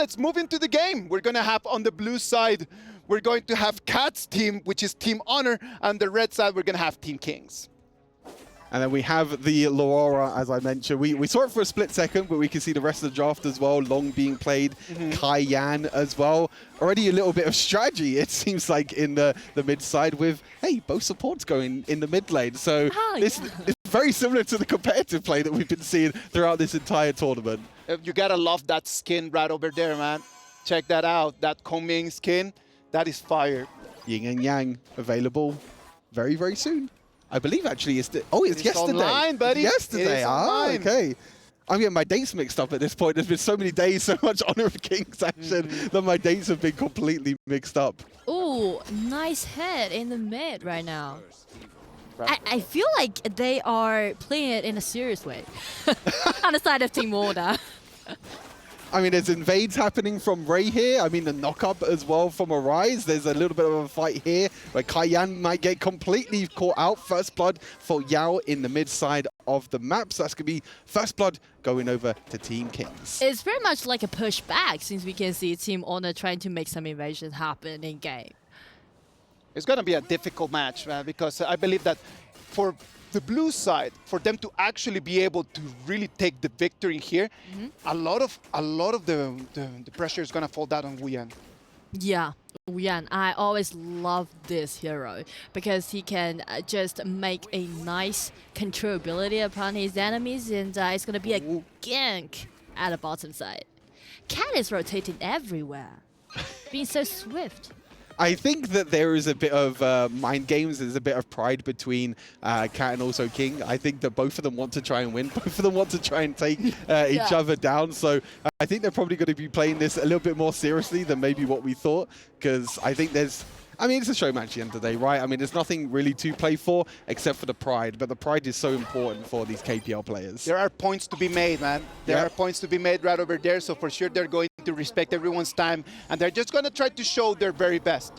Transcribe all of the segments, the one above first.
let's move into the game. We're going to have on the blue side, we're going to have Cat's team, which is Team Honor, and the red side, we're going to have Team Kings. And then we have the Laura, as I mentioned. We saw it for a split second, but we can see the rest of the draft as well. Long being played, Cayenne as well. Already a little bit of strategy, it seems like, in the mid side with, hey, both supports going in the mid lane. So this is very similar to the competitive play that we've been seeing throughout this entire tournament. You got to love that skin right over there, man. Check that out. That Coming skin, that is fire. Yin and Yang available very, very soon. I believe actually it's yesterday. Online, buddy. Yesterday. Okay. I'm getting my dates mixed up at this point. There's been so many days, so much Honor of Kings action that my dates have been completely mixed up. Oh, nice head in the mid right now. I feel like they are playing it in a serious way on the side of Team Order. I mean, there's invades happening from Ray here. I mean, the knock-up as well from Arise. There's a little bit of a fight here where Cayenne might get completely caught out. First blood for Yao in the mid side of the map. So that's going to be first blood going over to Team Kings. It's very much like a pushback since we can see Team Honor trying to make some invasions happen in game. It's going to be a difficult match, man, because I believe that for the blue side, for them to actually be able to really take the victory here, a lot of the pressure is going to fall down on Wuyan. Yeah, Wuyan, I always love this hero because he can just make a nice controllability upon his enemies, and it's going to be a gank at the bottom side. Cat is rotating everywhere, being so swift. I think that there is a bit of mind games. There's a bit of pride between Cat and also King. I think that both of them want to try and win. Both of them want to try and take each other down. So I think they're probably going to be playing this a little bit more seriously than maybe what we thought. Because I think there's... I mean, it's a show match at the end of the day, right? I mean, there's nothing really to play for except for the pride. But the pride is so important for these KPL players. There are points to be made, man. There are points to be made right over there. So for sure, they're going to respect everyone's time. And they're just going to try to show their very best.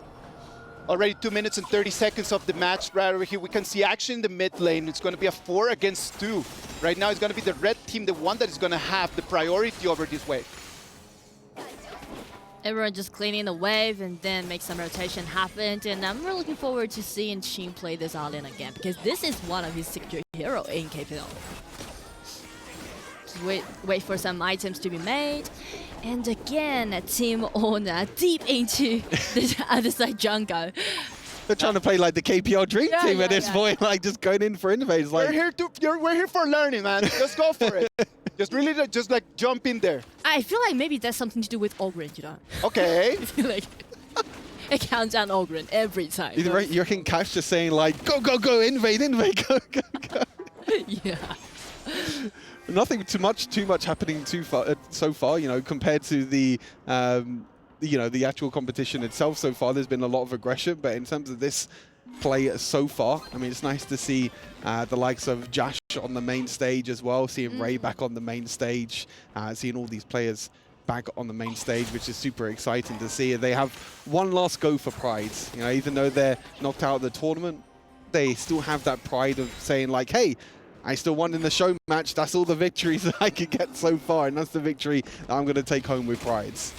Already 2 minutes and 30 seconds of the match right over here. We can see action in the mid lane. It's going to be a 4 against 2. Right now, it's going to be the red team, the one that is going to have the priority over this wave. Everyone just cleaning the wave and then make some rotation happen. And I'm really looking forward to seeing Shin play this Alien again because this is one of his signature heroes in KPL. Just wait for some items to be made. And again, Team Honor deep into the other side jungle. They're trying to play like the KPL Dream Team at this point, like just going in for invades. Like we're here for learning, man. Just go for it. Just like jump in there. I feel like maybe that's something to do with Ogren, you know? Okay. Like, it counts down Ogren every time. You reckon Cash just saying like, go, go, go, invade, go, go, go. Yeah. Nothing too much happening so far, you know, compared to the the actual competition itself so far. There's been a lot of aggression, but in terms of this play so far, I mean, it's nice to see the likes of Josh on the main stage as well, seeing Ray back on the main stage, seeing all these players back on the main stage, which is super exciting to see. They have one last go for pride. You know, even though they're knocked out of the tournament, they still have that pride of saying like, hey, I still won in the show match. That's all the victories that I could get so far, and that's the victory that I'm going to take home with prides.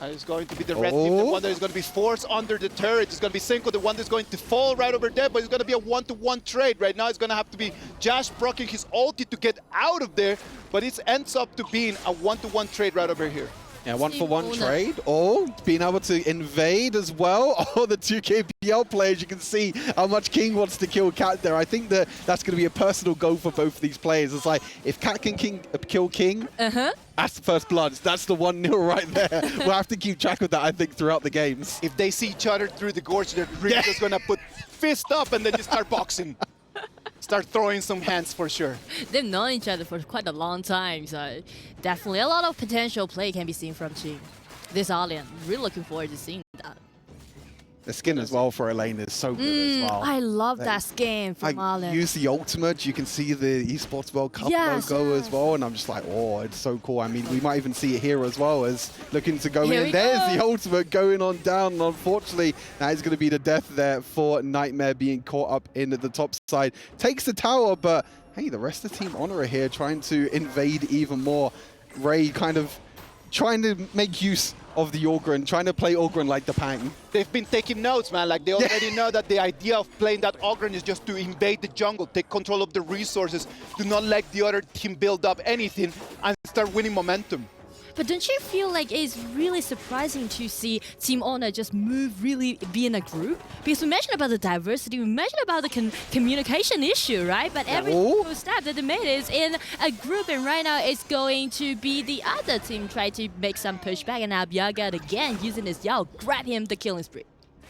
It's going to be the red team, the one that is going to be forced under the turret. It's going to be Cinco, the one that's going to fall right over there, but it's going to be a one-to-one trade. Right now, it's going to have to be Josh proccing his ulti to get out of there, but it ends up to being a one-to-one trade right over here. Yeah, one-for-one trade. Oh, being able to invade as well. Oh, the two KPL players, you can see how much King wants to kill Cat there. I think that that's going to be a personal goal for both of these players. It's like, if Cat can kill King, that's the first blood. That's the 1-0 right there. We'll have to keep track of that, I think, throughout the games. If they see each other through the gorge, they're really just going to put fist up and then just start boxing. Start throwing some hands for sure. They've known each other for quite a long time, so definitely a lot of potential play can be seen from Shin. This Alien, really looking forward to seeing that. The skin as well for Elaine is so good as well. I love that skin from Alien. Use the ultimate, you can see the Esports World Cup logo as well, and I'm just like, oh, it's so cool. I mean, we might even see it here as well as looking to go in. There's the ultimate going on down, and unfortunately, that is going to be the death there for Nightmare being caught up in at the top side. Takes the tower, but hey, the rest of Team Honor are here trying to invade even more. Ray kind of trying to make use of the Ogryn, trying to play Ogryn like the Pang. They've been taking notes, man. Like, they already know that the idea of playing that Ogryn is just to invade the jungle, take control of the resources, do not let the other team build up anything, and start winning momentum. But don't you feel like it's really surprising to see Team Honor just really be in a group? Because we mentioned about the diversity, we mentioned about the communication issue, right? But every single step that they made is in a group, and right now it's going to be the other team try to make some pushback, and Abyaga again using his Yao, grab him the killing spree.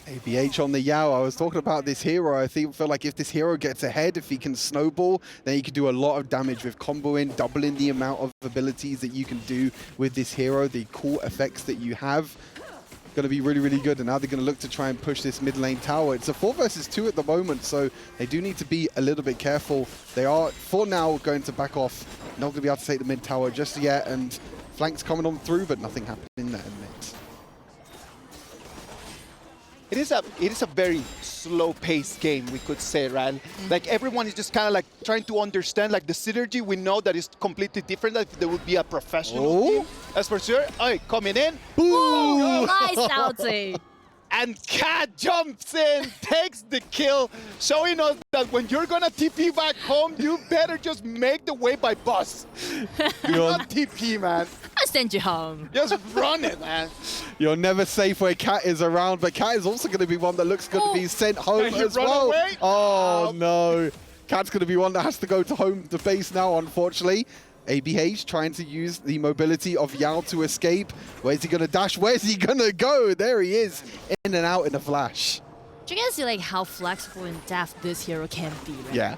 ABH on the Yao. I was talking about this hero. I feel like if this hero gets ahead, if he can snowball, then he can do a lot of damage with comboing, doubling the amount of abilities that you can do with this hero, the cool effects that you have. Going to be really, really good. And now they're going to look to try and push this mid lane tower. It's a 4 versus 2 at the moment, so they do need to be a little bit careful. They are, for now, going to back off. Not going to be able to take the mid tower just yet, and flanks coming on through, but nothing happening there in mid. It is a very slow-paced game, we could say, right? Like, everyone is just kind of like trying to understand, like, the synergy. We know that is completely different. Like, there would be a professional team, that's for sure. Hey, coming in. Boom! Nice outing. And Cat jumps in, takes the kill, showing us that when you're gonna TP back home, you better just make the way by bus. Do not TP, man. I'll send you home. Just run it, man. You're never safe where Cat is around, but Cat is also going to be one that looks going to be sent home as well. Away? Oh, no. Cat's going to be one that has to go to home to base now, unfortunately. ABH trying to use the mobility of Yao to escape. Where's he going to dash? Where's he going to go? There he is, in and out in a flash. Do you guys see like how flexible and deft this hero can be, right? Yeah.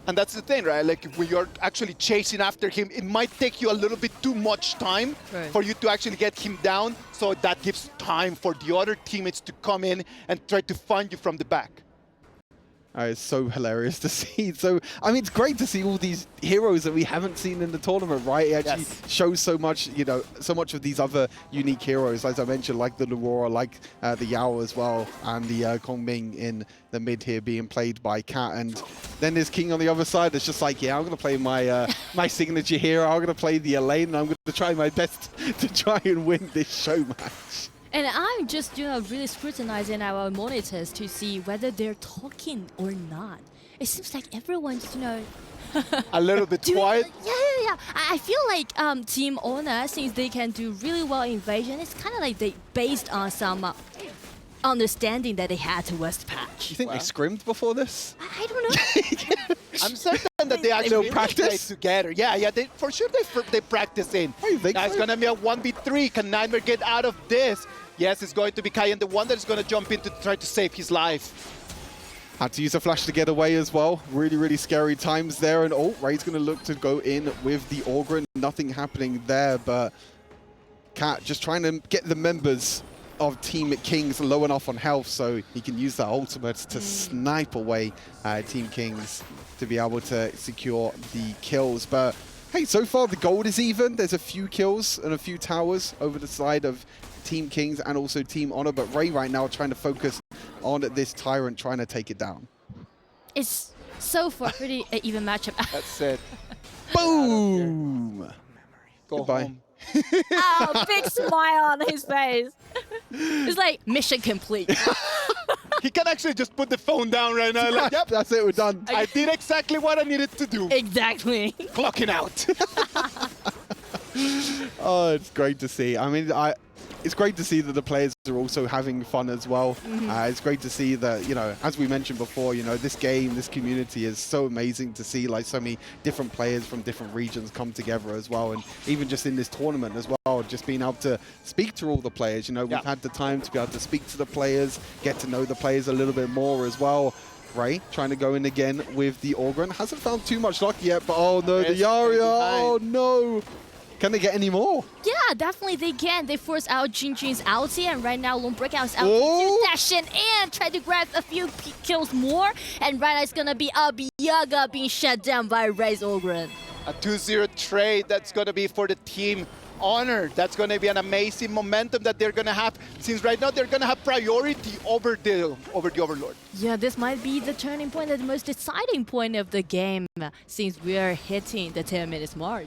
And that's the thing, right? Like, when you're actually chasing after him, it might take you a little bit too much time for you to actually get him down. So that gives time for the other teammates to come in and try to find you from the back. It's so hilarious to see. So, I mean, it's great to see all these heroes that we haven't seen in the tournament, right? It actually shows so much, you know, so much of these other unique heroes, as I mentioned, like the Aurora, like the Yao as well, and the Kongming in the mid here being played by Cat. And then there's King on the other side. It's just like, yeah, I'm going to play my my signature hero. I'm going to play the Elaine, and I'm going to try my best to try and win this show match. And I'm just, you know, really scrutinizing our monitors to see whether they're talking or not. It seems like everyone's, you know, a little bit quiet. Yeah. I feel like Team Honor, since they can do really well in invasion, it's kind of like they based on some understanding that they had towards the patch. You think they scrimmed before this? I don't know. I'm certain that they actually practice together. Yeah, for sure they practice in. It's going to be a 1v3. Can Nightmare get out of this? Yes, it's going to be Kayan, the one that is going to jump in to try to save his life. Had to use a flash to get away as well. Really, really scary times there. And Ray's going to look to go in with the Ogryn. Nothing happening there, but Cat just trying to get the members of Team Kings low enough on health so he can use that ultimate to snipe away Team Kings to be able to secure the kills. But hey, so far the gold is even. There's a few kills and a few towers over the side of Team Kings and also Team Honor, but Ray right now trying to focus on this Tyrant, trying to take it down. It's so far pretty even matchup. That's it. Boom! Goodbye. Home. Oh, big smile on his face. It's like mission complete. He can actually just put the phone down right now. Like, yep, that's it, we're done. I did exactly what I needed to do. Exactly. Clocking out. Oh, it's great to see. I mean, it's great to see that the players are also having fun as well. It's great to see that, you know, as we mentioned before, you know, this game, this community is so amazing to see, like, so many different players from different regions come together as well. And even just in this tournament as well, just being able to speak to all the players, you know, we've had the time to be able to speak to the players, get to know the players a little bit more as well. Ray trying to go in again with the Ogryn. Hasn't found too much luck yet, but oh no, the Yaria, oh no. Can they get any more? Yeah, definitely they can. They force out Jinjin's ulti, and right now Lone Breakout's out to dash in and try to grab a few kills more. And right now it's gonna be Abyaga being shut down by Ray's Ogryn. A 2-0 trade that's gonna be for the Team Honor. That's gonna be an amazing momentum that they're gonna have, since right now they're gonna have priority over the Overlord. Yeah, this might be the turning point, the most exciting point of the game, since we are hitting the 10 minutes mark.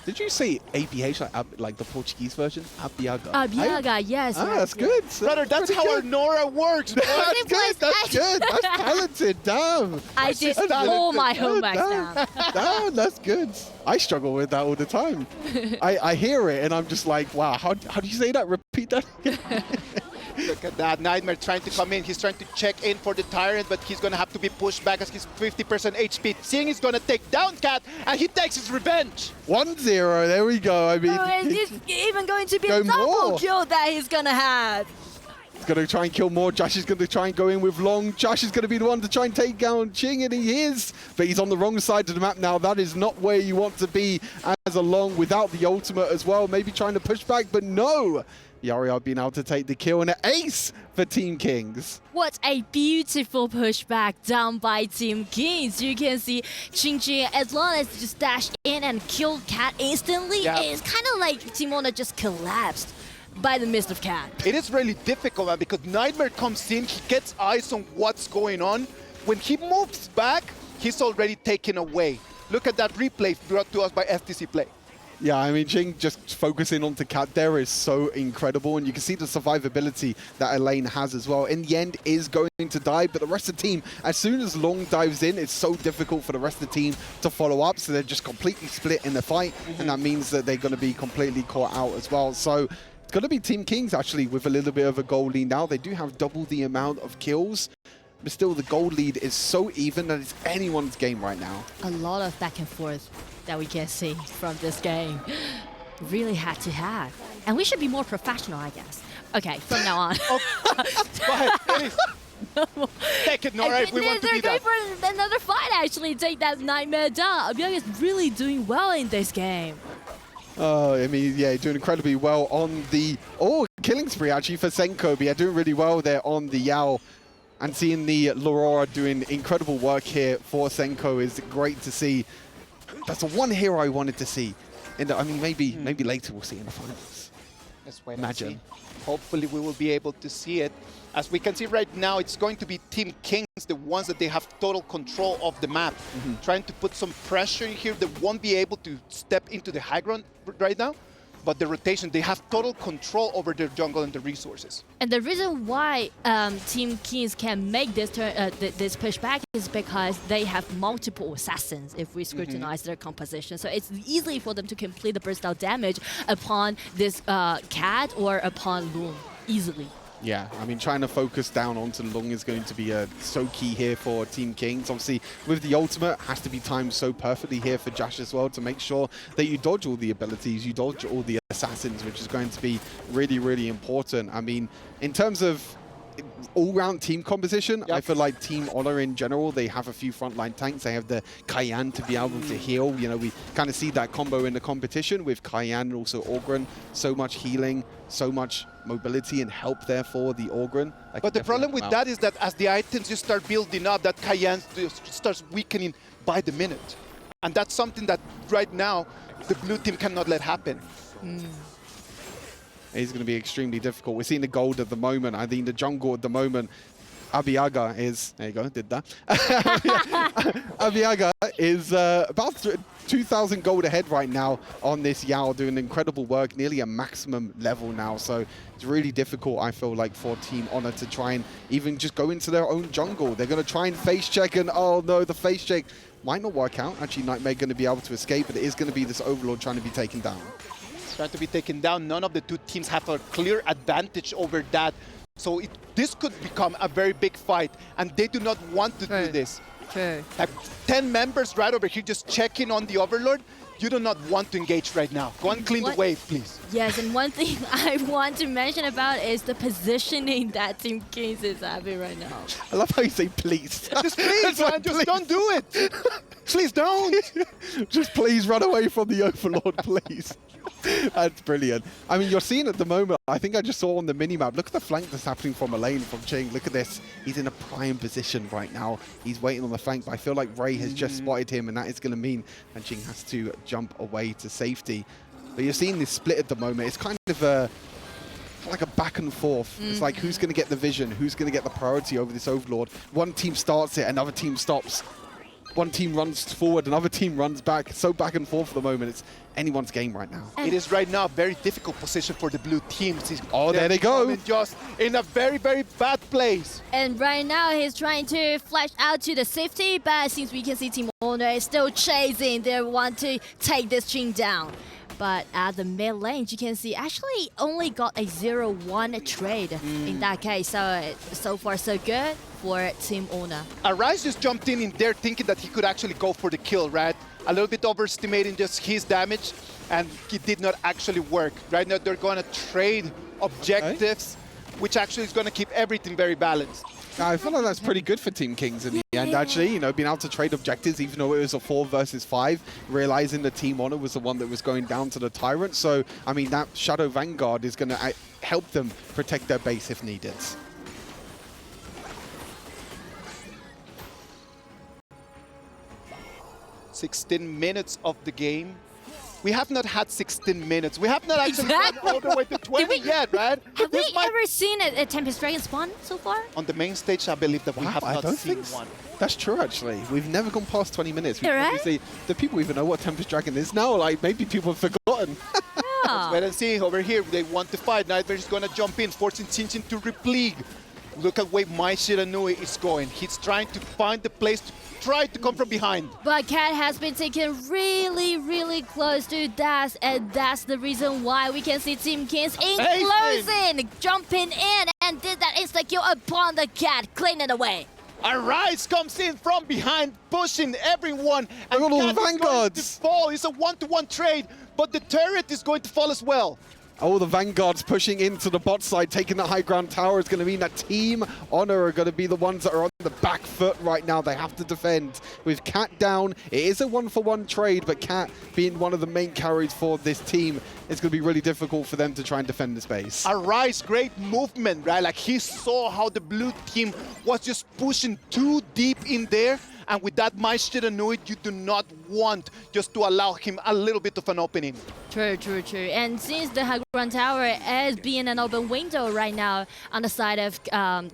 Did you say APH, like the Portuguese version? Abiaga. Abiaga, yes. Ah, yes, that's yes. good. Brother, that's how our Nora works. That's good. That's good. That's talented. Damn. I did That's all my talented. homework Damn. now. Damn, that's good. I struggle with that all the time. I hear it and I'm just like, wow, how do you say that? Repeat that. Look at that. Nightmare trying to come in. He's trying to check in for the Tyrant, but he's going to have to be pushed back as he's 50% HP. Seeing he's going to take down Cat, and he takes his revenge. 1-0. There we go. I mean, Oh, and it's even going to be Go a double more. kill that he's going to have. he's going to try and kill more. Josh is going to try and go in with Long. Josh is going to be the one to try and take down Ching, and he is. But he's on the wrong side of the map now. That is not where you want to be as a Long without the ultimate as well. Maybe trying to push back, but no. Yariel being able to take the kill and an ace for Team Kings. What a beautiful pushback down by Team Kings. You can see Ching as long as just dash in and kill Cat instantly. Yeah. It's kind of like Team Honor just collapsed by the mist of Cat. It is really difficult, man, because Nightmare comes in, he gets eyes on what's going on. When he moves back, he's already taken away. Look at that replay brought to us by FTC Play. Yeah, I mean, Ching just focusing onto Cat there is so incredible, and you can see the survivability that Elaine has as well. In the end, is going to die, but the rest of the team, as soon as Long dives in, it's so difficult for the rest of the team to follow up, so they're just completely split in the fight, and that means that they're going to be completely caught out as well. So it's going to be Team Kings, actually, with a little bit of a goal lead now. They do have double the amount of kills, but still the goal lead is so even that it's anyone's game right now. A lot of back and forth that we can see from this game. Really had to have. And we should be more professional, I guess. Okay, from now on. Go ahead, please. Take it, Nora, if we want to be They're that. going for another fight, actually. Take that Nightmare down. Abiyaga is really doing well in this game. Oh, I mean, yeah, doing incredibly well on the... Oh, killing spree, actually, for Senko. But yeah, doing really well there on the Yao. And seeing the Laurora doing incredible work here for Senko is great to see. That's the one hero I wanted to see. And I mean, maybe later we'll see in the finals. Let's wait and Imagine. see. Hopefully we will be able to see it. As we can see right now, it's going to be Team Kings, the ones that they have total control of the map. Trying to put some pressure in here. They won't be able to step into the high ground right now. But the rotation, they have total control over their jungle and the resources. And the reason why Team Kings can make this this pushback is because they have multiple assassins if we scrutinize their composition. So it's easy for them to complete the burst out damage upon this Cat or upon Loom, easily. Yeah, I mean, trying to focus down onto Long is going to be so key here for Team Kings. Obviously, with the ultimate, has to be timed so perfectly here for Josh as well to make sure that you dodge all the abilities, you dodge all the assassins, which is going to be really, really important. I mean, in terms of all-round team composition, I feel like Team Honor in general, they have a few frontline tanks. They have the Cayenne to be able to heal. You know, we kind of see that combo in the competition with Cayenne and also Orgren. So much healing, so much mobility and help there for the Orgren. But the problem with that is that as the items just start building up, that Cayenne just starts weakening by the minute. And that's something that right now, the blue team cannot let happen. It's going to be extremely difficult. We're seeing the gold at the moment. I think the jungle at the moment, Abiyaga is... There you go, did that. Abiyaga is about 2,000 gold ahead right now on this Yao, doing incredible work, nearly a maximum level now. So it's really difficult, I feel like, for Team Honor to try and even just go into their own jungle. They're going to try and face check, and oh no, the face check might not work out. Actually, Nightmare going to be able to escape, but it is going to be this Overlord trying to be taken down. Trying to be taken down. None of the two teams have a clear advantage over that. So this could become a very big fight, and they do not want to do this. Like 10 members right over here just checking on the Overlord. You do not want to engage right now. Go and clean the wave, please. Yes, and one thing I want to mention about is the positioning that Team Kings is having right now. I love how you say please. Just please, man, just don't do it. Please don't. Just please run away from the Overlord, please. That's brilliant. I mean, you're seeing at the moment, I think I just saw on the minimap, look at the flank that's happening from Elaine, from Ching. Look at this. He's in a prime position right now. He's waiting on the flank, but I feel like Ray has just spotted him, and that is going to mean that Ching has to jump away to safety. But you're seeing this split at the moment. It's kind of like a back and forth. It's like, who's going to get the vision? Who's going to get the priority over this Overlord? One team starts it, another team stops. one team runs forward, another team runs back. It's so back and forth at the moment. It's anyone's game right now. It is right now a very difficult position for the blue teams. Oh, there they go. Just in a very, very bad place. And right now he's trying to flash out to the safety, but since we can see Team Owner is still chasing, they want to take this Jing down. But at the mid lane, you can see actually only got a 0-1 trade in that case. So far so good for Team Owner. Arise just jumped in there thinking that he could actually go for the kill, right? A little bit overestimating just his damage, and it did not actually work. Right now they're going to trade objectives, which actually is going to keep everything very balanced. I feel like that's pretty good for Team Kings in the end, actually. You know, being able to trade objectives, even though it was a 4 versus 5, realizing the Team Honor was the one that was going down to the Tyrant. So, I mean, that Shadow Vanguard is going to help them protect their base if needed. "16 minutes of the game." We have not had 16 minutes. We have not actually gone all the way to 20 yet, right? Have we ever seen a Tempest Dragon spawn so far? On the main stage, I believe that we have not seen one. That's true, actually. We've never gone past 20 minutes. Right? Obviously, do people even know what Tempest Dragon is now? Like, maybe people have forgotten. Yeah. Wait and see. Over here, they want to fight. Nightmare is going to jump in, forcing Chinchin to repleague. Look at where my Shiranui is going. He's trying to find the place to try to come from behind. But Cat has been taken really, really close to Das, and that's the reason why we can see Team Kings closing, jumping in, and did that insta-kill upon the Cat, clean it away. Arise comes in from behind, pushing everyone. And Look at all the Cat is going to Vanguards. fall. It's a 1-to-1 trade, but the turret is going to fall as well. Oh, the Vanguards pushing into the bot side, taking the high ground tower is going to mean that Team Honor are going to be the ones that are on the back foot right now. They have to defend. With Cat down, it is a 1-for-1 trade, but Cat being one of the main carries for this team, it's going to be really difficult for them to try and defend the space. Arise, great movement, right? Like he saw how the blue team was just pushing too deep in there. And with that My Shiranui, you do not want just to allow him a little bit of an opening. True, true, true. And since the high ground tower is being an open window right now on the side of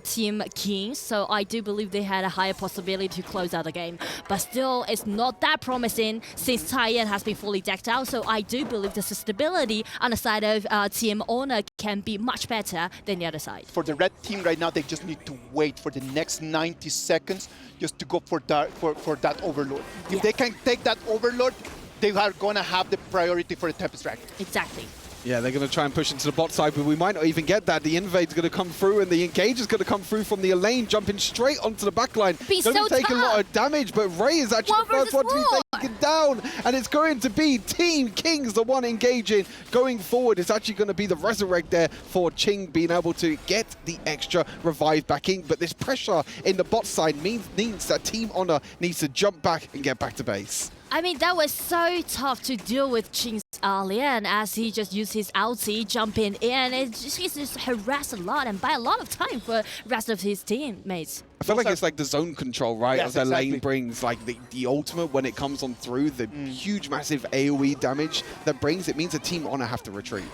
Team Kings, so I do believe they had a higher possibility to close out the game. But still, it's not that promising since Tyan has been fully decked out, so I do believe the stability on the side of Team Owner can be much better than the other side. For the red team right now, they just need to wait for the next 90 seconds just to go for that overlord. If they can take that overlord, they are going to have the priority for the Tempest Dragon. Exactly. Yeah, they're going to try and push into the bot side, but we might not even get that. The invade's going to come through, and the engage is going to come through from the lane, jumping straight onto the backline. Be going so to take a lot tough. of damage, but Ray is actually the first one to be taken down, and it's going to be Team Kings, the one engaging. Going forward, it's actually going to be the resurrect there for Ching being able to get the extra revive back in, but this pressure in the bot side means that Team Honor needs to jump back and get back to base. I mean, that was so tough to deal with Ching's Lian as he just used his ulti, jumping in. He's just harassed a lot and buy a lot of time for the rest of his teammates. I feel like it's like the zone control, right? Yes, As the exactly. lane brings, like the ultimate when it comes on through, the huge, massive AoE damage that brings, it means the Team Honor have to retreat.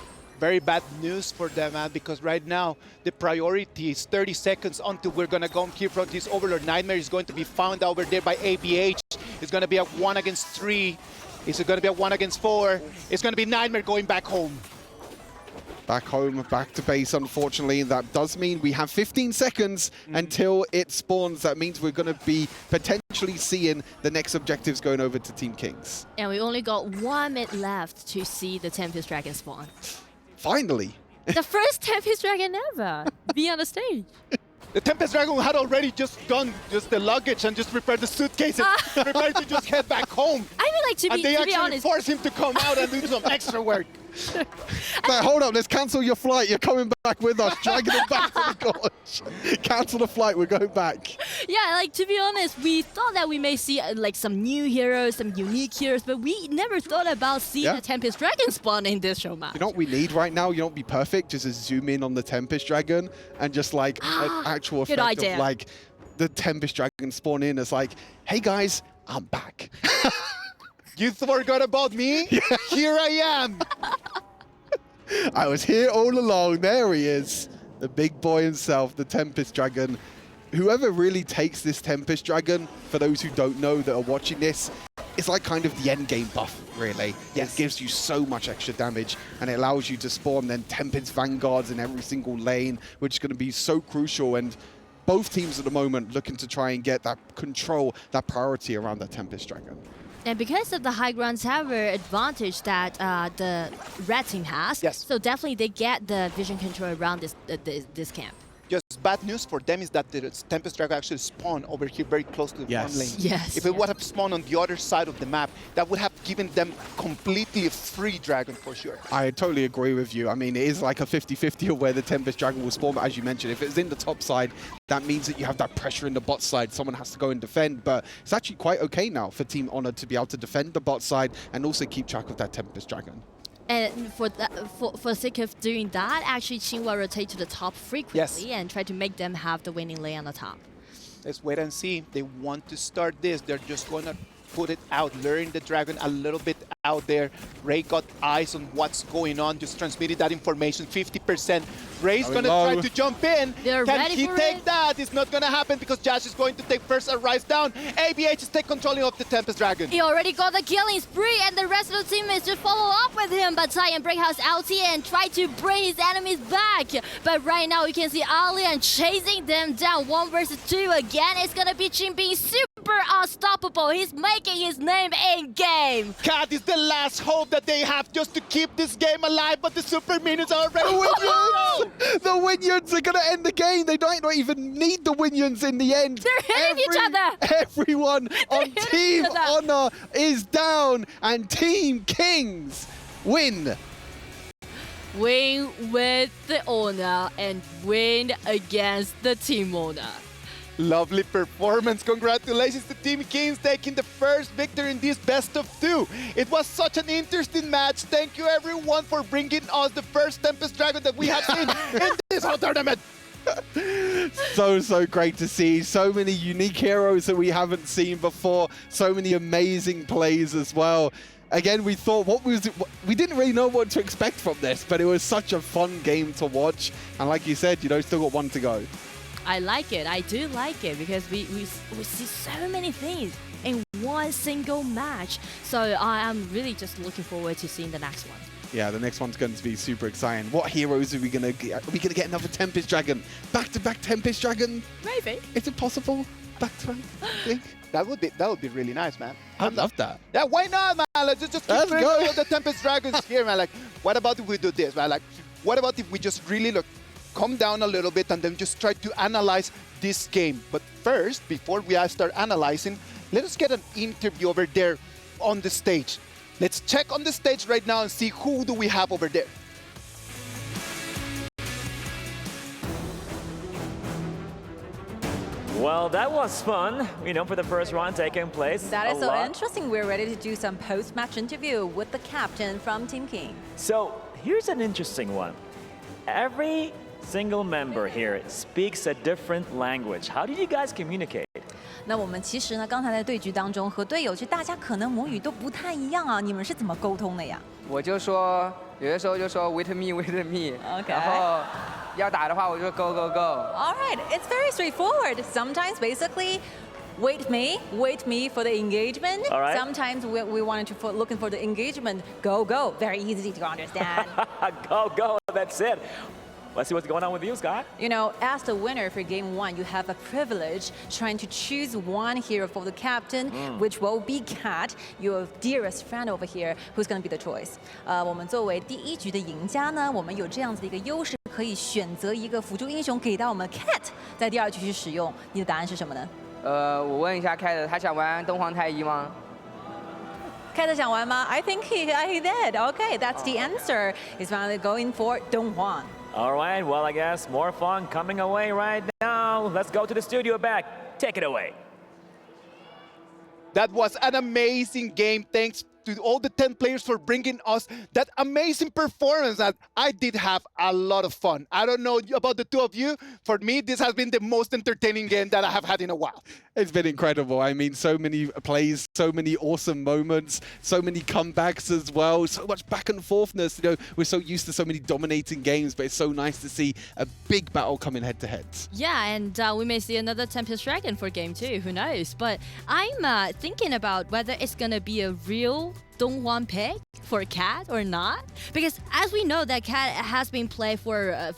Very bad news for them, man, because right now the priority is 30 seconds until we're going to go here from this Overlord. Nightmare is going to be found over there by ABH. It's going to be a 1 against 3. It's going to be a 1 against 4. It's going to be Nightmare going back home. Back home, back to base, unfortunately. That does mean we have 15 seconds until it spawns. That means we're going to be potentially seeing the next objectives going over to Team Kings. And we only got 1 minute left to see the Tempest Dragon spawn. Finally. The first Tempest Dragon ever be on the stage. The Tempest Dragon had already just done just the luggage and just prepared the suitcase and prepared to just head back home. I mean, like, to And they be actually honest, forced him to come out and do some extra work. Now, hold up, let's cancel your flight. You're coming back with us, dragging it back to the gorge. Cancel the flight, we're going back. yeah, like, to be honest, we thought that we may see like some new heroes, some unique heroes, but we never thought about seeing a Tempest Dragon spawn in this show match. You know what we need right now? You don't be perfect, just to zoom in on the Tempest Dragon and just like an actual Good effect idea. of like the Tempest Dragon spawn in as like, hey guys, I'm back. You forgot about me? Here I am. I was here all along. There he is. The big boy himself, the Tempest Dragon, whoever really takes this Tempest Dragon, for those who don't know that are watching this, it's like kind of the end game buff, really. Yes. It gives you so much extra damage, and it allows you to spawn then Tempest Vanguards in every single lane, which is going to be so crucial. And both teams at the moment looking to try and get that control, that priority around that Tempest Dragon. And because of the high ground tower advantage that the red team has, Yes. so definitely they get the vision control around this camp. Just bad news for them is that the Tempest Dragon actually spawned over here very close to the Yes. farm lane. Yes, If it yes. would have spawned on the other side of the map, that would have given them completely a free dragon for sure. I totally agree with you. I mean, it is like a 50-50 of where the Tempest Dragon will spawn, but as you mentioned, if it's in the top side, that means that you have that pressure in the bot side. Someone has to go and defend, but it's actually quite okay now for Team Honor to be able to defend the bot side and also keep track of that Tempest Dragon. And for the sake of doing that, actually Qing will rotate to the top frequently and try to make them have the winning lane on the top. Let's wait and see. They want to start this. They're just going to put it out, luring the dragon a little bit out there. Ray got eyes on what's going on, just transmitted that information, 50%. Ray's going to try to jump in. They're Can ready he for take it? that? It's not going to happen because Josh is going to take first and rise down. ABH is take controlling of the Tempest Dragon. He already got the killing spree, and the rest of the teammates just follow up with him. But Tai and Breakhouse ulti and try to bring his enemies back. But right now, you can see Alian chasing them down. 1 versus 2 again. It's gonna be Qing being super unstoppable. He's making his name in game. Cat is the last hope that they have just to keep this game alive, but the super minions are already The Winions are going to end the game. They might not even need the Winions in the end. They're hitting each other. Everyone on hitting Team each other. Honor is down, and Team Kings win. Win with the owner and win against the team owner. Lovely performance. Congratulations to Team Kings taking the first victory in this best of 2. It was such an interesting match. Thank you everyone for bringing us the first Tempest Dragon that we have seen in this whole tournament. So great to see. So many unique heroes that we haven't seen before. So many amazing plays as well. Again, we thought, we didn't really know what to expect from this, but it was such a fun game to watch. And like you said, still got 1 to go. I like it. I do like it because we see so many things in one single match. So I am really just looking forward to seeing the next one. Yeah, the next one's going to be super exciting. What heroes are we going to get? Are we going to get another Tempest Dragon? Back-to-back Tempest Dragon? Maybe. Is it possible? Back-to-back? Think? That would be really nice, man. I'd love that. Yeah, why not, man? Let's just keep Let's bringing go. all the Tempest Dragons here, man. Like, what about if we do this, man? Like, what about if we just really calm down a little bit and then just try to analyze this game? But first, before we start analyzing, let us get an interview over there on the stage. Let's check on the stage right now and see who do we have over there. Well, that was fun, for the first round taking place. That is A so lot. interesting. We're ready to do some post-match interview with the captain from Team King. So here's an interesting one. Every single member here speaks a different language. How did you guys communicate? 那我们其实呢，刚才在对局当中和队友，其实大家可能母语都不太一样啊，你们是怎么沟通的呀？我就说，有的时候就说 wait me wait me， OK 然后要打的话我就 go go go。 All right, it's very straightforward. Sometimes, basically, wait me for the engagement. All right. Sometimes we wanted to looking for the engagement. Go go, very easy to understand. Go, that's it. Let's see what's going on with you, Scott. As the winner for game 1, you have a privilege trying to choose one hero for the captain, which will be Cat, your dearest friend over here, who's going to be the choice. 我们作为第一局的赢家呢，我们有这样子的一个优势，可以选择一个辅助英雄给到我们 Cat， 在第2局去使用。你的答案是什么呢？我问一下开的，他想玩东皇太一吗？ Cat 想玩吗？ I think he did. Okay, that's the answer. He's finally going for Donghuan. All right, well, I guess more fun coming away right now. Let's go to the studio back. Take it away. That was an amazing game. Thanks to all the 10 players for bringing us that amazing performance. That I did have a lot of fun. I don't know about the two of you. For me, this has been the most entertaining game that I have had in a while. It's been incredible. I mean, so many plays, so many awesome moments, so many comebacks as well, so much back and forthness. You know, we're so used to so many dominating games, but it's so nice to see a big battle coming head to head. Yeah, and we may see another Tempest Dragon for game 2, who knows? But I'm thinking about whether it's gonna be a real Donghuan pick for Cat or not, because as we know that Cat has been played for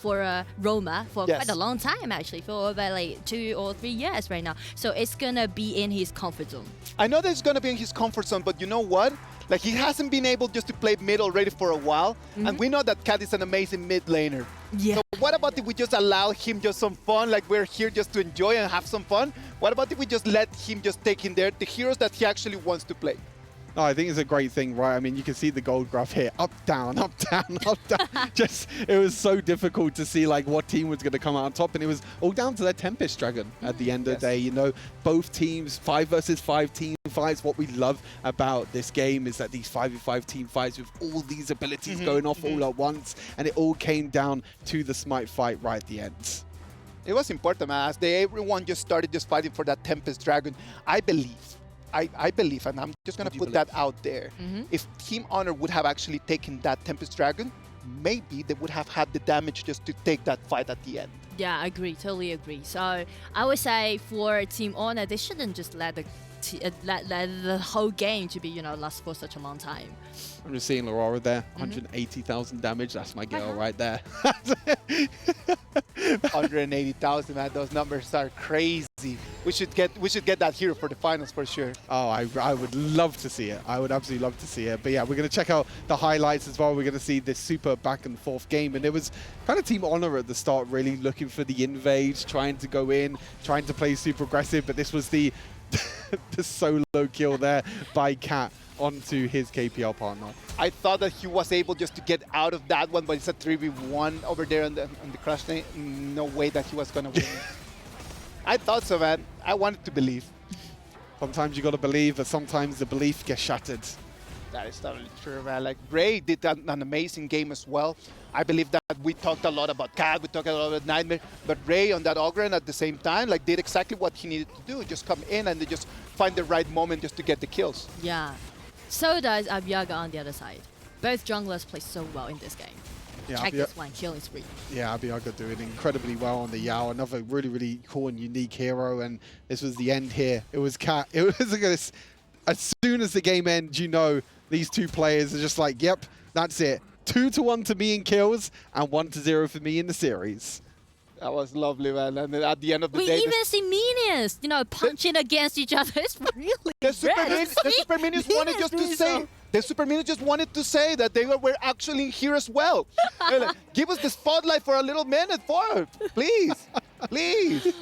Roma for quite a long time, actually, for about like 2 or 3 years right now. So it's gonna be in his comfort zone. I know that it's going to be in his comfort zone, but you know what? Like, he hasn't been able just to play mid already for a while, and we know that Cat is an amazing mid laner. Yeah. So what about if we just allow him just some fun, like we're here just to enjoy and have some fun? What about if we just let him just take in there the heroes that he actually wants to play? No, I think it's a great thing, right? I mean, you can see the gold graph here, up, down, up, down, up, down. Just, it was so difficult to see like what team was going to come out on top, and it was all down to that Tempest Dragon at the end of the day. You know, both teams, 5 versus 5 team fights. What we love about this game is that these 5v5 team fights with all these abilities going off all at once, and it all came down to the Smite fight right at the end. It was important, man. As everyone just started just fighting for that Tempest Dragon, I believe, and I'm just going to put that out there, if Team Honor would have actually taken that Tempest Dragon, maybe they would have had the damage just to take that fight at the end. Yeah, I agree, totally agree. So I would say for Team Honor, they shouldn't just let the whole game to be, you know, last for such a long time. I'm just seeing Aurora there, 180,000 damage. That's my girl right there. 180,000, man. Those numbers are crazy. We should get that hero for the finals for sure. Oh, I would love to see it. I would absolutely love to see it. But yeah, we're going to check out the highlights as well. We're going to see this super back and forth game. And it was kind of Team Honor at the start, really looking for the invade, trying to go in, trying to play super aggressive. But this was the the solo kill there by Cat onto his KPL partner. I thought that he was able just to get out of that one, but it's a 3v1 over there on the crash lane. No way that he was going to win. I thought so, man. I wanted to believe. Sometimes you got to believe, but sometimes the belief gets shattered. That is totally true, man. Like, Ray did an amazing game as well. I believe that we talked a lot about Cat, we talked a lot about Nightmare, but Ray on that Ogren at the same time, like, did exactly what he needed to do. Just come in and just find the right moment just to get the kills. Yeah. So does Abiyaga on the other side. Both junglers play so well in this game. Yeah, Check this one, killing spree. Yeah, Abiyaga doing incredibly well on the Yao. Another really, really cool and unique hero, and this was the end here. It was Cat. It was this. As soon as the game ends, you know, these two players are just like, yep, that's it. 2-1 to me in kills and 1-0 for me in the series. That was lovely, man. And then at the end of the We day, even see minions, you know, punching against each other. It's really the super minions wanted just to say. The super minions just wanted to say that they were actually here as well. Like, give us the spotlight for a little minute, please, please.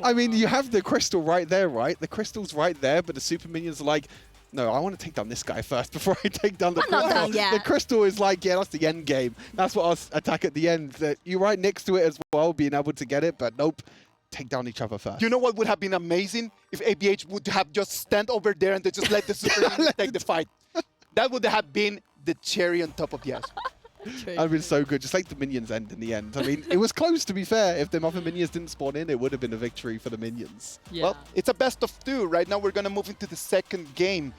I mean, you have the crystal right there, right? The crystal's right there, but the super minions are like, no, I want to take down this guy first before I take down the crystal. Not done yet. The crystal is like, yeah, that's the end game. That's what I'll attack at the end. You're right next to it as well, being able to get it, but nope. Take down each other first. You know what would have been amazing? If ABH would have just stand over there and they just let the super minions take the fight. That would have been the cherry on top of the ice. That would have been so good, just like the minions end in the end. I mean, it was close, to be fair. If the other minions didn't spawn in, it would have been a victory for the minions. Yeah. Well, it's a best of 2. Right now, we're going to move into the second game.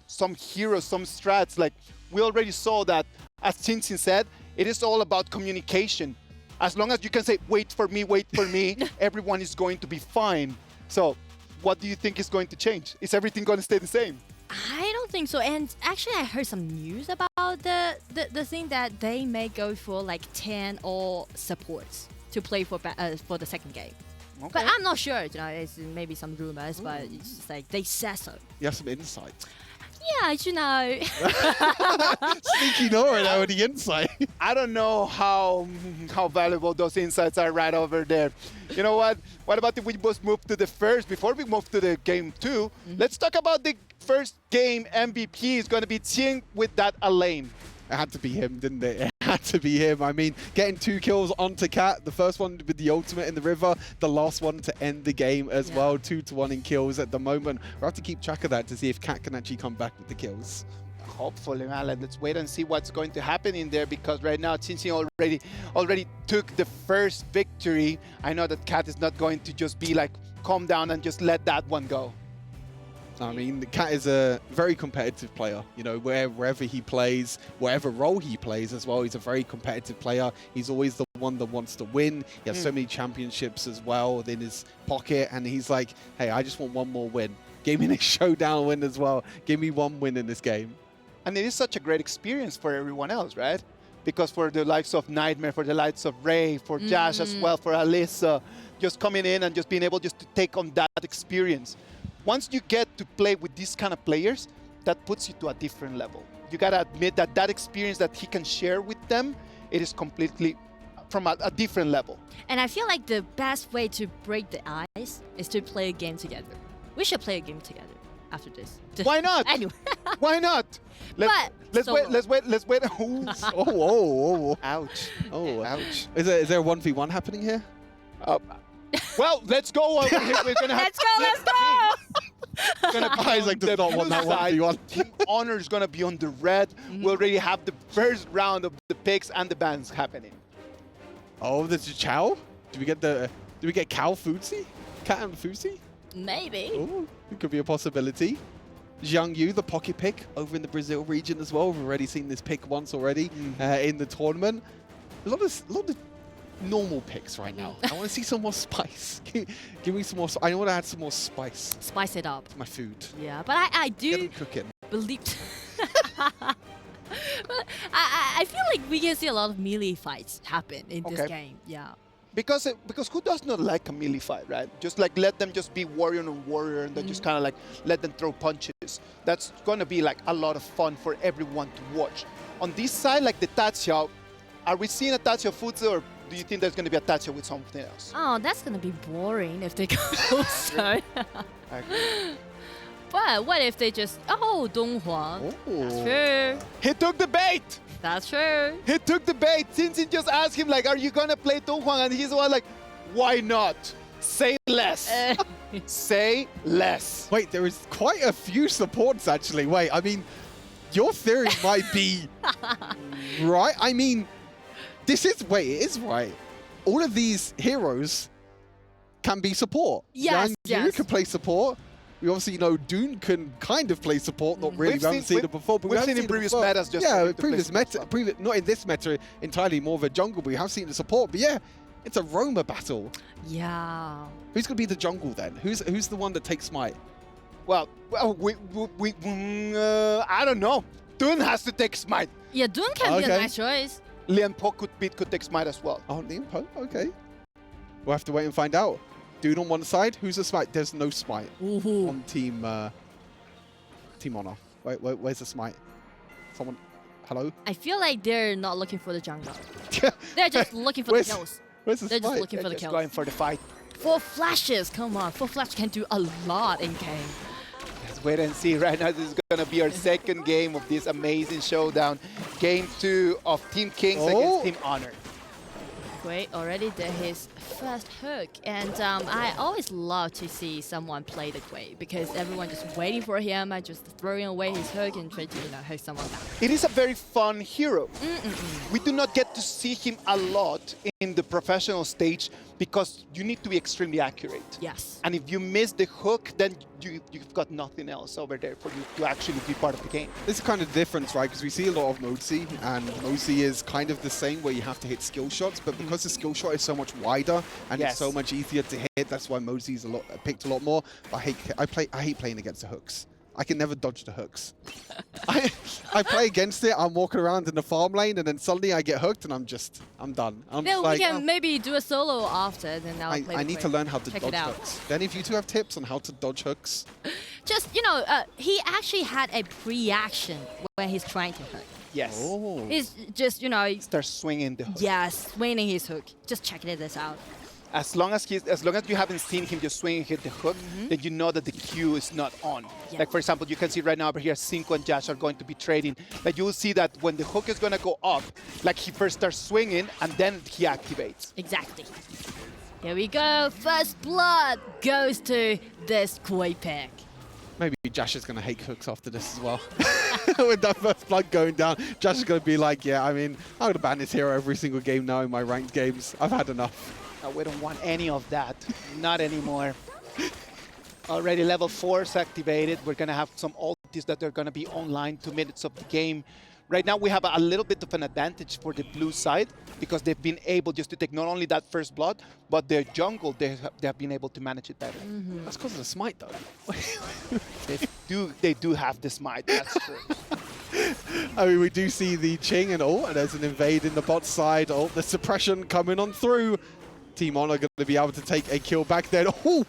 Some heroes, some strats. Like, we already saw that, as Chinsin said, it is all about communication. As long as you can say, wait for me, everyone is going to be fine. So, what do you think is going to change? Is everything going to stay the same? I don't think so. And actually, I heard some news about the thing that they may go for like 10 all supports to play for the second game. Okay. But I'm not sure. You know, it's maybe some rumors, but it's just like they said so. You have some insight. Yeah, you know. Sneaky Nora now with the insight. I don't know how valuable those insights are right over there. You know what? What about if we just move to the first, before we move to the game 2, let's talk about the first game MVP. Is going to be Qing with that Elaine. It had to be him, didn't it? It had to be him. I mean, getting 2 kills onto Cat. The first one with the ultimate in the river. The last one to end the game as well. 2-1 in kills at the moment. We'll have to keep track of that to see if Cat can actually come back with the kills. Hopefully, man. Let's wait and see what's going to happen in there, because right now Qinxin already took the first victory. I know that Cat is not going to just be like, calm down and just let that one go. I mean, the Cat is a very competitive player. You know, wherever he plays, whatever role he plays as well, he's a very competitive player. He's always the one that wants to win. He has so many championships as well in his pocket, and he's like, hey, I just want one more win. Give me this showdown win as well. Give me one win in this game. And it is such a great experience for everyone else, right? Because for the likes of Nightmare, for the likes of Ray, for Josh as well, for Alyssa, just coming in and just being able just to take on that experience. Once you get to play with these kind of players, that puts you to a different level. You gotta admit that that experience that he can share with them, it is completely from a different level. And I feel like the best way to break the ice is to play a game together. We should play a game together after this. Why not? Anyway. Why not? Let's solo. wait. Oh. Ouch. Oh, Ouch. Is there a 1v1 happening here? Well, let's go over here. We're gonna have Let's go! gonna be Guys on like does the not want blue that side. 1v1. Team Honor is gonna be on the red. We already have the first round of the picks and the bans happening. Oh, there's a Chow? Do we get Cow Foodsie? Cat and Foodsie? Maybe. Oh, it could be a possibility. Zhang Yu, the pocket pick over in the Brazil region as well. We've already seen this pick once already in the tournament. A lot of normal picks right now. I want to see some more spice. Give me some more. I want to add some more spice Spice it up. to my food. Yeah, but I Get do them cooking. believe... But I feel like we can see a lot of melee fights happen in this game. Yeah. Because who does not like a melee fight, right? Just like let them just be warrior on warrior and then just kind of like let them throw punches. That's going to be like a lot of fun for everyone to watch. On this side, like the Tatsia, are we seeing a Tatsia Futsu or do you think there's going to be a Tatsia with something else? Oh, that's gonna be boring if they go so. But what if they just Dong Huang? That's Oh. true. He took the bait! That's true. He took the bait. Sinsin just asked him like, are you going to play Dong Huang? And he's the one like, why not? Say less. Say less. Wait, there is quite a few supports actually. Wait, I mean, your theory might be right. I mean, it is right. All of these heroes can be support. Yes, Yang Yu can play support. We obviously know Dune can kind of play support. Not really. We haven't seen it before. But We've we seen have in previous it before. metas just yeah, to play previous support meta. stuff. Not in this meta entirely, more of a jungle. But we have seen the support. But yeah, it's a Roma battle. Yeah. Who's gonna be the jungle then? Who's the one that takes smite? Well, I don't know. Dune has to take smite. Yeah, Dune can be a Okay. nice choice. Lian Po could take smite as well. Oh, Liam Poe. Okay. We'll have to wait and find out. Dune on one side. Who's the smite? There's no smite Ooh. on Team Honor. Wait, where's the smite? Someone. Hello. I feel like they're not looking for the jungle. They're just looking for the Where's- kills. Where's the They're smite? just looking for the Just kills. going for the fight. 4 flashes, come on. 4 flashes can do a lot in game. Let's wait and see. Right now, this is going to be our second game of this amazing showdown. Game 2 of Team Kings against Team Honor. Great, already did his first hook. And I always love to see someone play the Quay because everyone just waiting for him and just throwing away his hook and trying to, hook someone back. It is a very fun hero. We do not get to see him a lot in the professional stage because you need to be extremely accurate. Yes. And if you miss the hook, then you've got nothing else over there for you to actually be part of the game. This is kind of the difference, right? Because we see a lot of Mozi, and Mozi is kind of the same where you have to hit skill shots, but because the skill shot is so much wider and it's so much easier to hit, that's why Mozi's picked a lot more. But I hate playing against the hooks. I can never dodge the hooks. I play against it, I'm walking around in the farm lane, and then suddenly I get hooked, and I'm done. I'm Then just we like, can maybe do a solo after, then I'll play I the need Quay. to learn how to Check dodge it out. hooks. Then if you two have tips on how to dodge hooks, Just, he actually had a pre-action when he's trying to hook. Yes. oh, He's just, Start swinging the hook. swinging his hook. Just checking this out. As long as you haven't seen him just swing and hit the hook, then you know that the Q is not on. Yeah. Like for example, you can see right now over here, Cinco and Josh are going to be trading. Like you will see that when the hook is gonna go up, like he first starts swinging and then he activates. Exactly. Here we go. First blood goes to this Quay pick. maybe Josh is going to hate hooks after this as well. With that first blood going down, Josh is going to be like, yeah, I mean, I'm going to ban this hero every single game now in my ranked games. I've had enough. We don't want any of that. Not anymore. Already level 4 is activated. We're going to have some ultis that are going to be online 2 minutes of the game. Right now, we have a little bit of an advantage for the blue side because they've been able just to take not only that first blood, but their jungle, they have been able to manage it better. That's because of the smite, though. They do have the smite, that's true. I mean, we do see the Ching and all, and there's an invade in the bot side. Oh, the suppression coming on through. Team On are going to be able to take a kill back then. Oh,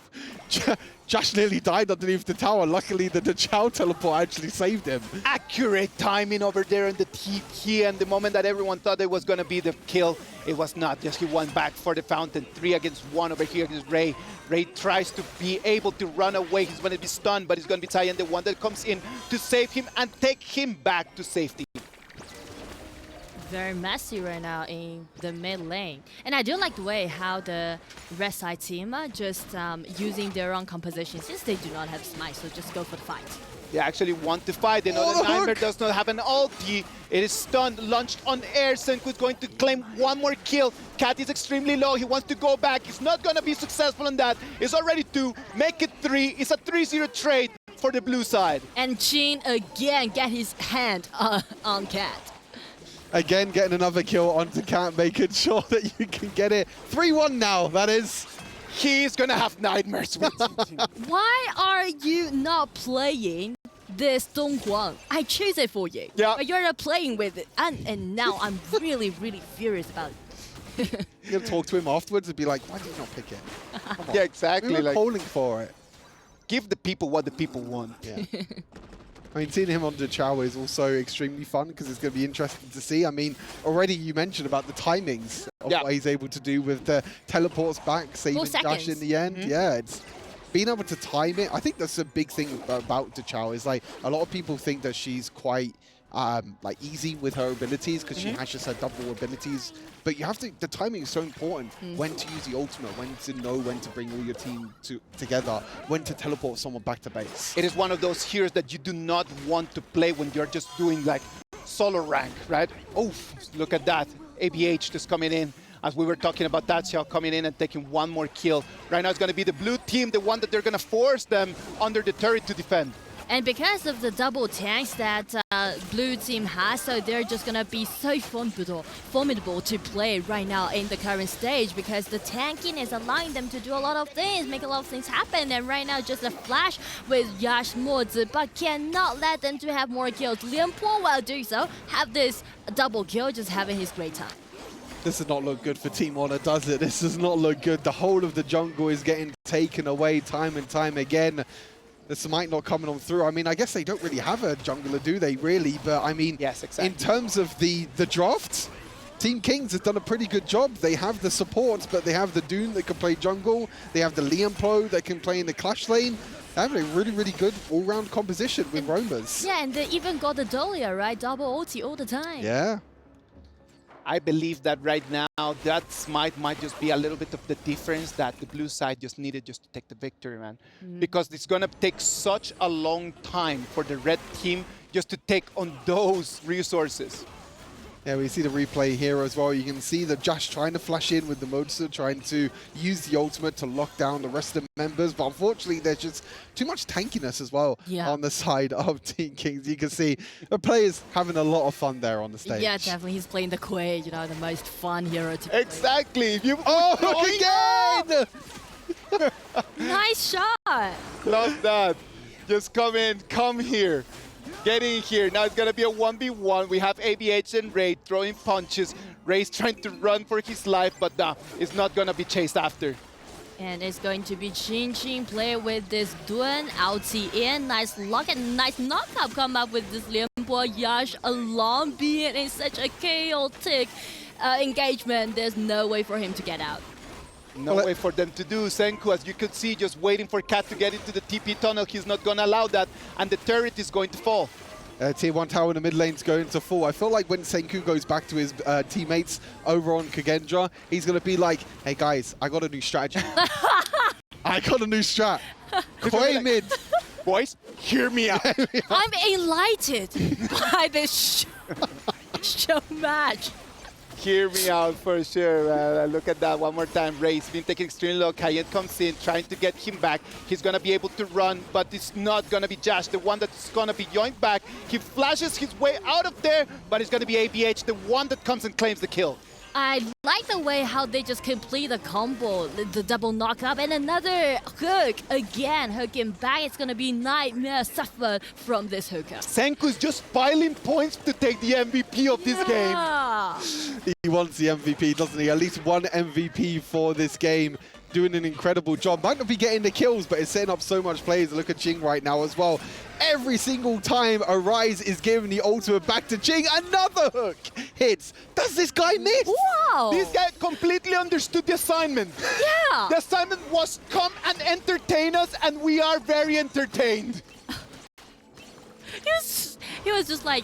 Josh nearly died underneath the tower. Luckily, the Chow teleport actually saved him. Accurate timing over there in the TP, and the moment that everyone thought it was going to be the kill, it was not. Just he went back for the fountain. 3 against 1 over here against Ray. Ray tries to be able to run away. He's going to be stunned, but he's going to be Tyan, the one that comes in to save him and take him back to safety. Very messy right now in the mid lane. And I do like the way how the red side team are just using their own composition since they do not have smite, so just go for the fight. They actually want to fight. They know that Nightmare does not have an ulti. It is stunned, launched on air. Senku's going to claim one more kill. Cat is extremely low. He wants to go back. He's not going to be successful on that. It's already 2. Make it 3. It's a 3-0 trade for the blue side. And Jin again get his hand on Cat. Again, getting another kill onto Cat, making sure that you can get it. 3-1 now, that is. He's going to have nightmares with Why are you not playing this Dongguang? I choose it for you. Yeah. But you're not playing with it. And now I'm really, really furious about it. You're going to talk to him afterwards and be like, why did you not pick it? Come on. Yeah, exactly. We were Like, calling for it. give the people what the people want. Yeah. I mean, seeing him on the Chow is also extremely fun because it's going to be interesting to see. I mean, already you mentioned about the timings of what he's able to do with the teleports back, saving Dash in the end. Yeah, it's being able to time it. I think that's a big thing about the Chow is like a lot of people think that she's quite like easy with her abilities because she has just her double abilities. But you have to, the timing is so important. When to use the ultimate, when to know when to bring all your team together, when to teleport someone back to base. It is one of those heroes that you do not want to play when you're just doing like solo rank, right? Oh, look at that. ABH just coming in. As we were talking about Tatsia coming in and taking one more kill. Right now it's going to be the blue team, the one that they're going to force them under the turret to defend. And because of the double tanks that blue team has, so they're just gonna be so formidable to play right now in the current stage because the tanking is allowing them to do a lot of things, make a lot of things happen. And right now just a flash with Yash Mozi, but cannot let them to have more kills. Lian Po, while doing so, have this double kill, just having his great time. This does not look good for Team Honor, does it? This does not look good. The whole of the jungle is getting taken away time and time again. The smite not coming on through. I mean, I guess they don't really have a jungler, do they, really? But, I mean, yes, exactly. In terms of the draft, Team Kings has done a pretty good job. They have the support, but they have the Dune that can play jungle. They have the Lianplo that can play in the Clash lane. They have a really, really good all-round composition with roamers. Yeah, and they even got the Dahlia, right? Double ulti all the time. Yeah. I believe that right now, that smite might just be a little bit of the difference that the blue side just needed just to take the victory, man. Because it's going to take such a long time for the red team just to take on those resources. Yeah, we see the replay here as well. You can see the Josh trying to flash in with the Mosa, trying to use the ultimate to lock down the rest of the members. But unfortunately, there's just too much tankiness as well on the side of Team Kings. You can see the players having a lot of fun there on the stage. Yeah, definitely. He's playing the Quay, you know, the most fun hero to play. Exactly. Oh, again! Nice shot. Love that. Just come in, come here. Get in here. Now it's going to be a 1v1. We have ABH and Ray throwing punches. Ray's trying to run for his life, but it's not going to be chased after. And it's going to be Chin play with this Duen, outie in. Nice lock and nice knockup come up with this Lianpo Yash alone being in such a chaotic engagement. There's no way for him to get out. No way for them to do. Senku, as you could see, just waiting for Cat to get into the TP tunnel. He's not going to allow that, and the turret is going to fall. Tier 1 tower in the mid lane's going to fall. I feel like when Senku goes back to his teammates over on Kagendra, he's going to be like, hey guys, I got a new strategy. I got a new strat. Quay mid. Boys, hear me out. I'm enlightened by this show match. Hear me out for sure. Look at that one more time. Ray's been taking extremely low. Cayenne comes in, trying to get him back. He's going to be able to run, but it's not going to be Josh, the one that's going to be yoinked back. He flashes his way out of there, but it's going to be ABH, the one that comes and claims the kill. I like the way how they just complete the combo, the double knock up, and another hook. Again, hooking back. It's going to be Nightmare suffered from this hooker. Senku's just piling points to take the MVP of this game. Yeah. He wants the MVP, doesn't he? At least one MVP for this game. Doing an incredible job. Might not be getting the kills, but it's setting up so much plays. Look at Ching right now as well. Every single time Arise is giving the ultimate back to Ching, another hook hits. Does this guy miss? Wow. This guy completely understood the assignment. Yeah. The assignment was come and entertain us, and we are very entertained. He was just like,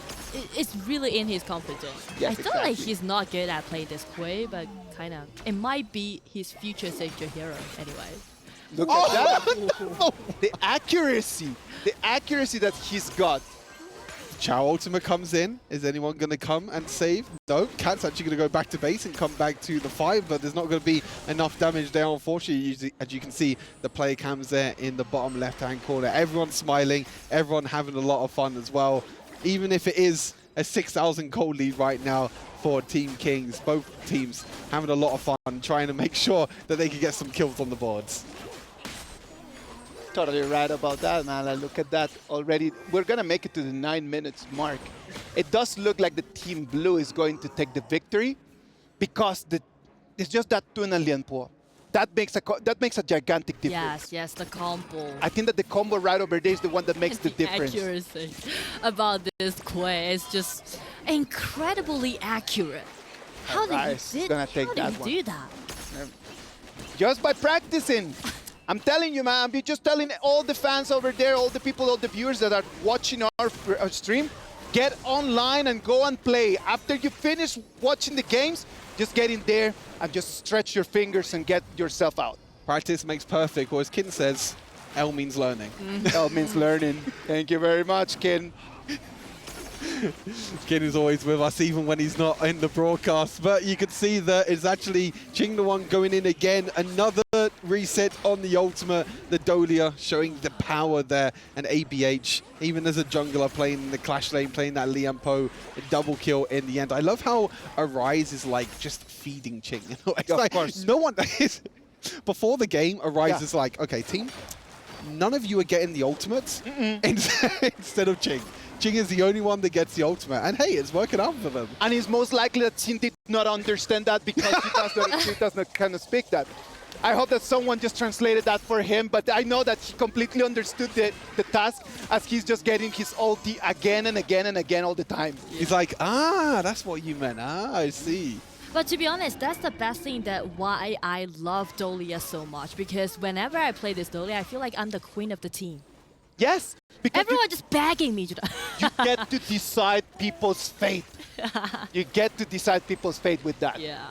it's really in his confidence. Yes, I feel like exactly. he's not good at playing this way, but kind of, it might be his future signature hero anyway. Look at that. The accuracy that he's got. Chow ultimate comes in. Is anyone going to come and save? No. Cat's actually going to go back to base and come back to the 5, but there's not going to be enough damage there, unfortunately. As you can see, the player cams there in the bottom left-hand corner. Everyone's smiling. Everyone having a lot of fun as well. Even if it is a 6,000 gold lead right now for Team Kings. Both teams having a lot of fun, trying to make sure that they can get some kills on the boards. Totally right about that, man. Like, look at that already. We're going to make it to the 9 minutes mark. It does look like the Team Blue is going to take the victory because it's just that Tun and Lianpo. That makes a gigantic difference. Yes, the combo. I think that the combo right over there is the one that makes the difference. Accuracy about this Quay is just incredibly accurate. How did you do that? Just by practicing. I'm telling you, man, I'm just telling all the fans over there, all the people, all the viewers that are watching our stream, get online and go and play. After you finish watching the games, just get in there and just stretch your fingers and get yourself out. Practice makes perfect, or as Kin says, L means learning. L means learning. Thank you very much, Kin. Kin is always with us, even when he's not in the broadcast. But you can see that it's actually Ching the one going in again. Another reset on the ultimate. The Dolia showing the power there. And ABH, even as a jungler playing in the Clash lane, playing that Lianpo, a double kill in the end. I love how Arise is like just feeding Ching. It's Of like, course. no one is. Before the game, Arise is like, okay, team, none of you are getting the ultimates instead of Ching. Ching is the only one that gets the ultimate, and hey, it's working out for them. And it's most likely that Xin did not understand that because he does not kind of speak that. I hope that someone just translated that for him, but I know that he completely understood the task as he's just getting his ulti again and again and again all the time. He's like, ah, that's what you meant. Ah, I see. But to be honest, that's the best thing that why I love Dolia so much, because whenever I play this Dolia, I feel like I'm the queen of the team. Yes, because Everyone just begging me to you get to decide people's fate. You get to decide people's fate with that. Yeah.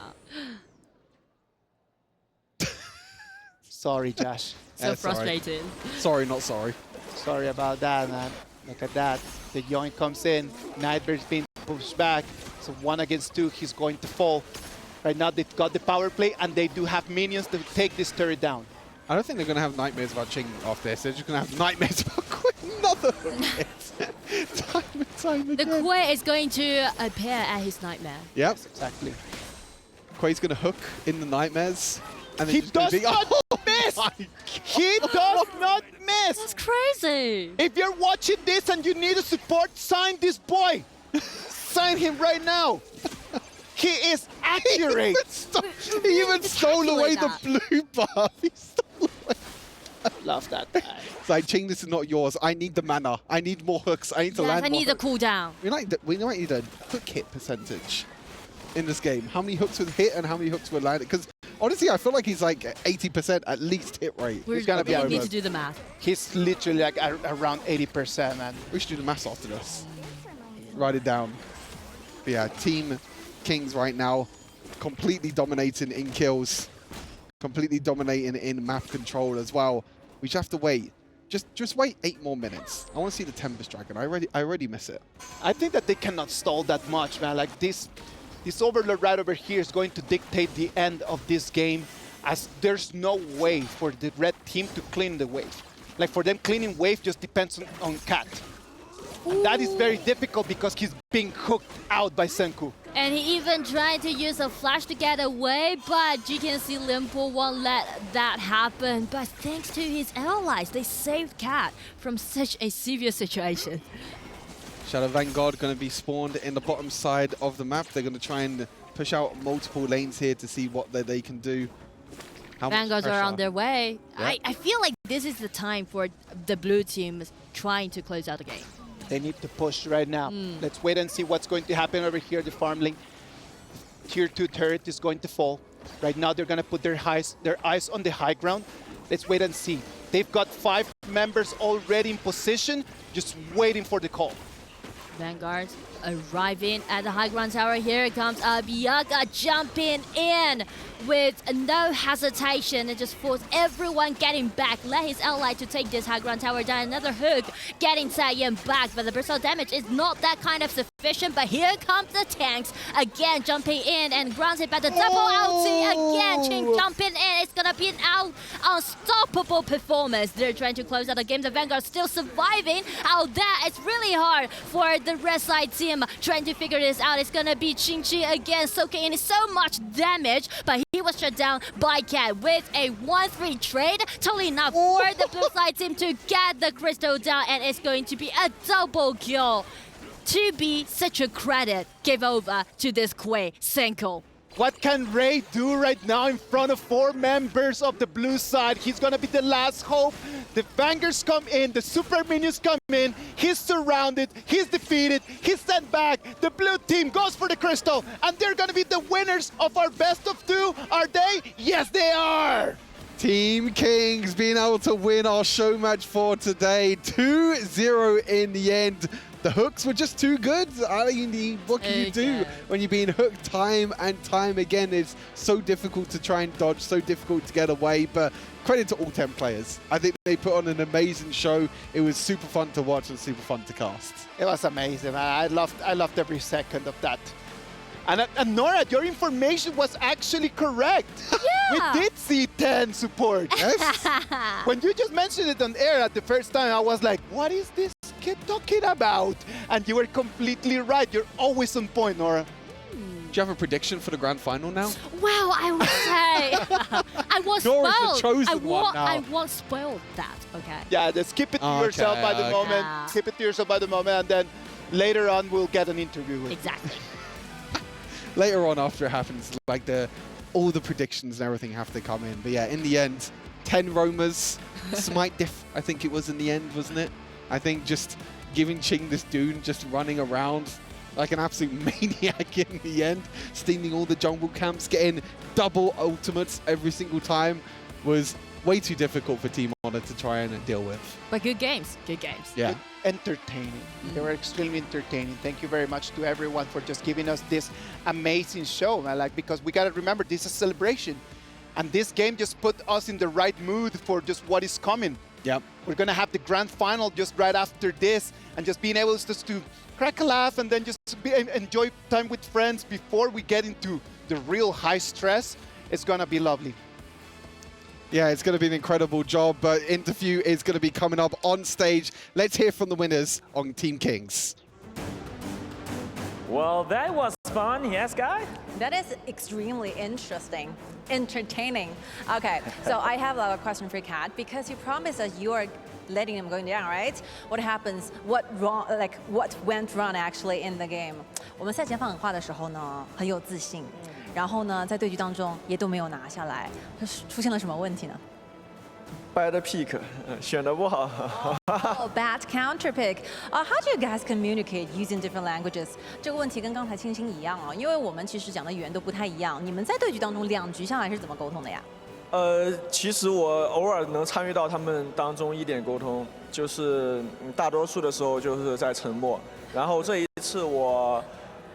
Sorry, Josh. So Sorry. frustrated. Sorry, not sorry. Sorry about that, man. Look at that. The yoink comes in. Nightmare's being pushed back. So 1 against 2, he's going to fall. Right now, they've got the power play, and they do have minions to take this turret down. I don't think they're going to have nightmares about Ching after this. They're just going to have nightmares about Quinn. Another time and time The again. Quay is going to appear at his nightmare. Yep. Exactly. Quay's going to hook in the nightmares. And then He just gonna does be, not miss! He does not miss! That's crazy. If you're watching this and you need a support, sign this boy. Sign him right now. He is accurate. He even stole away the blue buff. He stole away. Love that guy. It's like, Ching, this is not yours. I need the mana. I need more hooks. I need to Yes, land I more need a hooks. cooldown. We might need a hook hit percentage in this game. How many hooks were hit and how many hooks were landed? Because honestly, I feel like he's like 80% at least hit rate. We gonna be need over. to do the math. He's literally like around 80%, man. We should do the maths after this. Write it down. But yeah, Team Kings right now completely dominating in kills, completely dominating in map control as well. We just have to wait. Just wait 8 more minutes. I want to see the Tempest Dragon. I already miss it. I think that they cannot stall that much, man. Like this This overload right over here is going to dictate the end of this game, as there's no way for the red team to clean the wave. Like for them cleaning wave just depends on Cat. And that is very difficult because he's being hooked out by Senku. And he even tried to use a flash to get away, but you can see Limpo won't let that happen. But thanks to his allies, they saved Cat from such a serious situation. Shadow Vanguard going to be spawned in the bottom side of the map. They're going to try and push out multiple lanes here to see what they can do. Vanguards are on their way. Yeah. I feel like this is the time for the blue team trying to close out the game. They need to push right now. Let's wait and see what's going to happen over here. The farm link. Tier 2 turret is going to fall. Right now they're going to put their eyes on the high ground. Let's wait and see. They've got 5 members already in position, just waiting for the call. Vanguards arriving at the high ground tower. Here comes Biaga jumping in with no hesitation and just force everyone getting back. Let his ally to take this high ground tower down. Another HoK getting Saiyan back, but the burst damage is not that kind of sufficient. But here comes the tanks again jumping in and grounds it by the double ulti again. Ching jumping in. It's gonna be an unstoppable performance. They're trying to close out the game. The Vanguard still surviving out there. It's really hard for the red side team trying to figure this out. It's gonna be Qingqi again soaking in so much damage, but he was shut down by Cat with a 1-3 trade. Totally enough for the blue side team to get the crystal down, and it's going to be a double kill. To be such a credit, give over to this Quay Senko. What can Ray do right now in front of 4 members of the blue side? He's gonna be the last hope. The Vanguards come in, the super minions come in, he's surrounded, he's defeated, he's sent back. The blue team goes for the crystal, and they're gonna be the winners of our best of 2, are they? Yes, they are! Team Kings being able to win our show match for today. 2-0 in the end. The hooks were just too good. I mean, what can you do when you're being hooked time and time again? It's so difficult to try and dodge, so difficult to get away, but credit to all 10 players. I think they put on an amazing show. It was super fun to watch and super fun to cast. It was amazing, man. I loved every second of that. And Nora, your information was actually correct. Yeah. We did see 10 support. Yes. When you just mentioned it on air at the first time, I was like, what is this kid talking about? And you were completely right. You're always on point, Nora. Do you have a prediction for the grand final now? Well, I would say I was Nora's spoiled. the chosen one now. I won't spoil that, okay? Yeah, just keep it to yourself by the moment. Yeah. Keep it to yourself by the moment, and then later on we'll get an interview with you. Exactly. Later on, after it happens, like all the predictions and everything have to come in. But yeah, in the end, 10 roamers, smite diff, I think it was in the end, wasn't it? I think just giving Ching this Dune just running around like an absolute maniac in the end, stealing all the jungle camps, getting double ultimates every single time was way too difficult for Team Honor to try and deal with. But good games, good games. Yeah. Entertaining. They were extremely entertaining. Thank you very much to everyone for just giving us this amazing show, man. Like, because we gotta remember this is a celebration, and this game just put us in the right mood for just what is coming. Yep. We're gonna have the grand final just right after this, and just being able just to crack a laugh and then just enjoy time with friends before we get into the real high stress. It's gonna be lovely. Yeah, it's going to be an incredible job, but interview is going to be coming up on stage. Let's hear from the winners on Team Kings. Well, that was fun, yes, Guy? That is extremely interesting, entertaining. Okay, so I have a question for Kat, because you promised that you are letting him going down, right? What happens? What went wrong actually in the game? 我们赛前放狠话的时候呢，很有自信，然后呢，在对局当中也都没有拿下来，出现了什么问题呢？ Bad pick， 选得不好。 Oh, bad counter pick. How do you guys communicate using different languages? 这个问题跟刚才青青一样啊，因为我们其实讲的语言都不太一样。你们在对局当中2局下来是怎么沟通的呀？其实我偶尔能参与到他们当中一点沟通，就是大多数的时候就是在沉默。然后这一次我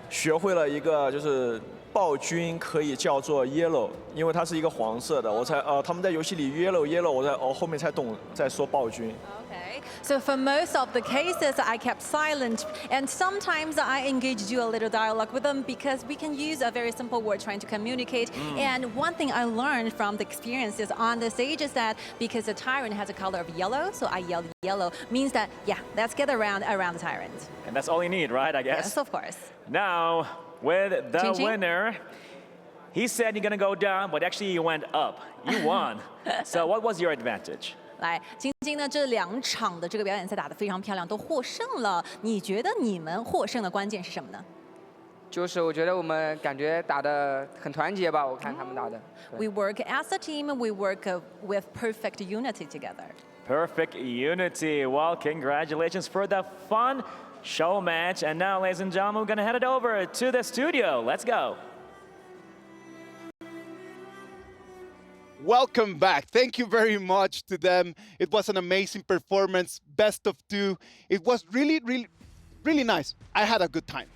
学会了一个就是暴君可以叫做 yellow， 因为它是一个黄色的。我才他们在游戏里 yellow， 我后面才懂在说暴君。 Okay, so for most of the cases, I kept silent, and sometimes I engage do a little dialogue with them because we can use a very simple word trying to communicate. And one thing I learned from the experiences on the stage is that because the tyrant has a color of yellow, so I yelled yellow, means that, yeah, let's get around the tyrant. And that's all you need, right, I guess? Yes, of course. Now, with the Ching Ching? winner, he said you're going to go down, but actually you went up. You won. So what was your advantage? 来，晶晶呢这2场的这个表演赛打得非常漂亮，都获胜了。你觉得你们获胜的关键是什么呢？就是我觉得我们感觉打得很团结吧，我看他们打的。 We work as a team, we work with perfect unity together. Perfect unity. Well, congratulations for the fun show match. And now, ladies and gentlemen, we're going to head it over to the studio. Let's go. Welcome back. Thank you very much to them. It was an amazing performance, best of 2. It was really, really, really nice. I had a good time.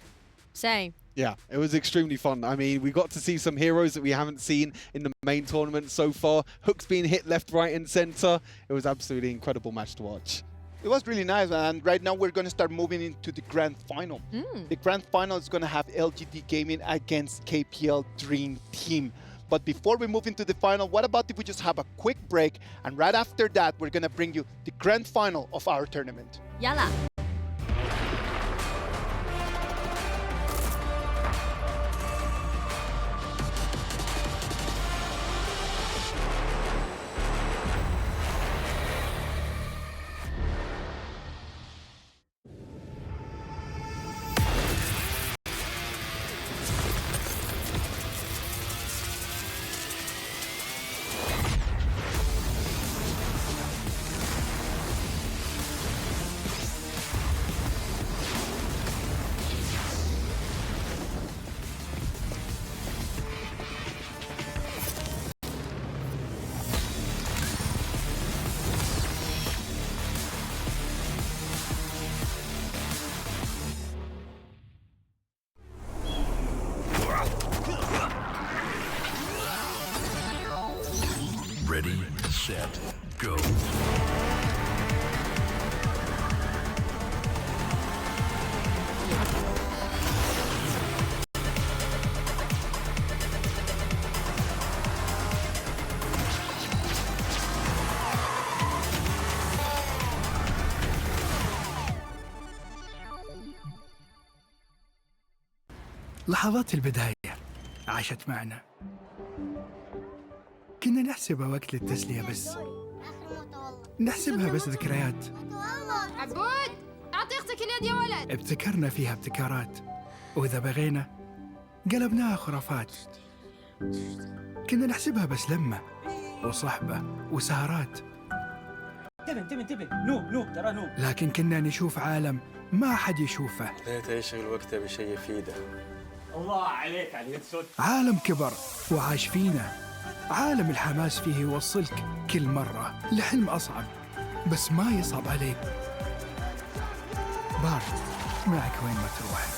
Same. Yeah, it was extremely fun. I mean, we got to see some heroes that we haven't seen in the main tournament so far. HoK's being hit left, right, and center. It was absolutely incredible match to watch. It was really nice, and right now we're going to start moving into the grand final. The grand final is going to have LGD Gaming against KPL Dream Team. But before we move into the final, what about if we just have a quick break, and right after that, we're going to bring you the grand final of our tournament. Yalla. Ready, set, go. لحظات البداية عاشت معنا. كنا نحسبها وقت للتسلية بس. نحسبها بس ذكريات. عبود أعطي أختك اليد يا ولد. ابتكرنا فيها ابتكارات، وإذا بغينا قلبناها خرافات. كنا نحسبها بس لمة وصحبة وسهرات. انتبه نو ترى نو. لكن كنا نشوف عالم ما حد يشوفه. ليت يشغل وقته بشيء يفيده. الله عليك على اليد. عالم كبر وعاش فينا. عالم الحماس فيه يوصلك كل مرة لحلم أصعب، بس ما يصعب عليك. بارد معك وين ما تروح.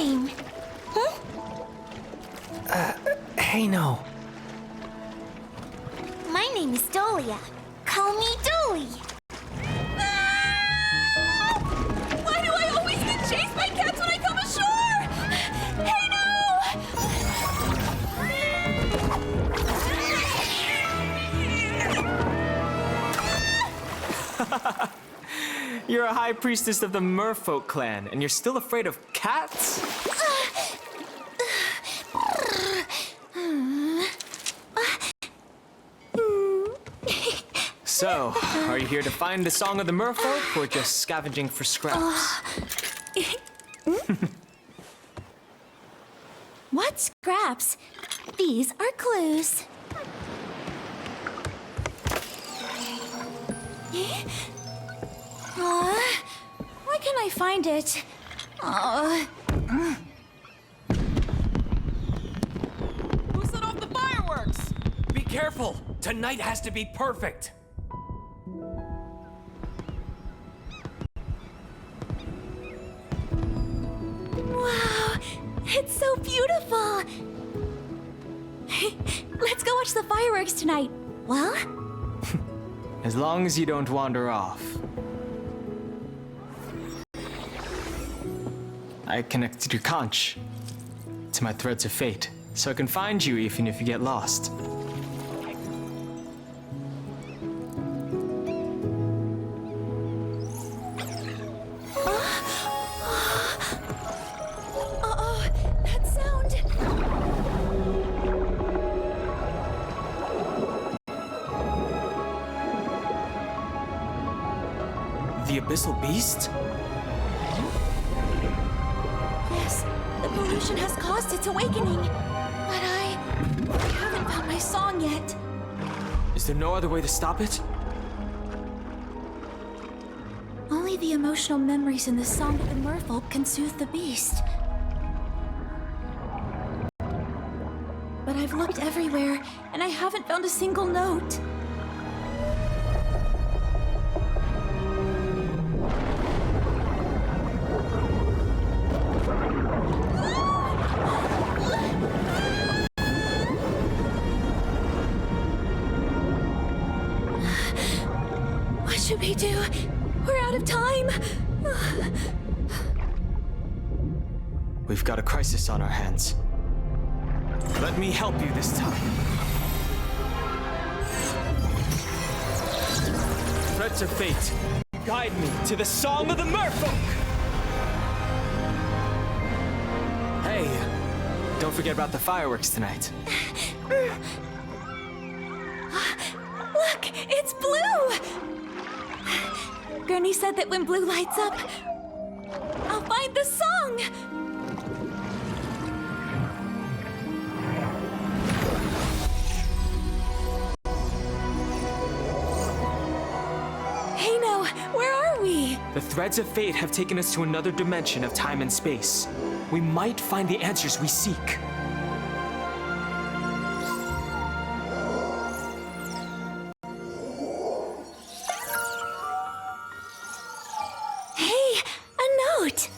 name? Hey, no. My name is Dolia. Call me Dolly. Why do I always get chased by cats when I come ashore? Hey, no! You're a high priestess of the merfolk clan, and you're still afraid of cats? So, are you here to find the Song of the Merfolk, or just scavenging for scraps? What scraps? These are clues. Why can't I find it? Who set off the fireworks? Be careful. Tonight has to be perfect. Wow, it's so beautiful. Let's go watch the fireworks tonight. Well? As long as you don't wander off. I connected your conch to my threads of fate, so I can find you even if you get lost. Uh-oh, that sound. The Abyssal Beast? Yes, the pollution has caused its awakening. But I haven't found my song yet. Is there no other way to stop it? Only the emotional memories in the Song of the Merfolk can soothe the beast. But I've looked everywhere, and I haven't found a single note. What should we do? We're out of time. We've got a crisis on our hands. Let me help you this time. Threads of fate, guide me to the Song of the Merfolk! Hey, don't forget about the fireworks tonight. Look, it's blue! Gurney said that when blue lights up, I'll find the song! Hey, no, where are we? The threads of fate have taken us to another dimension of time and space. We might find the answers we seek. Hey, a note!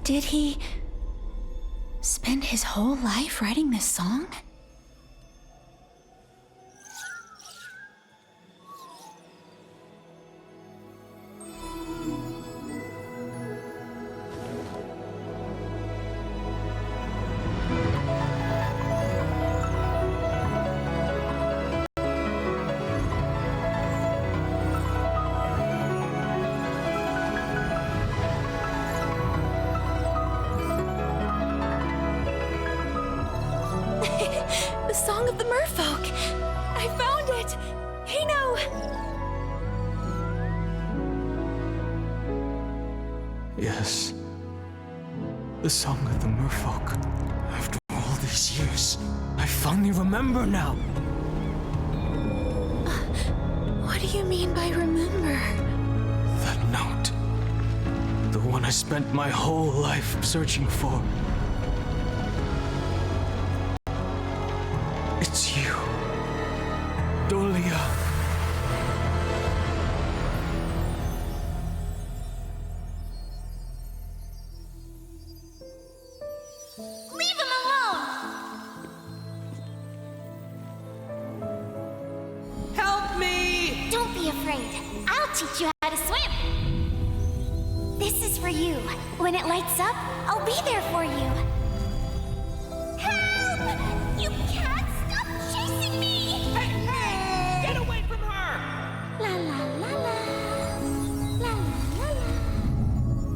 Did he spend his whole life writing this song? The Song of the Merfolk! I found it! Hino! Yes. The Song of the Merfolk. After all these years, I finally remember now. What do you mean by remember? That note. The one I spent my whole life searching for. It's you, Dolia. Leave him alone! Help me! Don't be afraid. I'll teach you how to swim. This is for you. When it lights up, I'll be there for you. Help! You can't stop chasing me! Hey! Get away from her! La la la la. La la la la.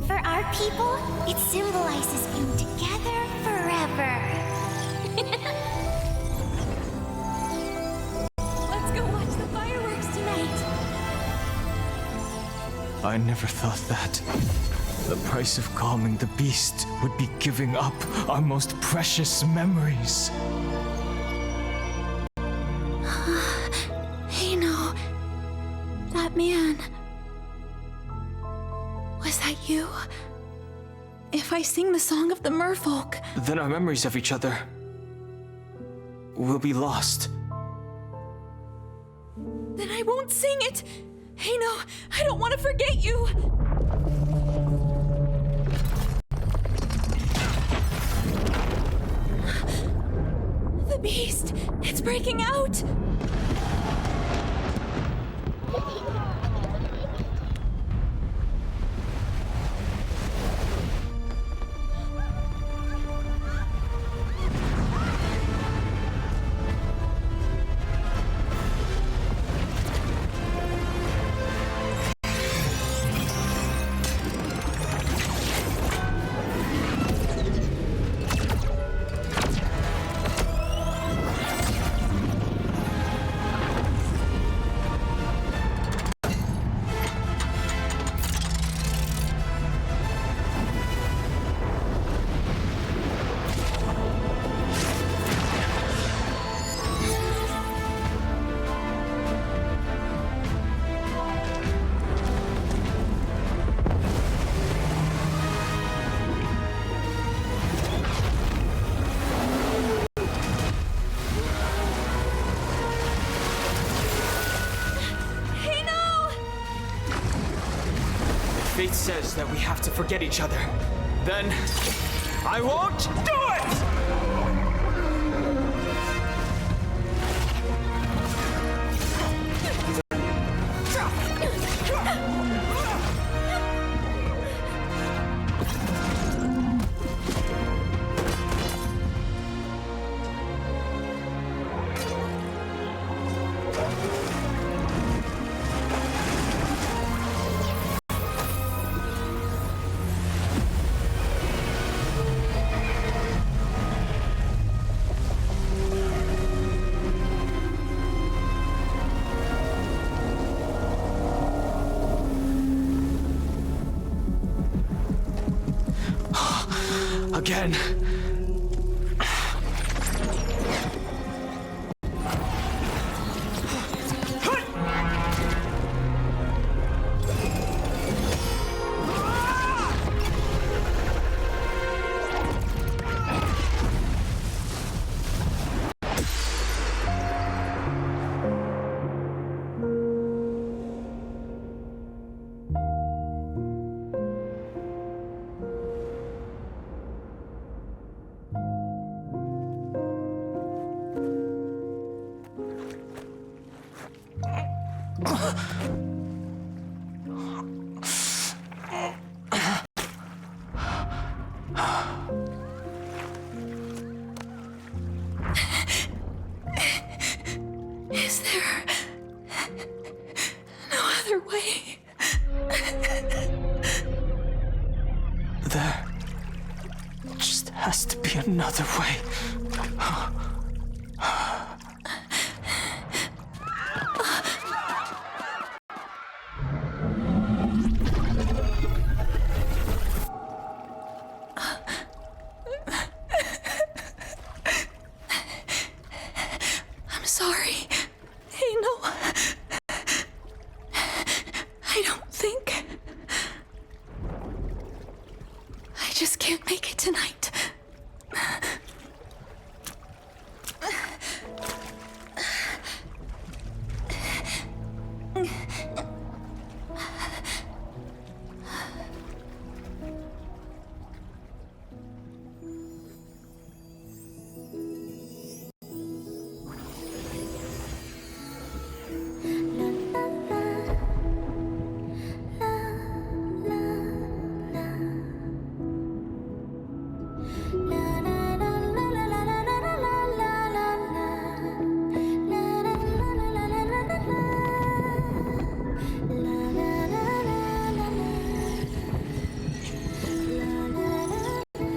For our people, it symbolizes being together forever. Let's go watch the fireworks tonight! I never thought that. The price of calming the beast would be giving up our most precious memories. Hino, that man. Was that you? If I sing the Song of the Merfolk, Then our memories of each other will be lost. then I won't sing it! Hino, I don't want to forget you! The beast! It's breaking out! Fate says that we have to forget each other. Then I won't do it! Again. Is there no other way? There just has to be another way. I'm sorry. Hey, no. I don't think. I just can't make it tonight.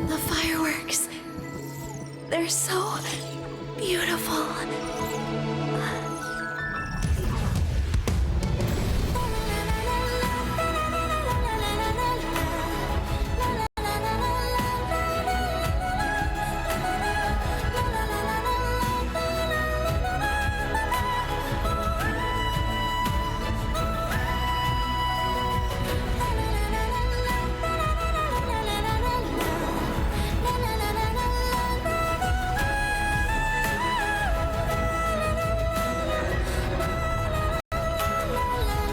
The fireworks. They're so beautiful.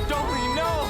Dolly, no!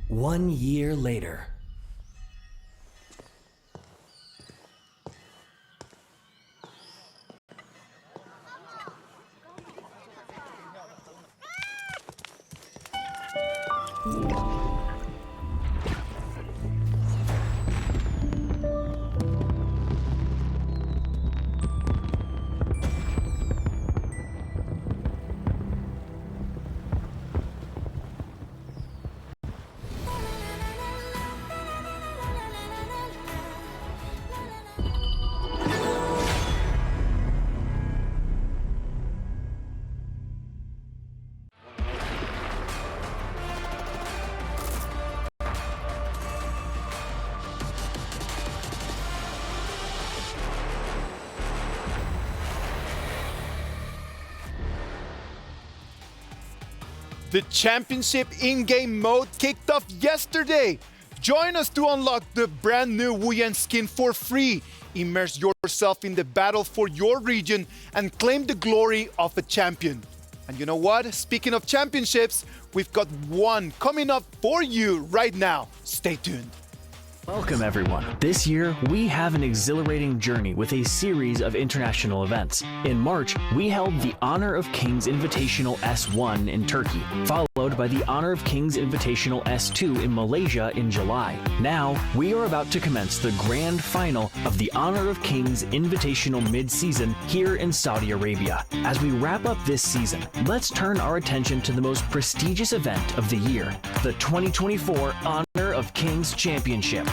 One year later. The championship in-game mode kicked off yesterday. Join us to unlock the brand new Wuyan skin for free. Immerse yourself in the battle for your region and claim the glory of a champion. And you know what? Speaking of championships, we've got one coming up for you right now. Stay tuned. Welcome everyone. This year, we have an exhilarating journey with a series of international events. In March, we held the Honor of Kings Invitational S1 in Turkey, followed by the Honor of Kings Invitational S2 in Malaysia in July. Now, we are about to commence the grand final of the Honor of Kings Invitational Midseason here in Saudi Arabia. As we wrap up this season, let's turn our attention to the most prestigious event of the year, the 2024 Honor of Kings Championship.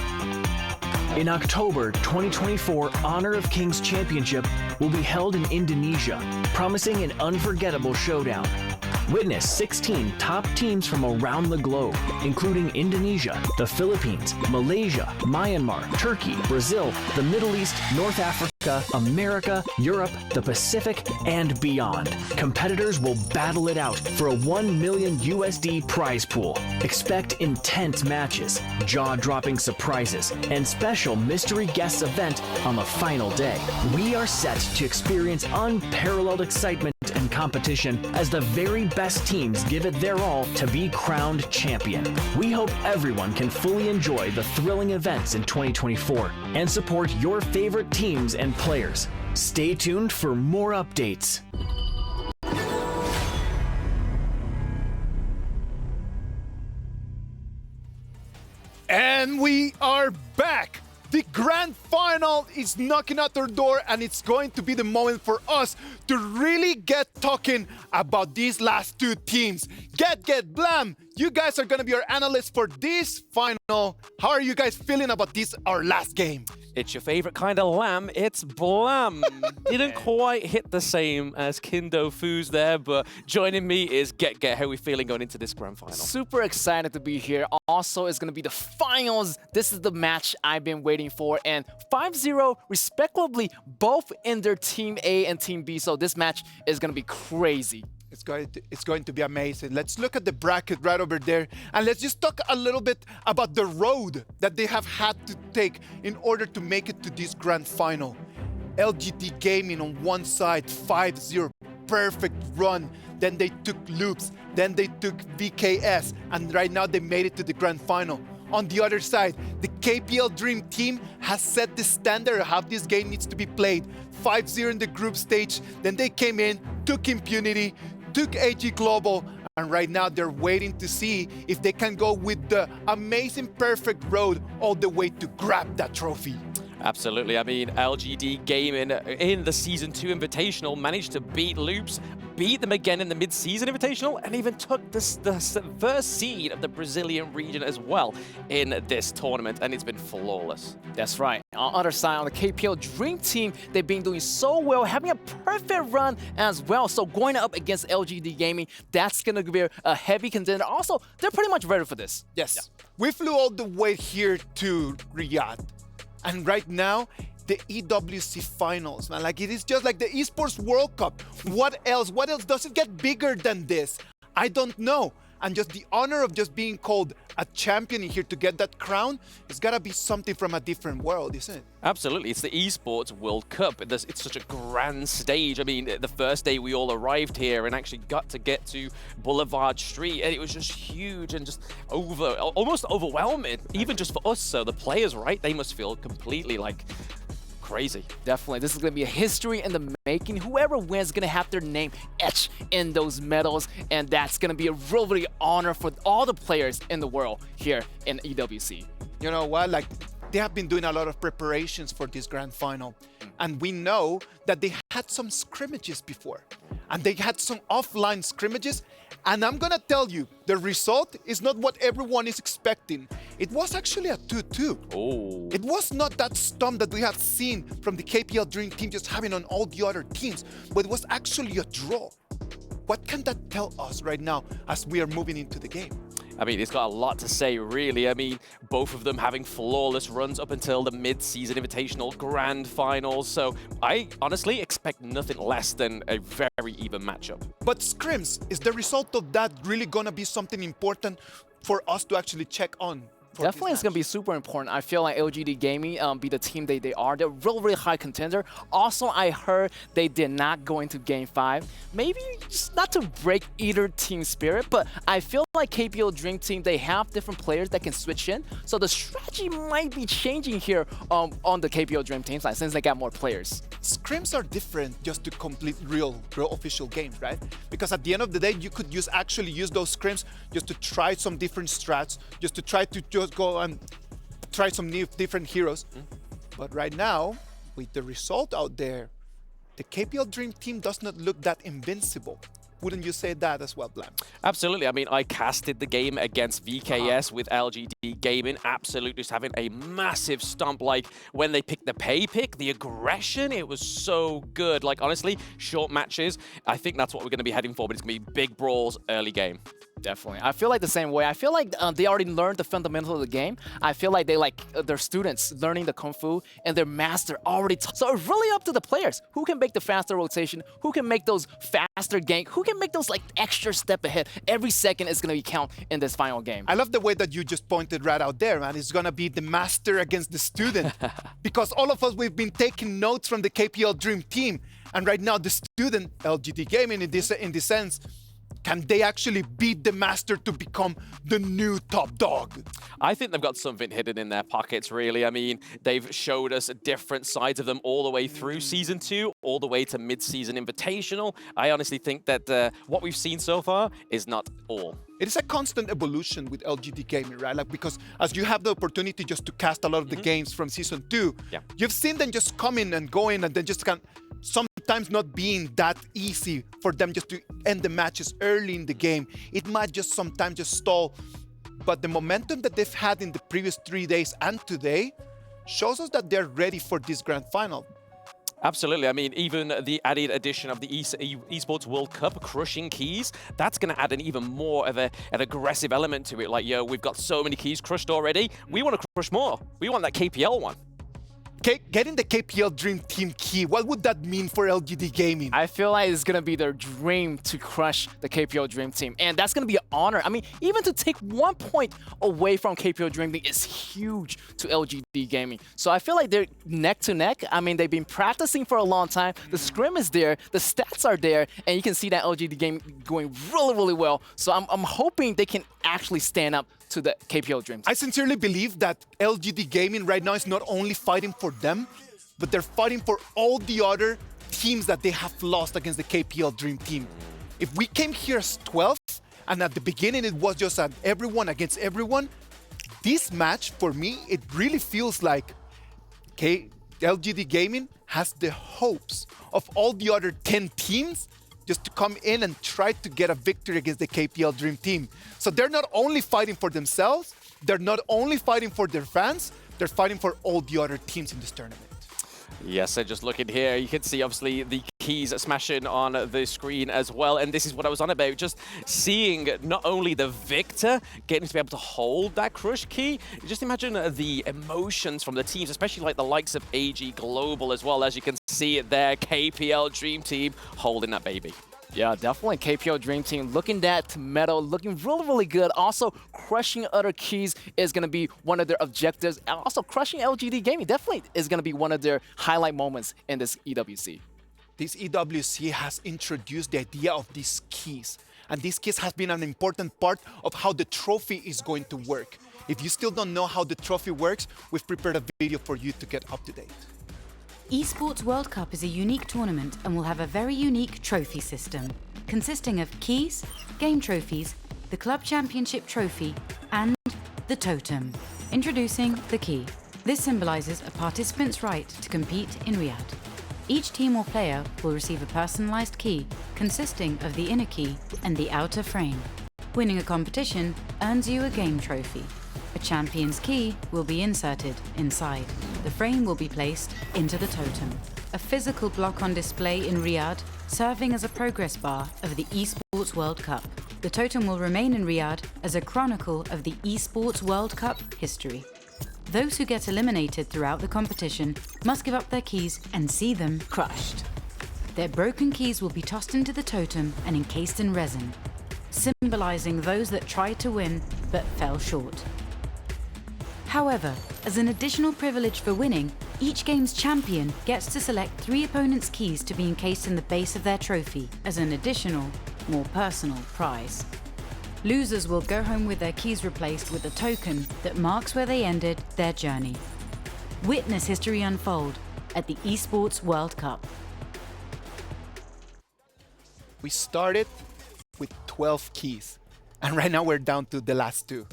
In October 2024, Honor of Kings Championship will be held in Indonesia, promising an unforgettable showdown. Witness 16 top teams from around the globe, including Indonesia, the Philippines, Malaysia, Myanmar, Turkey, Brazil, the Middle East, North Africa, America, Europe, the Pacific, and beyond. Competitors will battle it out for a 1 million USD prize pool. Expect intense matches, jaw-dropping surprises, and special mystery guest event on the final day. We are set to experience unparalleled excitement and competition as the very best teams give it their all to be crowned champion. We hope everyone can fully enjoy the thrilling events in 2024 and support your favorite teams and players. Stay tuned for more updates. And we are back. The grand final is knocking at our door, and it's going to be the moment for us to really get talking about these last two teams. Get Blam, you guys are going to be our analysts for this final. How are you guys feeling about this, our last game? It's your favorite kind of lamb, it's Blam. Didn't quite hit the same as Kindo Foos there, but joining me is Get. How are we feeling going into this grand final? Super excited to be here. Also, it's going to be the finals. This is the match I've been waiting for. And 5-0, respectively, both in their Team A and Team B. So this match is going to be crazy. It's going to be amazing. Let's look at the bracket right over there, and let's just talk a little bit about the road that they have had to take in order to make it to this grand final. LGD Gaming on one side, 5-0, perfect run. Then they took Loops, then they took VKS, and right now they made it to the grand final. On the other side, the KPL Dream Team has set the standard of how this game needs to be played. 5-0 in the group stage, then they came in, took Impunity, took AG Global, and right now they're waiting to see if they can go with the amazing perfect road all the way to grab that trophy. Absolutely. I mean, LGD Gaming in the Season 2 Invitational managed to beat Loops, beat them again in the Mid-Season Invitational, and even took the first seed of the Brazilian region as well in this tournament, and it's been flawless. That's right. On the other side, on the KPL Dream Team, they've been doing so well, having a perfect run as well. So going up against LGD Gaming, that's going to be a heavy contender. Also, they're pretty much ready for this. Yes. Yeah. We flew all the way here to Riyadh. And right now, the EWC finals, man. Like, it is just like the Esports World Cup. What else? What else does it get bigger than this? I don't know. And just the honor of just being called a champion here to get that crown, it's got to be something from a different world, isn't it? Absolutely. It's the Esports World Cup. It's such a grand stage. I mean, the first day we all arrived here and actually got to Boulevard Street, and it was just huge and just almost overwhelming, even just for us. So the players, right, they must feel completely like crazy. Definitely. This is going to be a history in the making. Whoever wins is going to have their name etched in those medals, and that's going to be a really honor for all the players in the world here in EWC. You know what? Like, they have been doing a lot of preparations for this grand final, and we know that they had some scrimmages before, and they had some offline scrimmages, and I'm gonna tell you, the result is not what everyone is expecting. It was actually a 2-2. Oh. It was not that stomp that we have seen from the KPL Dream Team just having on all the other teams, but it was actually a draw. What can that tell us right now as we are moving into the game? I mean, it's got a lot to say, really. I mean, both of them having flawless runs up until the Mid-Season Invitational Grand Finals. So I honestly expect nothing less than a very even matchup. But scrims, is the result of that really going to be something important for us to actually check on? Definitely, it's going to be super important. I feel like LGD Gaming be the team they are. They're really high contender. Also, I heard they did not go into Game 5. Maybe just not to break either team's spirit, but I feel like KPL Dream Team, they have different players that can switch in. So the strategy might be changing here on the KPL Dream Team side since they got more players. Scrims are different just to complete real different games, right? Because at the end of the day, you could actually use those scrims just to try some different strats, just to try to just go and try some different heroes. But right now, with the result out there, the KPL Dream Team does not look that invincible. Wouldn't you say that as well, Blam? Absolutely. I mean, I casted the game against VKS with LGD Gaming, absolutely just having a massive stomp. Like, when they picked the pay pick, the aggression, it was so good. Like, honestly, short matches, I think that's what we're going to be heading for, but it's going to be big brawls early game. Definitely. I feel like the same way. I feel like they already learned the fundamentals of the game. I feel like they like their students learning the Kung Fu and their master already. So it's really up to the players. Who can make the faster rotation? Who can make those faster gank? Who can make those like extra step ahead? Every second is going to count in this final game. I love the way that you just pointed right out there, man. It's going to be the master against the student. Because all of us, we've been taking notes from the KPL Dream Team. And right now, the student, LGD Gaming in this sense, can they actually beat the master to become the new top dog? I think they've got something hidden in their pockets, really. I mean, they've showed us different sides of them all the way through Season 2, all the way to Mid-Season Invitational. I honestly think that what we've seen so far is not all. It is a constant evolution with LGD Gaming, right? Like, because as you have the opportunity just to cast a lot of the games from Season 2, you've seen them just come in and go in and then just sometimes not being that easy for them just to end the matches early in the game. It might just sometimes just stall. But the momentum that they've had in the previous 3 days and today shows us that they're ready for this grand final. Absolutely. I mean, even the added addition of the Esports World Cup, crushing keys, that's going to add an even more of an aggressive element to it. Like, yo, we've got so many keys crushed already. We want to crush more. We want that KPL one. Getting the KPL Dream Team key, what would that mean for LGD Gaming? I feel like it's going to be their dream to crush the KPL Dream Team. And that's going to be an honor. I mean, even to take 1 point away from KPL Dream Team is huge to LGD Gaming. So I feel like they're neck to neck. I mean, they've been practicing for a long time. The scrim is there. The stats are there. And you can see that LGD Gaming going really, really well. So I'm hoping they can actually stand up to the KPL Dream Team. I sincerely believe that LGD Gaming right now is not only fighting for them, but they're fighting for all the other teams that they have lost against the KPL Dream Team. If we came here as 12, and at the beginning it was just an everyone against everyone, this match, for me, it really feels like LGD Gaming has the hopes of all the other 10 teams just to come in and try to get a victory against the KPL Dream Team. So they're not only fighting for themselves, they're not only fighting for their fans, they're fighting for all the other teams in this tournament. Yes, so just looking here, you can see obviously the keys smashing on the screen as well. And this is what I was on about, just seeing not only the victor getting to be able to hold that crush key, just imagine the emotions from the teams, especially like the likes of AG Global as well, as you can see it there, KPL Dream Team holding that baby. Yeah, definitely KPL Dream Team looking that medal, looking really, really good. Also, crushing other keys is going to be one of their objectives. And also, crushing LGD Gaming definitely is going to be one of their highlight moments in this EWC. This EWC has introduced the idea of these keys. And these keys has been an important part of how the trophy is going to work. If you still don't know how the trophy works, we've prepared a video for you to get up to date. Esports World Cup is a unique tournament and will have a very unique trophy system, consisting of keys, game trophies, the Club Championship trophy, and the totem. Introducing the key. This symbolizes a participant's right to compete in Riyadh. Each team or player will receive a personalized key consisting of the inner key and the outer frame. Winning a competition earns you a game trophy. A champion's key will be inserted inside. The frame will be placed into the totem. A physical block on display in Riyadh, serving as a progress bar of the Esports World Cup. The totem will remain in Riyadh as a chronicle of the Esports World Cup history. Those who get eliminated throughout the competition must give up their keys and see them crushed. Their broken keys will be tossed into the totem and encased in resin, symbolizing those that tried to win but fell short. However, as an additional privilege for winning, each game's champion gets to select 3 opponents' keys to be encased in the base of their trophy as an additional, more personal prize. Losers will go home with their keys replaced with a token that marks where they ended their journey. Witness history unfold at the Esports World Cup. We started with 12 keys, and right now we're down to the last 2.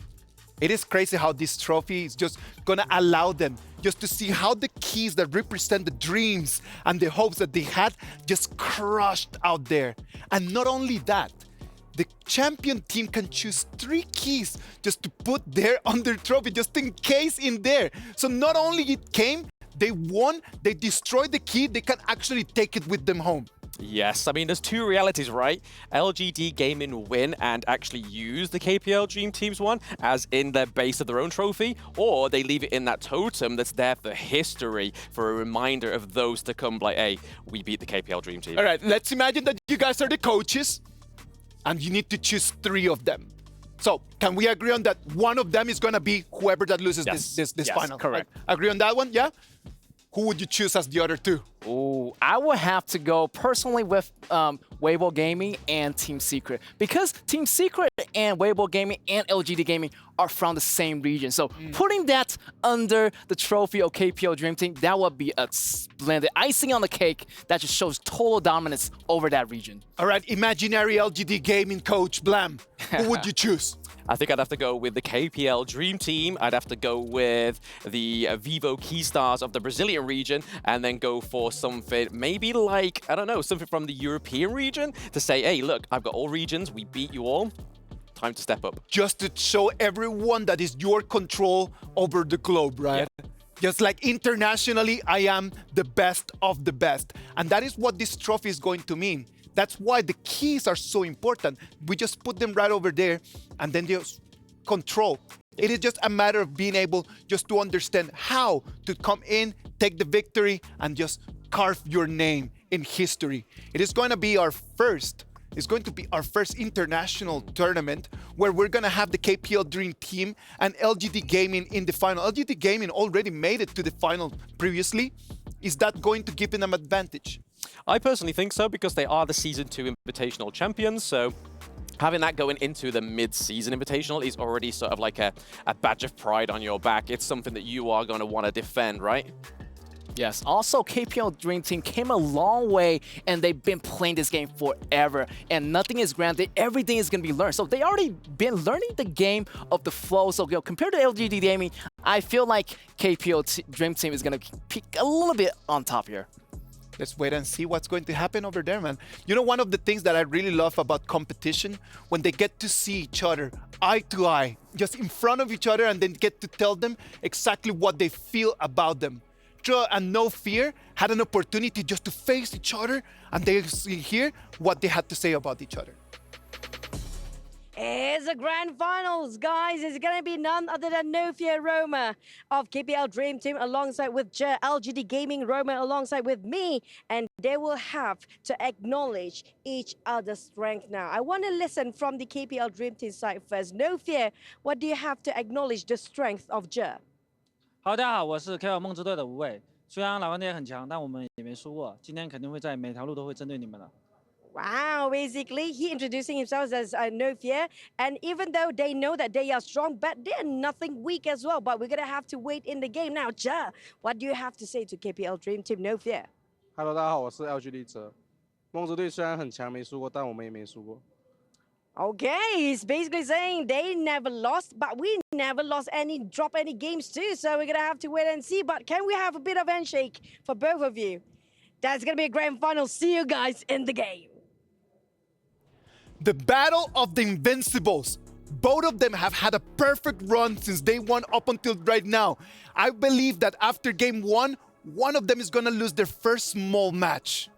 It is crazy how this trophy is just gonna allow them just to see how the keys that represent the dreams and the hopes that they had just crushed out there. And not only that, the champion team can choose 3 keys just to put there on their trophy, just in case in there. So not only it came, they won, they destroyed the key, they can actually take it with them home. Yes, I mean, there's 2 realities, right? LGD Gaming win and actually use the KPL Dream Team's one as in their base of their own trophy, or they leave it in that totem that's there for history, for a reminder of those to come, like, hey, we beat the KPL Dream Team. All right, let's imagine that you guys are the coaches and you need to choose 3 of them. So can we agree on that one of them is going to be whoever that loses this yes, final? Correct. Agree on that one, yeah? Who would you choose as the other 2? Ooh, I would have to go personally with Weibo Gaming and Team Secret, because Team Secret and Weibo Gaming and LGD Gaming are from the same region. So putting that under the trophy of KPL Dream Team, that would be a splendid icing on the cake that just shows total dominance over that region. All right, imaginary LGD Gaming coach Blam, who would you choose? I think I'd have to go with the KPL Dream Team. I'd have to go with the Vivo Keystars of the Brazilian region, and then go for something maybe like, I don't know, something from the European region to say, hey, look, I've got all regions, we beat you all. Time to step up. Just to show everyone that is your control over the globe, right? Yeah. Just like internationally, I am the best of the best. And that is what this trophy is going to mean. That's why the keys are so important. We just put them right over there and then just control. It is just a matter of being able just to understand how to come in, take the victory, and just carve your name in history. It is going to be our first international tournament where we're going to have the KPL Dream Team and LGD Gaming in the final. LGD Gaming already made it to the final previously. Is that going to give them an advantage? I personally think so, because they are the Season 2 Invitational champions, so having that going into the mid-season invitational is already sort of like a badge of pride on your back. It's something that you are going to want to defend, right? Yes, also KPL Dream Team came a long way, and they've been playing this game forever, and nothing is granted, everything is going to be learned. So they already been learning the game of the flow. So compared to LGD Gaming, I feel like KPL Dream Team is going to peak a little bit on top here. Let's wait and see what's going to happen over there, man. You know, one of the things that I really love about competition, when they get to see each other eye to eye, just in front of each other, and then get to tell them exactly what they feel about them. Joe and No Fear had an opportunity just to face each other, and they hear what they had to say about each other. It's the grand finals, guys. It's going to be none other than No Fear Roma of KPL Dream Team alongside with LGD Gaming Roma alongside with me. And they will have to acknowledge each other's strength now. I want to listen from the KPL Dream Team side first. No Fear, what do you have to acknowledge the strength of Je? 好，大家好，我是 KPL 梦之队的吴畏。虽然老干爹很强，但我们也没输过。今天肯定会在每条路都会针对你们的。 Wow, basically, he introducing himself as No Fear. And even though they know that they are strong, but they're nothing weak as well. But we're going to have to wait in the game now. Ja, what do you have to say to KPL Dream Team No Fear? Hello， 大家好，我是 LGD 哲。梦之队虽然很强，没输过，但我们也没输过。 Okay, he's basically saying they never lost, but we never lost drop any games too. So we're going to have to wait and see. But can we have a bit of handshake for both of you? That's going to be a grand final. See you guys in the game. The battle of the Invincibles. Both of them have had a perfect run since day one up until right now. I believe that after game one of them is going to lose their first small match.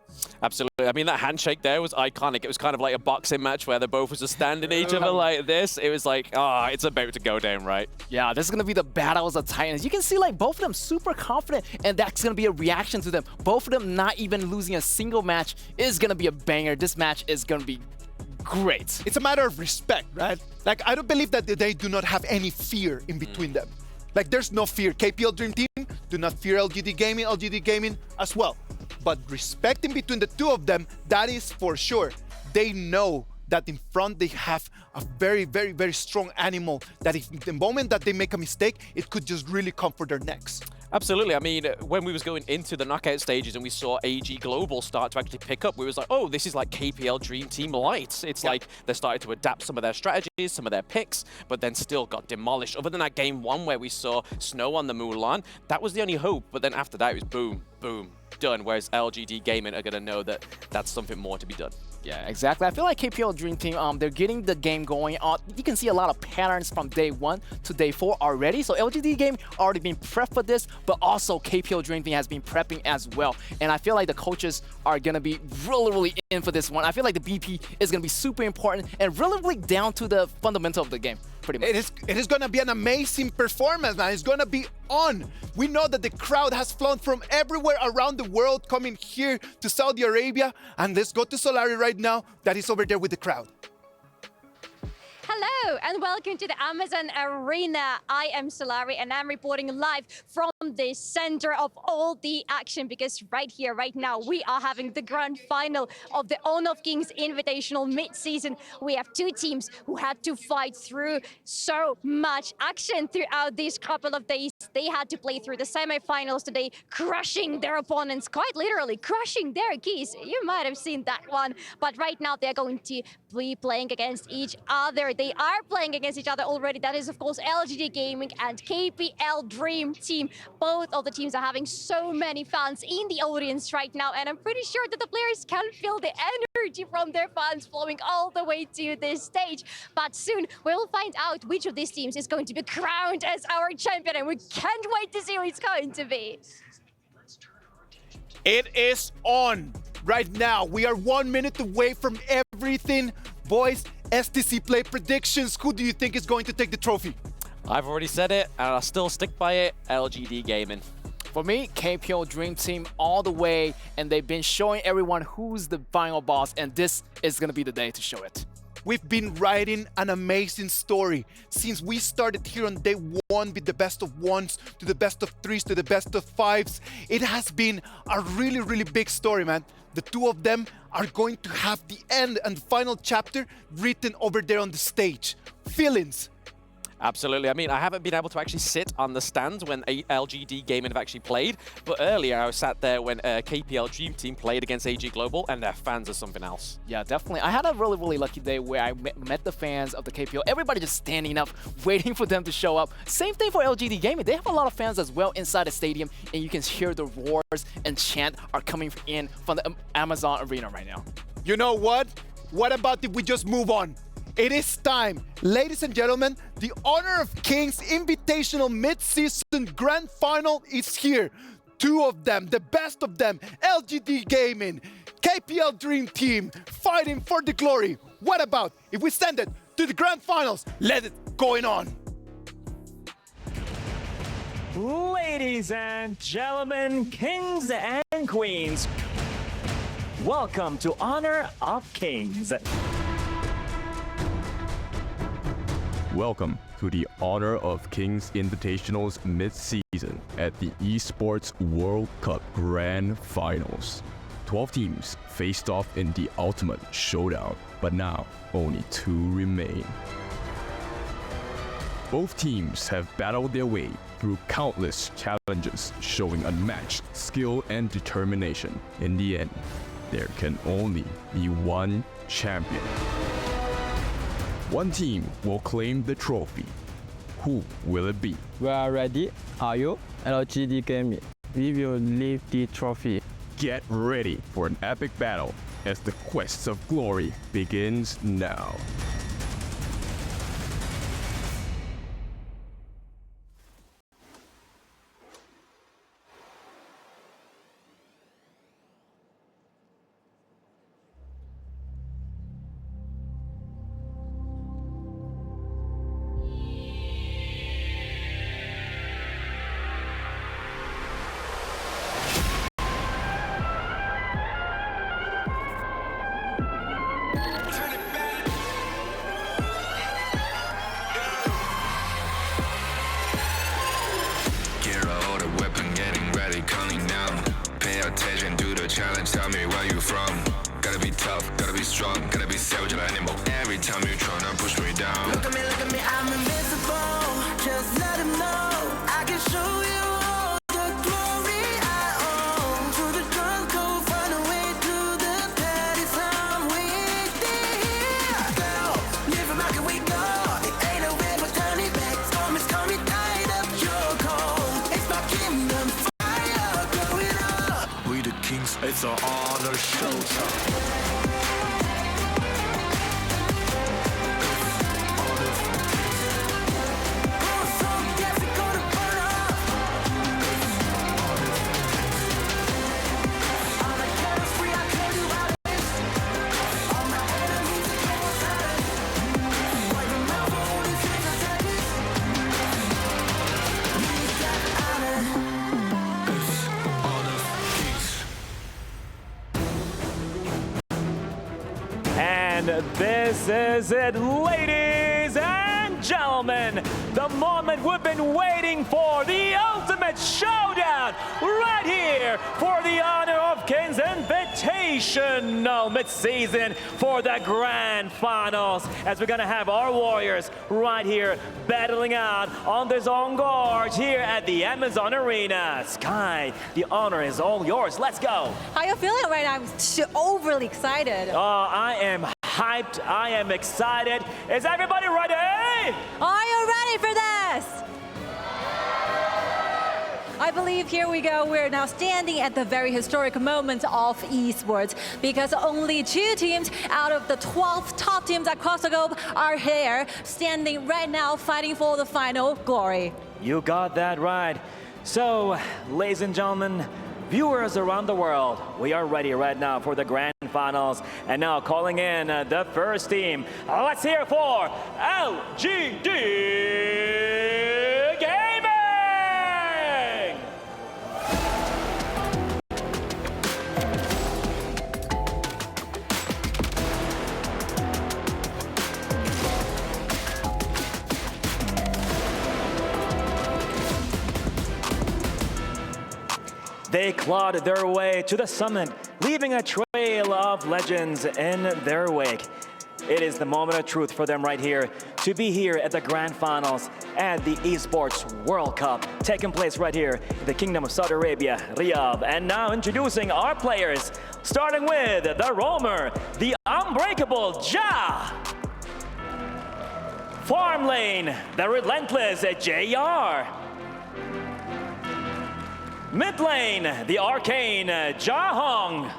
Absolutely. I mean, that handshake there was iconic. It was kind of like a boxing match where they both was just standing each other like this. It was like, it's about to go down, right? Yeah, this is going to be the battles of titans. You can see like both of them super confident, and that's going to be a reaction to them. Both of them not even losing a single match is going to be a banger. This match is going to be great. It's a matter of respect, right? Like, I don't believe that they do not have any fear in between them. Like, there's no fear. KPL Dream Team do not fear LGD Gaming as well. But respect in between the two of them, that is for sure. They know that in front they have a very, very, very strong animal that if the moment that they make a mistake, it could just really come for their necks. Absolutely. I mean, when we was going into the knockout stages and we saw AG Global start to actually pick up, we was like, oh, this is like KPL Dream Team Light. It's like they started to adapt some of their strategies, some of their picks, but then still got demolished. Other than that game 1 where we saw Snow on the Mulan, that was the only hope. But then after that, it was boom, boom, done. Whereas LGD Gaming are going to know that that's something more to be done. Yeah, exactly. I feel like KPL Dream Team, they're getting the game going on. You can see a lot of patterns from day 1 to day 4 already. So LGD game already been prepped for this, but also KPL Dream Team has been prepping as well. And I feel like the coaches are going to be really in for this one. I feel like the BP is going to be super important and really down to the fundamental of the game. Pretty much. It is going to be an amazing performance, man. It's going to be on. We know that the crowd has flown from everywhere around the world coming here to Saudi Arabia. And let's go to Solari right now. That is over there with the crowd. Hello and welcome to the Amazon Arena. I am Solari and I'm reporting live from the center of all the action because right here, right now, we are having the grand final of the Honor of Kings Invitational Midseason. We have 2 teams who had to fight through so much action throughout these couple of days. They had to play through the semifinals today, crushing their opponents, quite literally crushing their keys. You might have seen that one, but right now they're going to be playing against each other. They are playing against each other already. That is, of course, LGD Gaming and KPL Dream Team. Both of the teams are having so many fans in the audience right now, and I'm pretty sure that the players can feel the energy from their fans flowing all the way to this stage. But soon we'll find out which of these teams is going to be crowned as our champion, and we can't wait to see who it's going to be. It is on right now. We are 1 minute away from everything. Boys, STC play predictions. Who do you think is going to take the trophy? I've already said it, and I'll still stick by it. LGD Gaming. For me, KPL Dream Team all the way, and they've been showing everyone who's the final boss, and this is going to be the day to show it. We've been writing an amazing story since we started here on day 1 with the best of 1s to the best of 3s to the best of 5s. It has been a really big story, man. The 2 of them are going to have the end and final chapter written over there on the stage. Feelings? Absolutely. I mean, I haven't been able to actually sit on the stand when LGD Gaming have actually played, but earlier I was sat there when KPL Dream Team played against AG Global, and their fans are something else. Yeah, definitely. I had a really lucky day where I met the fans of the KPL. Everybody just standing up, waiting for them to show up. Same thing for LGD Gaming. They have a lot of fans as well inside the stadium, and you can hear the roars and chant are coming in from the Amazon Arena right now. You know what? What about if we just move on? It is time. Ladies and gentlemen, the Honor of Kings Invitational Midseason Grand Final is here. 2 of them, the best of them, LGD Gaming, KPL Dream Team, fighting for the glory. What about if we send it to the Grand Finals? Let it going on. Ladies and gentlemen, kings and queens, welcome to Honor of Kings. Welcome to the Honor of Kings Invitational's mid-season at the Esports World Cup Grand Finals. 12 teams faced off in the ultimate showdown, but now only 2 remain. Both teams have battled their way through countless challenges, showing unmatched skill and determination. In the end, there can only be one champion. One team will claim the trophy. Who will it be? We are ready. Are you? LGD Gaming. We will leave the trophy. Get ready for an epic battle as the quest of glory begins now. Challenge, tell me where you from. Gotta be tough, gotta be strong, gotta be savage like animal. Every time you tryna push me down. Look at me, I'm invincible. Just let him know I can show you all the It's an honor showtime. And this is it, ladies and gentlemen. The moment we've been waiting for, the ultimate showdown right here for the honor of King's Invitational Midseason for the Grand Finals. As we're gonna have our warriors right here battling out on their own guards here at the Amazon Arena. Sky, the honor is all yours. Let's go. How you feeling right now? I'm overly excited. I am hyped. I am excited. Is everybody ready? Are you ready for this? I believe here we go. We're now standing at the very historic moment of esports because only 2 teams out of the 12 top teams across the globe are here, standing right now, fighting for the final glory. You got that right. So, ladies and gentlemen, viewers around the world, we are ready right now for the Grand Finals. And now calling in the first team. Let's hear for LGD Gaming! They clawed their way to the summit, leaving a trail of legends in their wake. It is the moment of truth for them right here to be here at the Grand Finals at the Esports World Cup, taking place right here in the Kingdom of Saudi Arabia, Riyadh. And now introducing our players, starting with the roamer, the unbreakable Ja. Farm lane, the relentless JR. Mid lane, the arcane Jahong.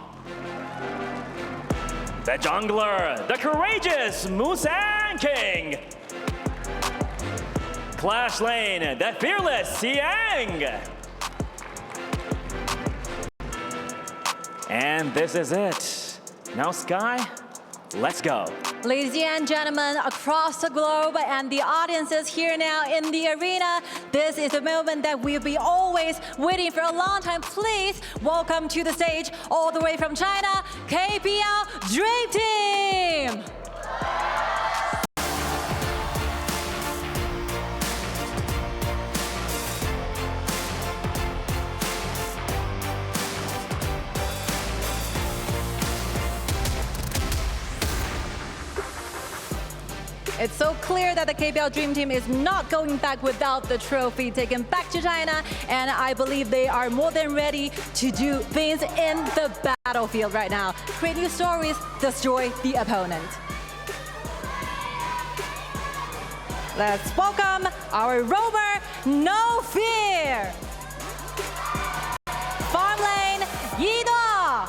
The jungler, the courageous Musan King. Clash lane, the fearless Siang. And this is it. Now Sky, let's go. Ladies and gentlemen, across the globe and the audiences here now in the arena, this is a moment that we've been always waiting for a long time. Please welcome to the stage, all the way from China, KPL Dream Team! It's so clear that the KPL Dream Team is not going back without the trophy taken back to China, and I believe they are more than ready to do things in the battlefield right now. Create new stories, destroy the opponent. Let's welcome our roamer, No Fear. Farm lane, Yido.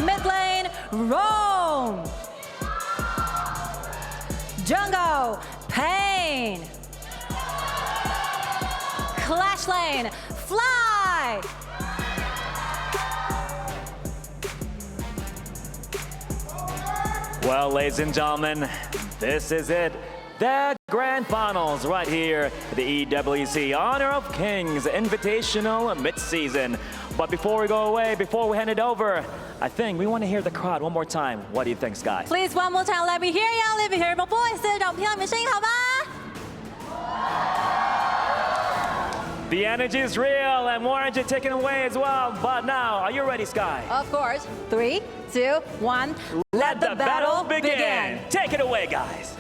Mid lane, Roam. Jungle, Pain. Clash lane, Fly. Well, ladies and gentlemen, this is it. The Grand Finals right here, the EWC Honor of Kings Invitational Midseason. But before we go away, before we hand it over, I think we want to hear the crowd one more time. What do you think, Sky? Please, one more time, let me hear you, let me hear my voices. 让我听到你们声音，好吗？ The energy is real and more energy taken away as well. But now, are you ready, Sky? Of course. 3, 2, 1. Let the battle begin. Take it away, guys.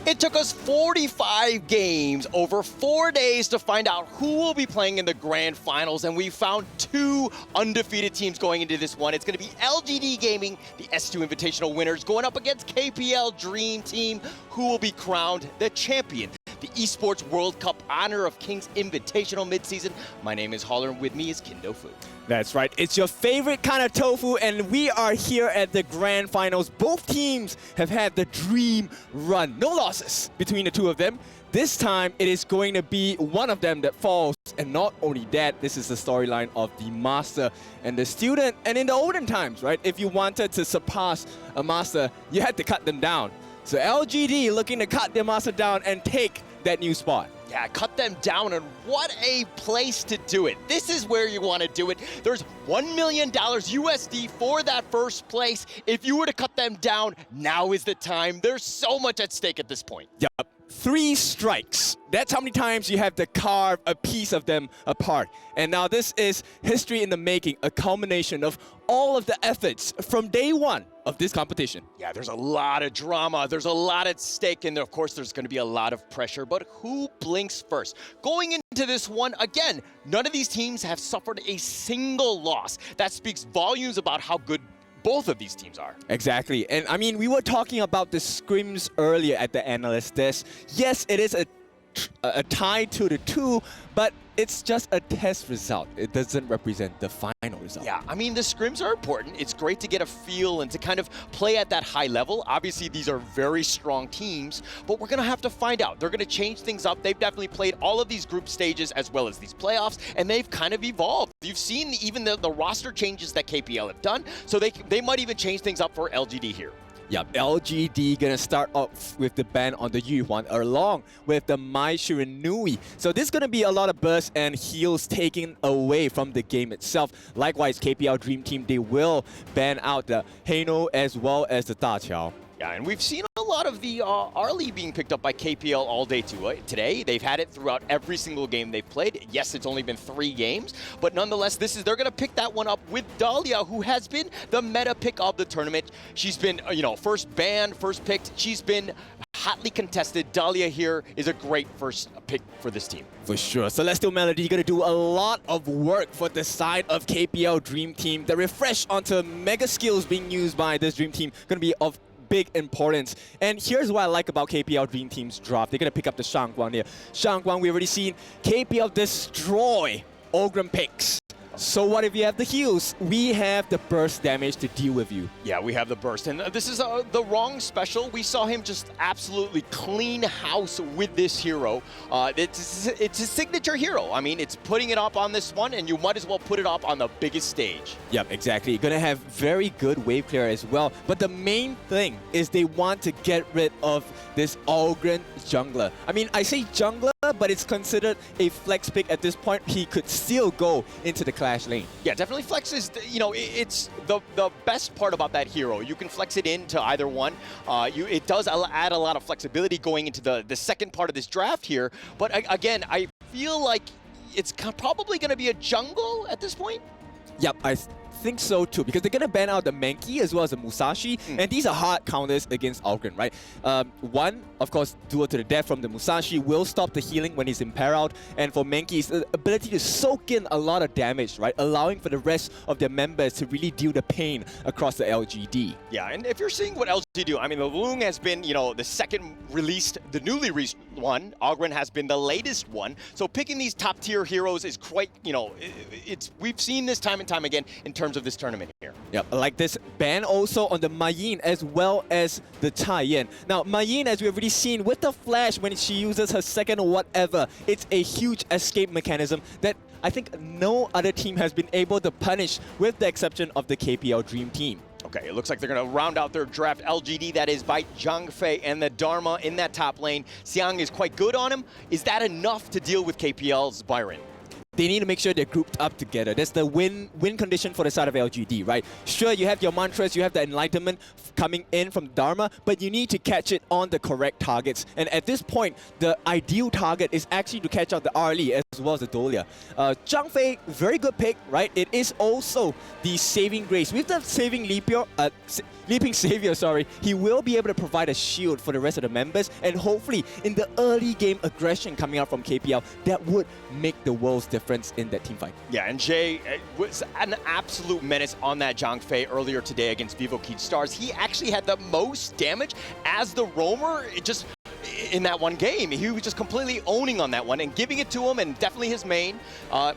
It took us 45 games over 4 days to find out who will be playing in the Grand Finals, and we found 2 undefeated teams going into this one. It's going to be LGD Gaming, the S2 Invitational winners, going up against KPL Dream Team, who will be crowned the champion. the Esports World Cup Honor of Kings Invitational Midseason. My name is Holler, and with me is Kindo Fu. That's right. It's your favorite kind of tofu, and we are here at the Grand Finals. Both teams have had the dream run. No losses between the two of them. This time, it is going to be one of them that falls. And not only that, this is the storyline of the master and the student. And in the olden times, right, if you wanted to surpass a master, you had to cut them down. So LGD looking to cut their master down and take that new spot. Yeah, cut them down, and what a place to do it. This is where you want to do it. There's $1 million USD for that first place. If you were to cut them down, now is the time. There's so much at stake at this point. Yep. 3 strikes. That's how many times you have to carve a piece of them apart. And now this is history in the making, a culmination of all of the efforts from day one of this competition. Yeah, there's a lot of drama. There's a lot at stake, and of course, there's going to be a lot of pressure. But who blinks first? Going into this one, again, none of these teams have suffered a single loss. That speaks volumes about how good both of these teams are. Exactly. And I mean, we were talking about the scrims earlier at the analyst desk. Yes, it is a tie 2-2, but it's just a test result. It doesn't represent the final result. Yeah, I mean, the scrims are important. It's great to get a feel and to kind of play at that high level. Obviously, these are very strong teams, but we're going to have to find out. They're going to change things up. They've definitely played all of these group stages as well as these playoffs, and they've kind of evolved. You've seen even the roster changes that KPL have done, so they might even change things up for LGD here. Yep, LGD gonna start off with the ban on the Yuhuan along with the Mai Shiranui. So this is gonna be a lot of bursts and heals taken away from the game itself. Likewise, KPL Dream Team, they will ban out the Heino as well as the Da Qiao. Yeah, and we've seen a lot of the Arlie being picked up by KPL all day today. They've had it throughout every single game they've played. Yes, it's only been 3 games, but nonetheless, they're going to pick that one up with Dahlia, who has been the meta pick of the tournament. She's been, first banned, first picked. She's been hotly contested. Dahlia here is a great first pick for this team. For sure. Celestial Melody going to do a lot of work for the side of KPL Dream Team. The refresh onto mega skills being used by this Dream Team going to be of big importance. And here's what I like about KPL Dream Team's draft. They're going to pick up the Shangguang here. Shangguang, we've already seen KPL destroy Ogren picks. So what if you have the heals? We have the burst damage to deal with you. Yeah, we have the burst. And this is the wrong special. We saw him just absolutely clean house with this hero. It's a signature hero. I mean, it's putting it up on this one, and you might as well put it up on the biggest stage. Yep, exactly. Going to have very good wave clear as well. But the main thing is they want to get rid of this Ogren jungler. I mean, I say jungler, but it's considered a flex pick at this point. He could still go into the clash lane. Yeah, definitely flex is, it's the best part about that hero. You can flex it into either one. It does add a lot of flexibility going into the second part of this draft here. But again, I feel like it's probably going to be a jungle at this point. Yep, I think so too, because they're going to ban out the Mankey as well as the Musashi, and these are hard counters against Ogren, right? One, of course, duel to the death from the Musashi will stop the healing when he's imperiled, and for Mankey, it's the ability to soak in a lot of damage, right? Allowing for the rest of their members to really deal the pain across the LGD. Yeah, and if you're seeing what LGD do, I mean, the Loong has been, the second released, the newly released one. Ogren has been the latest one. So picking these top-tier heroes is quite, we've seen this time and time again in terms of this tournament here. Yep, like this ban also on the Mayin as well as the Taiyan. Now, Mayin, as we've already seen with the flash when she uses her second whatever, it's a huge escape mechanism that I think no other team has been able to punish with the exception of the KPL Dream Team. Okay, it looks like they're going to round out their draft. LGD, that is by Zhang Fei and the Dharma in that top lane. Xiang is quite good on him. Is that enough to deal with KPL's Byron? They need to make sure they're grouped up together. That's the win condition for the side of LGD, right? Sure, you have your mantras, you have the enlightenment coming in from Dharma, but you need to catch it on the correct targets. And at this point, the ideal target is actually to catch out the Arlie as well as the Dolia. Zhang Fei, very good pick, right? It is also the saving grace. With the saving Leaping Savior, he will be able to provide a shield for the rest of the members, and hopefully in the early game aggression coming out from KPL, that would make the world's difference in that team fight. Yeah, and Jay was an absolute menace on that Zhang Fei earlier today against Vivo Kid Stars. He actually had the most damage as the roamer. in that one game. He was just completely owning on that one and giving it to him, and definitely his main.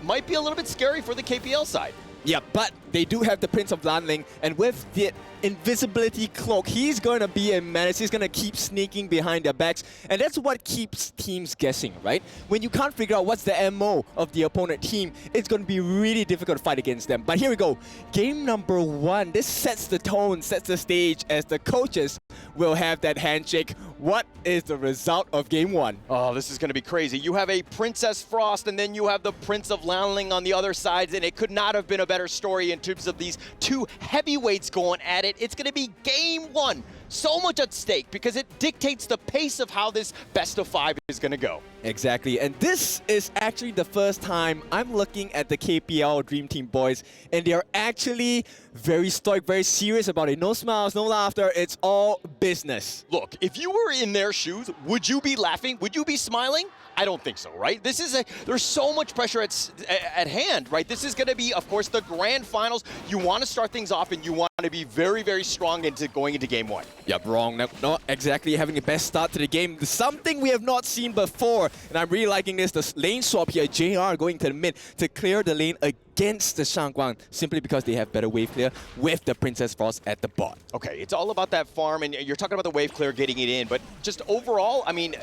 Might be a little bit scary for the KPL side. Yeah, but they do have the Prince of Lanling, and with the invisibility cloak, he's going to be a menace. He's going to keep sneaking behind their backs, and that's what keeps teams guessing, right? When you can't figure out what's the MO of the opponent team, it's going to be really difficult to fight against them. But here we go. Game number 1. This sets the tone, sets the stage as the coaches will have that handshake. What is the result of game 1? Oh, this is going to be crazy. You have a Princess Frost, and then you have the Prince of Lanling on the other side, and it could not have been a better story in terms of these two heavyweights going at it. It's going to be game 1. So much at stake because it dictates the pace of how this best of 5 is going to go. Exactly, and this is actually the first time I'm looking at the KPL Dream Team boys, and they're actually very stoic, very serious about it. No smiles, no laughter, it's all business. Look, if you were in their shoes, would you be laughing? Would you be smiling? I don't think so, right? There's so much pressure at hand, right? This is going to be, of course, the grand finals. You want to start things off, and you want to be very, very strong going into game 1. Yep, wrong. Not exactly having the best start to the game. Something we have not seen before, and I'm really liking this. The lane swap here, JR going to the mid to clear the lane against the Shangguang, simply because they have better wave clear with the Princess Frost at the bot. Okay, it's all about that farm, and you're talking about the wave clear getting it in, but just overall, I mean,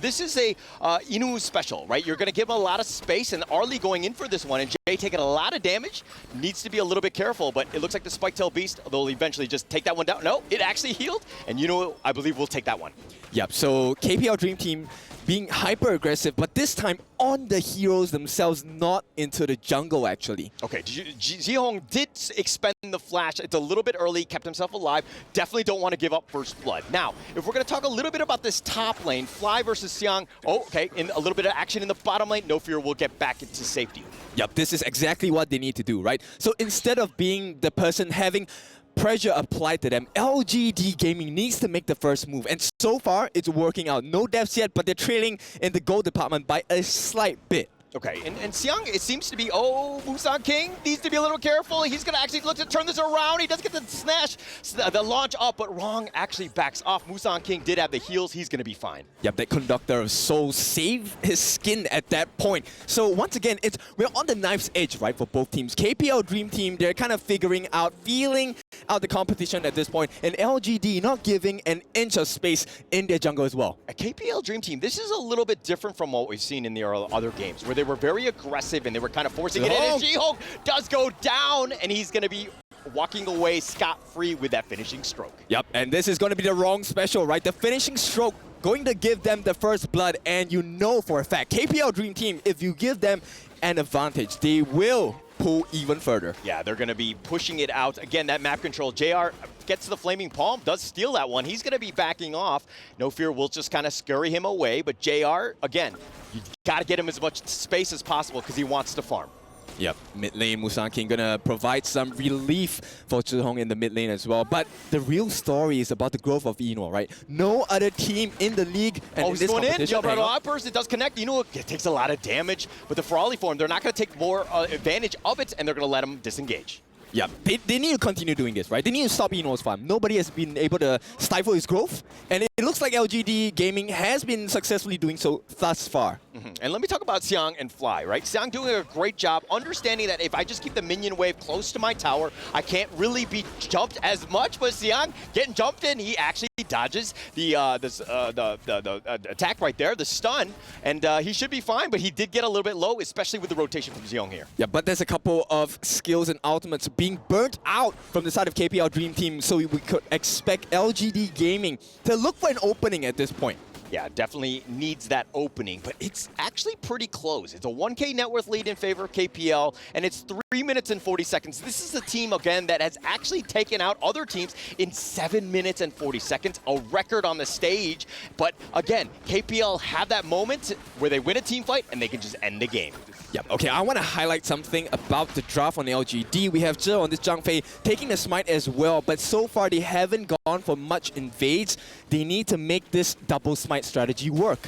this is a Inu special, right? You're going to give him a lot of space, and Arlie going in for this one, and Jay taking a lot of damage, needs to be a little bit careful, but it looks like the Spike-Tail Beast, they'll eventually just take that one down. No, it actually healed, and I believe we'll take that one. Yep, so KPL Dream Team being hyper-aggressive, but this time on the heroes themselves, not into the jungle, actually. Okay, Zihong did expend the flash. It's a little bit early, kept himself alive. Definitely don't want to give up first blood. Now, if we're going to talk a little bit about this top lane, Fly versus Xiang. Oh, okay, in a little bit of action in the bottom lane. No fear, we'll get back into safety. Yep, this is exactly what they need to do, right? So instead of being the person having pressure applied to them, LGD Gaming needs to make the first move, and so far it's working out. No deaths yet, but they're trailing in the gold department by a slight bit. Okay, and Xiang, it seems to be, Musang King needs to be a little careful. He's going to actually look to turn this around. He does get the snatch, the launch up, but Wrong actually backs off. Musang King did have the heals. He's going to be fine. Yep, that Conductor of Souls saved his skin at that point. So once again, we're on the knife's edge, right, for both teams. KPL Dream Team, they're kind of feeling out the competition at this point, and LGD not giving an inch of space in their jungle as well. A KPL Dream Team, this is a little bit different from what we've seen in the other games, where they were very aggressive and they were kind of forcing it in. And HoK does go down, and he's going to be walking away scot-free with that finishing stroke. Yep, and this is going to be the wrong special, right? The finishing stroke going to give them the first blood, and you know for a fact, KPL Dream Team, if you give them an advantage, they will pull even further. Yeah, they're going to be pushing it out. Again, that map control, JR gets the Flaming Palm, does steal that one. He's going to be backing off. No fear, we'll just kind of scurry him away. But JR, again, you got to get him as much space as possible because he wants to farm. Yep, mid lane, Musang King gonna provide some relief for Zhihong in the mid lane as well. But the real story is about the growth of Ino, right? No other team in the league and in he's this going in. competition. It does connect. Ino takes a lot of damage, but the Ferali form, they're not going to take more advantage of it, and they're going to let him disengage. Yeah, they need to continue doing this, right? They need to stop Ino's farm. Nobody has been able to stifle his growth, and it looks like LGD Gaming has been successfully doing so thus far. And let me talk about Xiang and Fly, right? Xiang doing a great job understanding that if I just keep the minion wave close to my tower, I can't really be jumped as much, but Xiang getting jumped in, he actually dodges the attack right there, the stun, and he should be fine, but he did get a little bit low, especially with the rotation from Xiong here. Yeah, but there's a couple of skills and ultimates being burnt out from the side of KPL Dream Team, so we could expect LGD Gaming to look for an opening at this point. Yeah, definitely needs that opening, but it's actually pretty close. It's a 1K net worth lead in favor of KPL, and it's 3 minutes and 40 seconds. This is a team, again, that has actually taken out other teams in 7 minutes and 40 seconds, a record on the stage. But again, KPL have that moment where they win a team fight and they can just end the game. Yep. Okay, I want to highlight something about the draft on LGD. We have Zhe on this Zhang Fei taking the smite as well, but so far they haven't gone for much invades. They need to make this double smite strategy work.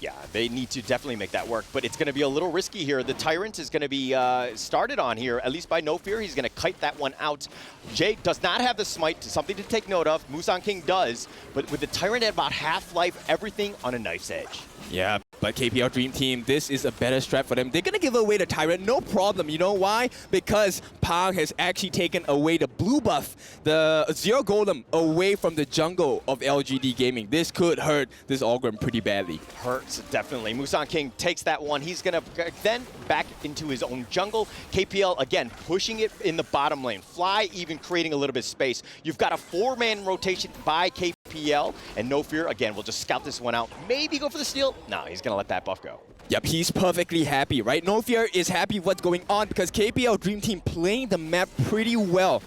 Yeah, they need to definitely make that work, but it's going to be a little risky here. The Tyrant is going to be started on here, at least by No Fear. He's going to kite that one out. Jay does not have the smite, something to take note of. Musang King does, but with the Tyrant at about half-life, everything on a knife's edge. Yeah, but KPL Dream Team, this is a better strat for them. They're going to give away the Tyrant, no problem. You know why? Because Pang has actually taken away the blue buff, the Zero Golem, away from the jungle of LGD Gaming. This could hurt this Ogrim pretty badly. Hurts, definitely. Musang King takes that one. He's going to then back into his own jungle. KPL, again, pushing it in the bottom lane. Fly even creating a little bit of space. You've got a 4-man rotation by KPL, and No Fear, again, will just scout this one out. Maybe go for the steal. No, he's going to let that buff go. Yep, he's perfectly happy, right? No Fear is happy what's going on because KPL Dream Team playing the map pretty well.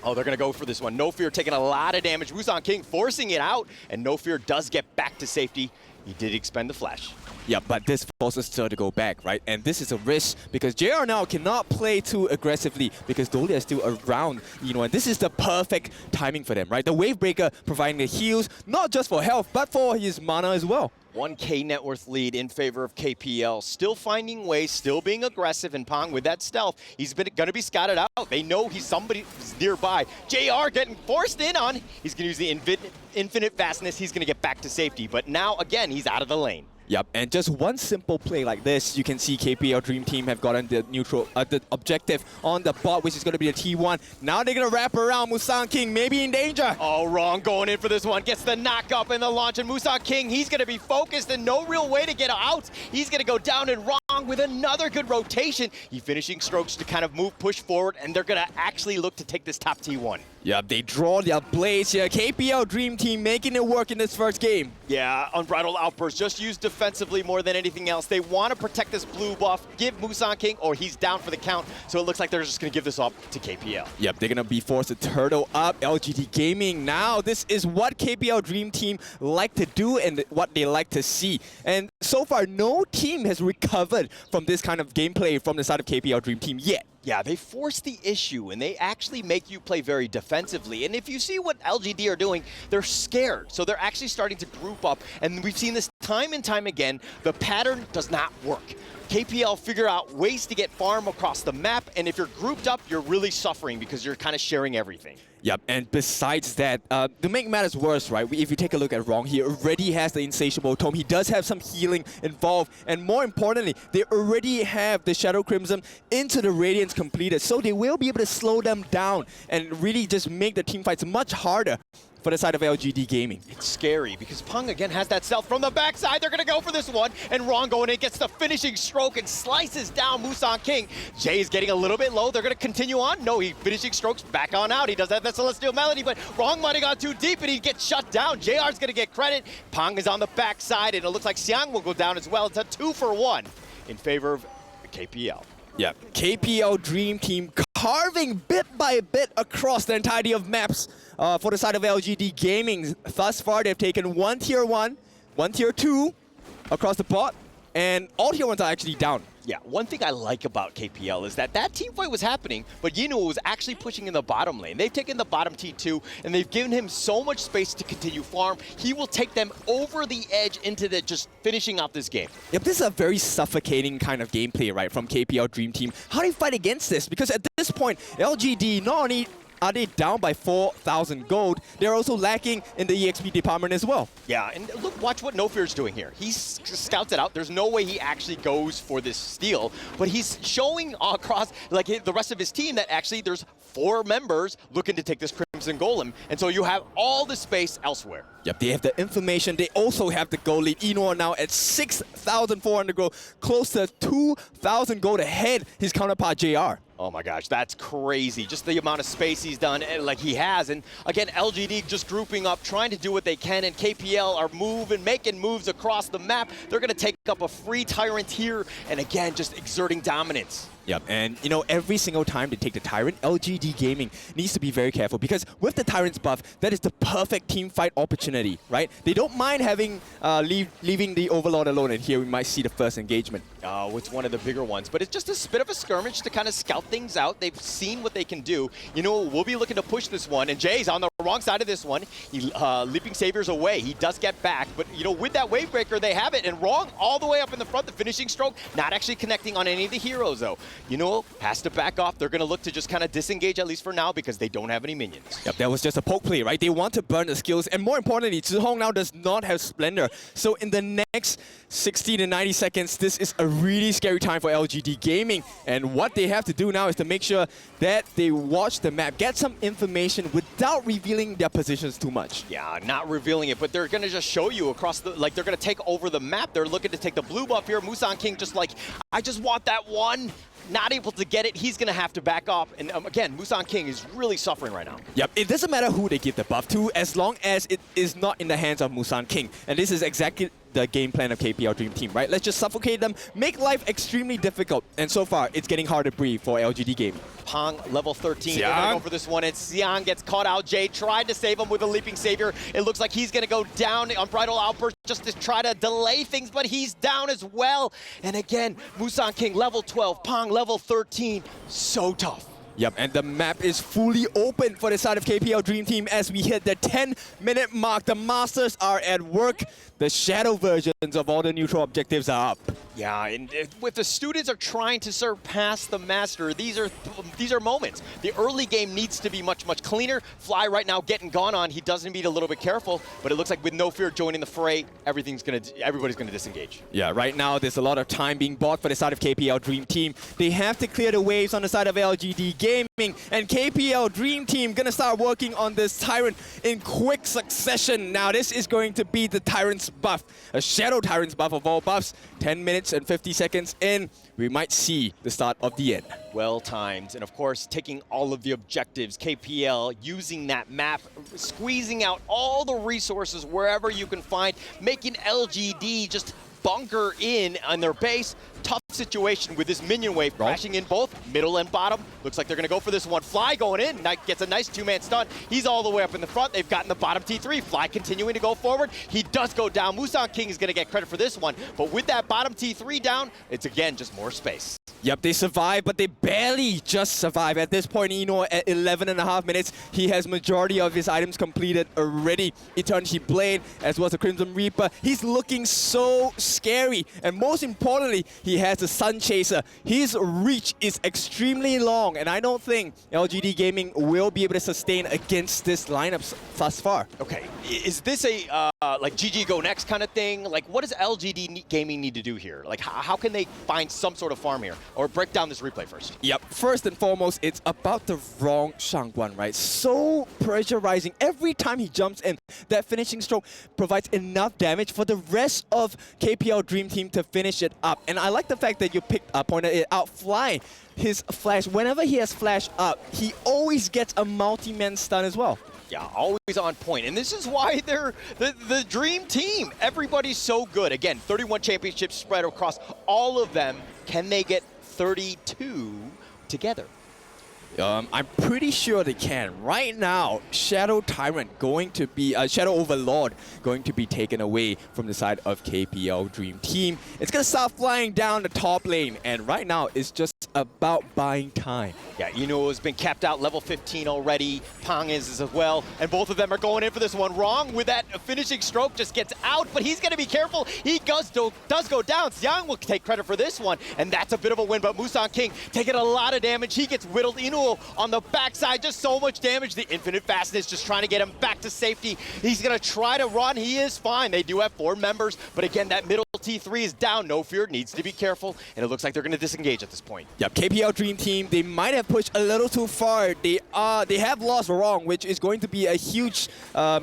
Oh, they're going to go for this one. No Fear taking a lot of damage. Musang King forcing it out, and No Fear does get back to safety. He did expend the flash. Yeah, but this forces Sir to go back, right? And this is a risk because JR now cannot play too aggressively because Dolia is still around, and this is the perfect timing for them, right? The Wave Breaker providing the heals, not just for health, but for his mana as well. 1K net worth lead in favor of KPL. Still finding ways, still being aggressive, and Pang with that stealth, he's going to be scouted out. They know he's somebody nearby. JR getting forced in on. He's going to use the infinite vastness. He's going to get back to safety. But now, again, he's out of the lane. Yep, and just one simple play like this, you can see KPL Dream Team have gotten the the objective on the bot, which is going to be the T1. Now they're going to wrap around. Musang King maybe in danger. Oh, wrong going in for this one. Gets the knock up and the launch, and Musang King, he's going to be focused and no real way to get out. He's going to go down and wrong with another good rotation. He finishing strokes to kind of push forward, and they're going to actually look to take this top T1. Yeah, they draw their blades here. KPL Dream Team making it work in this first game. Yeah, Unbridled Outburst, just used defensively more than anything else. They want to protect this blue buff, give Musang King, or he's down for the count. So it looks like they're just going to give this up to KPL. Yep, they're going to be forced to turtle up. LGD Gaming now, this is what KPL Dream Team like to do and what they like to see. And so far, no team has recovered from this kind of gameplay from the side of KPL Dream Team yet. Yeah, they force the issue, and they actually make you play very defensively. And if you see what LGD are doing, they're scared. So they're actually starting to group up. And we've seen this time and time again. The pattern does not work. KPL figure out ways to get farm across the map, and if you're grouped up, you're really suffering because you're kind of sharing everything. Yep, and besides that, to make matters worse, right, if you take a look at Rong, he already has the Insatiable Tome. He does have some healing involved, and more importantly, they already have the Shadow Crimson into the Radiance completed, so they will be able to slow them down and really just make the team fights much harder for the side of LGD Gaming. It's scary because Pang again has that stealth from the backside. They're going to go for this one, and Ron going in gets the finishing stroke and slices down Musang King. Jay is getting a little bit low. They're going to continue on. No, he finishing strokes back on out. He does have that Celestial Melody, but Ron might have gone too deep and he gets shut down. JR's going to get credit. Pang is on the backside, and it looks like Xiang will go down as well. It's a 2-for-1 in favor of KPL. Yeah, KPL Dream Team carving bit by bit across the entirety of maps for the side of LGD Gaming. Thus far, they've taken one tier 1, one tier 2 across the bot, and all tier 1s are actually down. Yeah, one thing I like about KPL is that team fight was happening, but Yinoo was actually pushing in the bottom lane. They've taken the bottom T2, and they've given him so much space to continue farm. He will take them over the edge into the just finishing out this game. Yep, this is a very suffocating kind of gameplay, right, from KPL Dream Team. How do you fight against this? Because at this point, LGD not only are they down by 4,000 gold, they're also lacking in the EXP department as well. Yeah, and look, watch what No Fear's doing here. He scouts it out. There's no way he actually goes for this steal, but he's showing across like the rest of his team that actually there's 4 members looking to take this Crimson Golem, and so you have all the space elsewhere. Yep, they have the information. They also have the gold lead. Eno now at 6,400 gold, close to 2,000 gold ahead his counterpart JR. Oh my gosh, that's crazy. Just the amount of space he's done, like he has. And again, LGD just grouping up, trying to do what they can, and KPL are making moves across the map. They're going to take up a free Tyrant here, and again, just exerting dominance. Yep, and every single time they take the Tyrant, LGD Gaming needs to be very careful because with the Tyrant's buff, that is the perfect team fight opportunity, right? They don't mind having leaving the Overlord alone, and here we might see the first engagement. It's one of the bigger ones, but it's just a bit of a skirmish to kind of scout things out. They've seen what they can do. You know, we'll be looking to push this one, and Jay's on the wrong side of this one. Leaping Savior's away. He does get back, but you know, with that wave breaker, they have it, and Wrong all the way up in the front, the finishing stroke, not actually connecting on any of the heroes, though. You know, has to back off. They're going to look to just kind of disengage, at least for now, because they don't have any minions. Yep, that was just a poke play, right? They want to burn the skills, and more importantly, Zhihong now does not have Splendor. So in the next 60 to 90 seconds, this is a really scary time for LGD Gaming. And what they have to do now is to make sure that they watch the map, get some information without revealing their positions too much. Yeah, not revealing it, but they're going to just show you across the, like they're going to take over the map. They're looking to take the blue buff here. Musang King just like, I just want that one. Not able to get it, he's going to have to back off. And again, Musang King is really suffering right now. Yep, it doesn't matter who they give the buff to, as long as it is not in the hands of Musang King. And this is exactly the game plan of KPL Dream Team, right? Let's just suffocate them, make life extremely difficult. And so far, it's getting hard to breathe for LGD Gaming. Pong, level 13, they're going to go for this one, and Xiang gets caught out. Jay tried to save him with a Leaping Savior. It looks like he's going to go down on Bridal Outburst just to try to delay things, but he's down as well. And again, Musang King, level 12, Pong, level 13, so tough. Yep, and the map is fully open for the side of KPL Dream Team as we hit the 10-minute mark. The Masters are at work. The shadow versions of all the neutral objectives are up. Yeah, and with the students are trying to surpass the Master, these are moments. The early game needs to be much, much cleaner. Fly right now getting gone on. He does need to be a little bit careful, but it looks like with No Fear joining the fray, everybody's gonna disengage. Yeah, right now there's a lot of time being bought for the side of KPL Dream Team. They have to clear the waves on the side of LGD Gaming, and KPL Dream Team gonna start working on this Tyrant in quick succession. Now this is going to be the Tyrant's buff, a Shadow Tyrant's buff of all buffs. 10 minutes and 50 seconds in, we might see the start of the end. Well timed, and of course, taking all of the objectives, KPL using that map, squeezing out all the resources wherever you can find, making LGD just bunker in on their base. Tough situation with this minion wave crashing in both middle and bottom. Looks like they're going to go for this one. Fly going in, gets a nice two-man stun. He's all the way up in the front. They've gotten the bottom T3. Fly continuing to go forward. He does go down. Musang King is going to get credit for this one. But with that bottom T3 down, it's again just more space. Yep, they survive, but they barely just survive. At this point, at 11.5 minutes, he has majority of his items completed already. Eternity Blade, as well as the Crimson Reaper. He's looking so scary. And most importantly, he has the Sun Chaser. His reach is extremely long, and I don't think LGD Gaming will be able to sustain against this lineup thus far. Okay, is this a like GG go next kind of thing? Like, what does LGD Gaming need to do here? Like, how can they find some sort of farm here? Or break down this replay first. Yep, first and foremost, it's about the wrong Shangguan, right? So pressurizing every time he jumps in. That finishing stroke provides enough damage for the rest of KPL Dream Team to finish it up. And I like the fact that you pointed it out. Fly, his flash, whenever he has flash up, he always gets a multi-man stun as well. Yeah, always on point. And this is why they're the Dream Team. Everybody's so good. Again, 31 championships spread across all of them. Can they get 32 together? I'm pretty sure they can. Right now, Shadow Tyrant going to be, Shadow Overlord going to be taken away from the side of KPL Dream Team. It's going to start flying down the top lane, and right now it's just about buying time. Yeah, has been capped out level 15 already. Pong is as well, and both of them are going in for this one. Wrong with that finishing stroke, just gets out, but he's going to be careful. He does go down. Xiang will take credit for this one, and that's a bit of a win, but Musang King taking a lot of damage. He gets whittled. Inu on the backside, just so much damage. The infinite fastness just trying to get him back to safety. He's going to try to run. He is fine. They do have 4 members, but again, that middle T3 is down. No Fear needs to be careful, and it looks like they're going to disengage at this point. Yep, KPL Dream Team, they might have pushed a little too far. They have lost Wrong, which is going to be a huge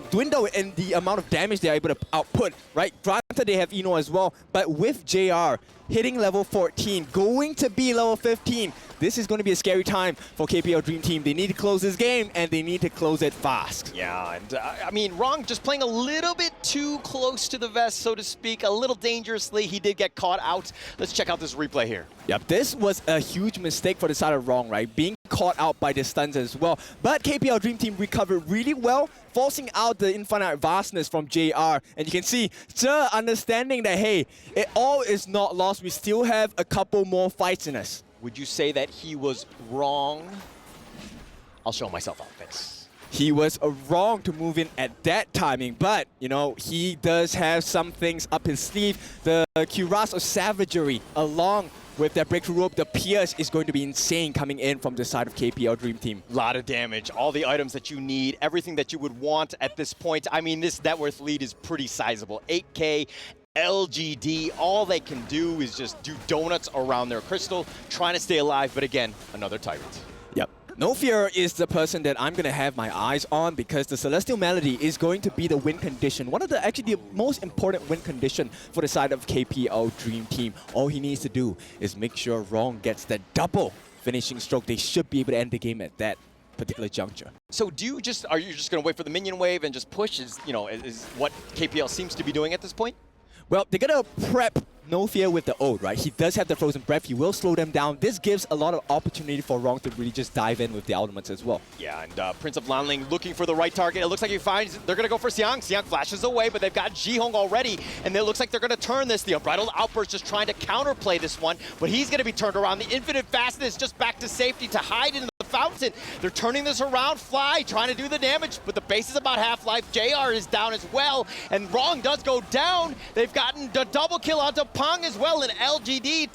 dwindle in the amount of damage they're able to output, right? Granted, they have Eno as well, but with JR hitting level 14, going to be level 15, this is going to be a scary time for KPL Dream Team. They need to close this game, and they need to close it fast. Yeah, and I mean, Rong just playing a little bit too close to the vest, so to speak, a little dangerously. He did get caught out. Let's check out this replay here. Yep, this was a huge mistake for the side of Rong, right? Being caught out by the stuns as well. But KPL Dream Team recovered really well, forcing out the infinite vastness from JR. And you can see, Zhe understanding that, hey, it all is not lost. We still have a couple more fights in us. Would you say that he was wrong? I'll show myself out, thanks. He was wrong to move in at that timing, but, you know, he does have some things up his sleeve. The cuirass of savagery along with that breakthrough rope, the Pierce is going to be insane coming in from the side of KPL Dream Team. A lot of damage, all the items that you need, everything that you would want at this point. I mean, this net worth lead is pretty sizable. 8K, LGD, all they can do is just do donuts around their crystal, trying to stay alive, but again, another Tyrant. Yep. No Fear is the person that I'm going to have my eyes on because the Celestial Melody is going to be the win condition. One of the, actually the most important win condition for the side of KPL Dream Team. All he needs to do is make sure Rong gets that double finishing stroke. They should be able to end the game at that particular juncture. So are you just going to wait for the minion wave and just push is what KPL seems to be doing at this point? Well, they're going to prep No Fear with the ult, right? He does have the Frozen Breath. He will slow them down. This gives a lot of opportunity for Rong to really just dive in with the ultimates as well. Yeah, and Prince of Lanling looking for the right target. It looks like he finds they're going to go for Xiang. Xiang flashes away, but they've got Jihong already, and it looks like they're going to turn this. The Unbridled Outburst just trying to counterplay this one, but he's going to be turned around. The Infinite Fastness just back to safety to hide in the fountain. They're turning this around. Fly trying to do the damage, but the base is about half-life. JR is down as well, and Rong does go down. They've gotten the double kill onto Pang as well, and LGD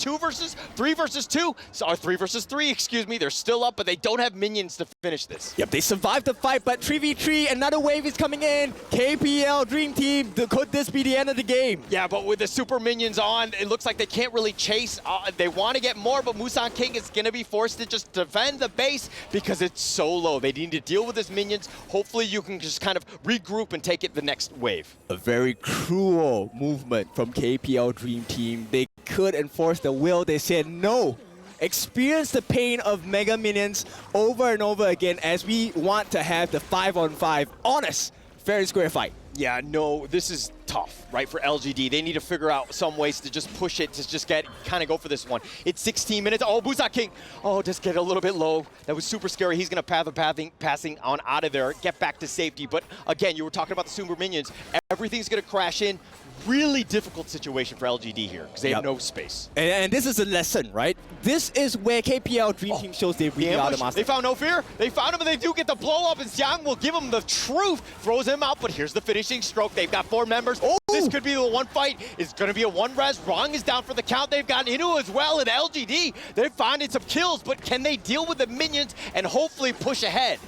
3 versus 2, or 3 versus 3, excuse me. They're still up, but they don't have minions to finish this. Yep, they survived the fight, but 3v3, another wave is coming in. KPL Dream Team, could this be the end of the game? Yeah, but with the super minions on, it looks like they can't really chase. They want to get more, but Musang King is going to be forced to just defend the base because it's so low. They need to deal with his minions. Hopefully you can just kind of regroup and take it the next wave. A very cruel movement from KPL Dream Team. They could enforce the will. They said no. Experience the pain of Mega Minions over and over again as we want to have the 5-on-5 honest, fair and square fight. Yeah, no, this is tough, right, for LGD. They need to figure out some ways to just push it, to just kind of go for this one. It's 16 minutes. Oh, Musang King. Oh, just get a little bit low. That was super scary. He's going to passing on out of there, get back to safety. But again, you were talking about the super minions. Everything's going to crash in. Really difficult situation for LGD here because they have no space. And this is a lesson, right? This is where KPL Dream Team shows they really are the master. They found No Fear. They found him, and they do get the blow up, and Xiang will give him the truth. Throws him out, but here's the finishing stroke. They've got 4 members. Oh. This could be the one fight. It's going to be a 1-res. Rong is down for the count. They've got Inu as well, and LGD. They're finding some kills, but can they deal with the minions and hopefully push ahead?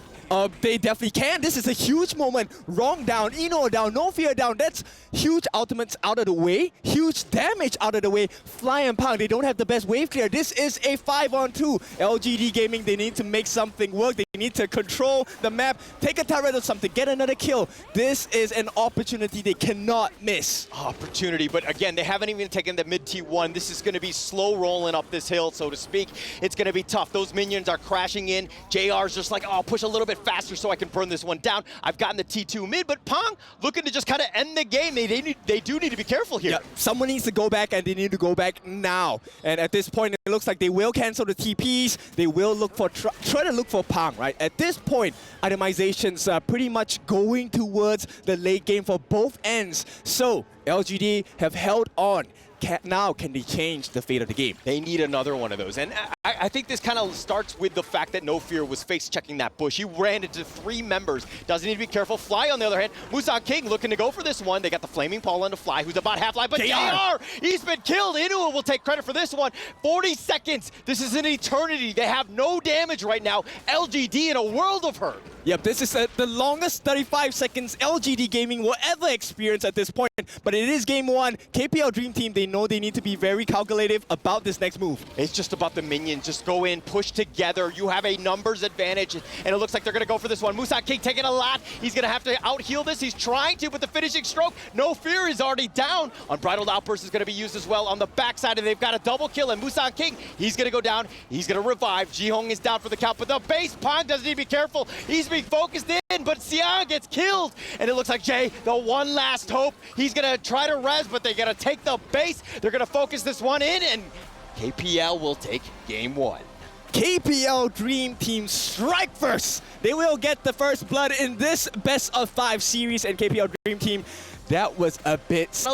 They definitely can. This is a huge moment. Rong down, Ino down, No Fear down. That's huge ultimates out of the way. Huge damage out of the way. Fly and Pang, they don't have the best wave clear. This is a 5-on-2. LGD Gaming, they need to make something work. They need to control the map, take a turret or something, get another kill. This is an opportunity they cannot miss. Opportunity, but again, they haven't even taken the mid T1. This is going to be slow rolling up this hill, so to speak. It's going to be tough. Those minions are crashing in. JR's just like, oh, push a little bit faster so I can burn this one down. I've gotten the T2 mid, but Pang looking to just kind of end the game. They do need to be careful here. Yeah, someone needs to go back, and they need to go back now. And at this point, it looks like they will cancel the TPs. They will look for try to look for Pang, right? At this point, itemizations are pretty much going towards the late game for both ends. So LGD have held on. Now can they change the fate of the game? They need another one of those. And I think this kind of starts with the fact that No Fear was face-checking that bush. He ran into 3 members. Doesn't need to be careful. Fly, on the other hand, Musang King looking to go for this one. They got the Flaming Paw on the Fly, who's about half-life. But JR, he's been killed. Inua will take credit for this one. 40 seconds. This is an eternity. They have no damage right now. LGD in a world of hurt. Yep, this is the longest 35 seconds LGD Gaming will ever experience at this point. But it is game one. KPL Dream Team, they know they need to be very calculative about this next move. It's just about the minions. Just go in, push together. You have a numbers advantage, and it looks like they're going to go for this one. Musang King taking a lot. He's going to have to out-heal this. He's trying to, but the finishing stroke, no fear, is already down. Unbridled Outburst is going to be used as well on the backside, and they've got a double kill, and Musang King, he's going to go down. He's going to revive. Jihong is down for the count, but the base Pond doesn't need to be careful. He's being focused in, but Xiang gets killed. And it looks like Jay, the one last hope. He's going to try to res, but they're going to take the base. They're going to focus this one in, and KPL will take game one. KPL Dream Team strike first. They will get the first blood in this best of 5 series, and KPL Dream Team, that was a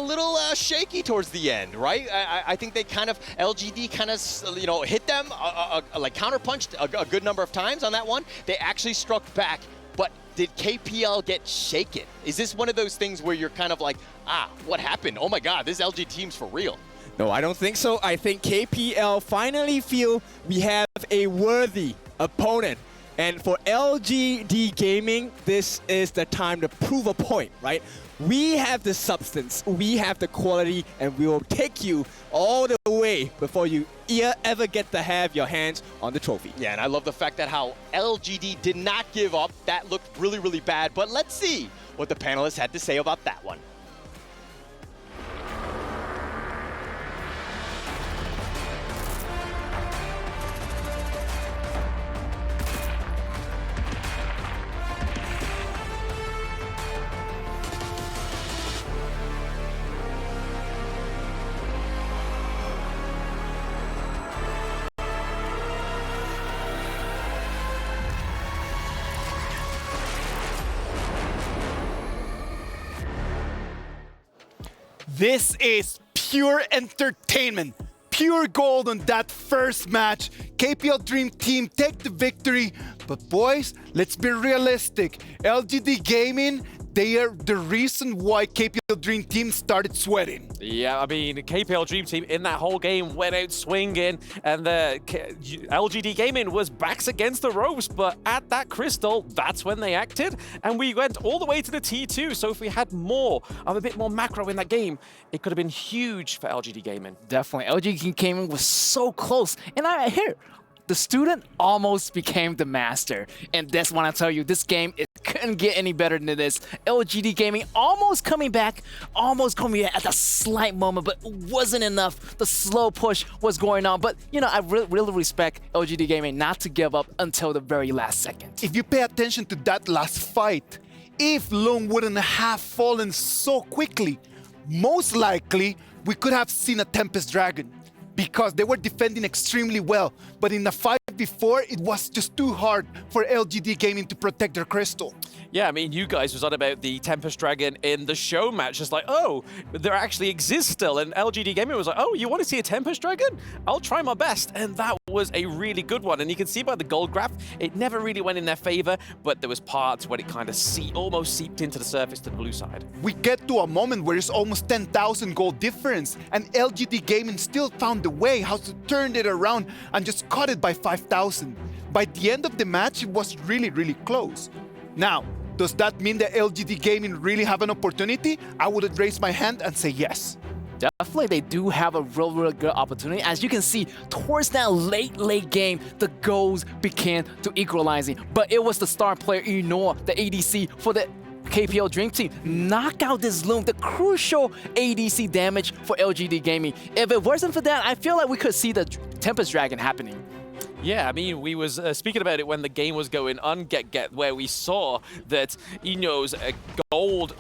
little shaky towards the end, right? I think they kind of, LGD kind of, you know, hit them, like counterpunched a good number of times on that one. They actually struck back, but did KPL get shaken? Is this one of those things where you're kind of like, what happened? Oh my God, this LG team's for real. No, I don't think so. I think KPL finally feel we have a worthy opponent. And for LGD Gaming, this is the time to prove a point, right? We have the substance, we have the quality, and we will take you all the way before you ever get to have your hands on the trophy. Yeah, and I love the fact that how LGD did not give up. That looked really, really bad, but let's see what the panelists had to say about that one. This is pure entertainment, pure gold on that first match. KPL Dream Team take the victory, but boys, let's be realistic. LGD Gaming, they are the reason why KPL Dream Team started sweating. Yeah, I mean, KPL Dream Team in that whole game went out swinging, and the LGD Gaming was backs against the ropes, but at that crystal, that's when they acted, and we went all the way to the T2, so if we had more of a bit more macro in that game, it could have been huge for LGD Gaming. Definitely, LGD Gaming was so close, and the student almost became the master. And that's when I tell you, this game, it couldn't get any better than this. LGD Gaming almost coming back at a slight moment, but it wasn't enough. The slow push was going on. But, you know, I really respect LGD Gaming not to give up until the very last second. If you pay attention to that last fight, if Long wouldn't have fallen so quickly, most likely we could have seen a Tempest Dragon, because they were defending extremely well. But in the fight before, it was just too hard for LGD Gaming to protect their crystal. Yeah, I mean, you guys was on about the Tempest Dragon in the show match. Just like, oh, there actually exists still. And LGD Gaming was like, oh, you want to see a Tempest Dragon? I'll try my best. And that was a really good one. And you can see by the gold graph, it never really went in their favor, but there was parts where it kind of almost seeped into the surface to the blue side. We get to a moment where it's almost 10,000 gold difference, and LGD Gaming still found the way how to turn it around and just cut it by 5,000. By the end of the match, it was really, really close. Now, does that mean that LGD Gaming really have an opportunity? I would raise my hand and say yes. Definitely, they do have a real good opportunity. As you can see, towards that late game, the goals began to equalizing. But it was the star player, Ignore, the ADC for the KPL Dream Team, knock out this Loom, the crucial ADC damage for LGD Gaming. If it wasn't for that, I feel like we could see the Tempest Dragon happening. Yeah, I mean, we was speaking about it when the game was going on Get, where we saw that Ino's gold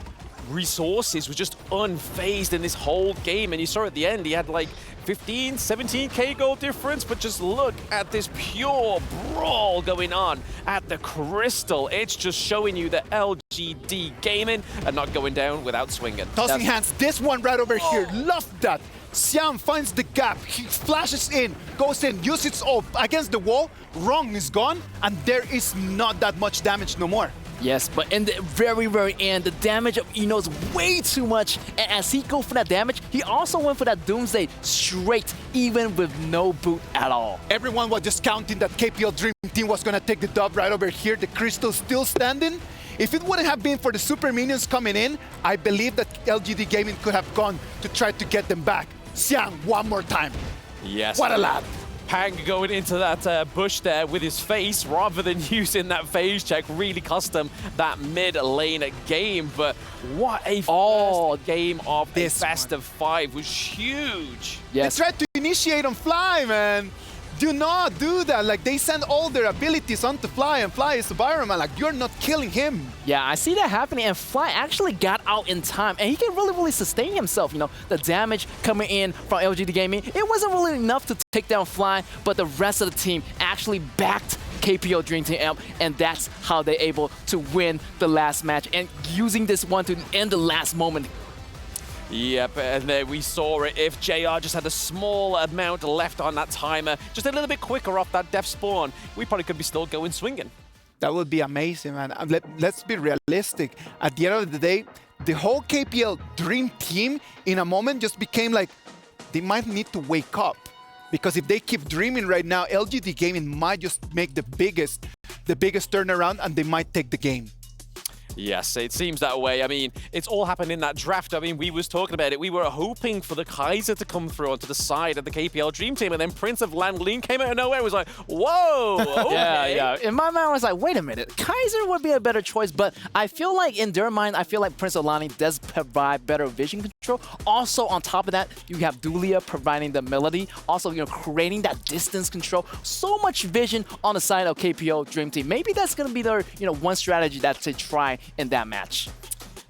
resources were just unfazed in this whole game. And you saw at the end, he had like 15, 17k gold difference, but just look at this pure brawl going on at the crystal. It's just showing you that LGD Gaming are not going down without swinging. Tossing hands, this one right over here, love that. Xiang finds the gap, he flashes in, goes in, uses ult against the wall, Wrong is gone, and there is not that much damage no more. Yes, but in the very, very end, the damage of Eno is way too much. And as he goes for that damage, he also went for that Doomsday straight, even with no boot at all. Everyone was just counting that KPL Dream Team was going to take the dub right over here. The Crystal still standing. If it wouldn't have been for the Super Minions coming in, I believe that LGD Gaming could have gone to try to get them back. Xiang, one more time. Yes. What a lad. Pang going into that bush there with his face rather than using that phase check really cost him that mid lane game. But what a first game of this best of 5 was huge. Yes. They tried to initiate on Fly, man. Do not do that. Like, they send all their abilities onto Fly, and Fly is the Byron, like, you're not killing him. Yeah, I see that happening, and Fly actually got out in time, and he can really sustain himself. You know, the damage coming in from LGD Gaming, it wasn't really enough to take down Fly, but the rest of the team actually backed KPL Dream Team up, and that's how they're able to win the last match, and using this one to end the last moment. Yep, and then we saw it. If JR just had a small amount left on that timer, just a little bit quicker off that death spawn, we probably could be still going swinging. That would be amazing, man. Let's be realistic. At the end of the day, the whole KPL Dream Team in a moment just became like, they might need to wake up. Because if they keep dreaming right now, LGD Gaming might just make the biggest turnaround, and they might take the game. Yes, it seems that way. I mean, it's all happened in that draft. I mean, we was talking about it. We were hoping for the Kaiser to come through onto the side of the KPL Dream Team, and then Prince of Lanlin came out of nowhere. It was like, whoa! Okay. Yeah. In my mind, I was like, wait a minute. Kaiser would be a better choice, but I feel like in their mind, I feel like Prince of Lanlin does provide better vision control. Also, on top of that, you have Dulia providing the melody. Also, you know, creating that distance control. So much vision on the side of KPL Dream Team. Maybe that's going to be their, you know, one strategy that they try in that match.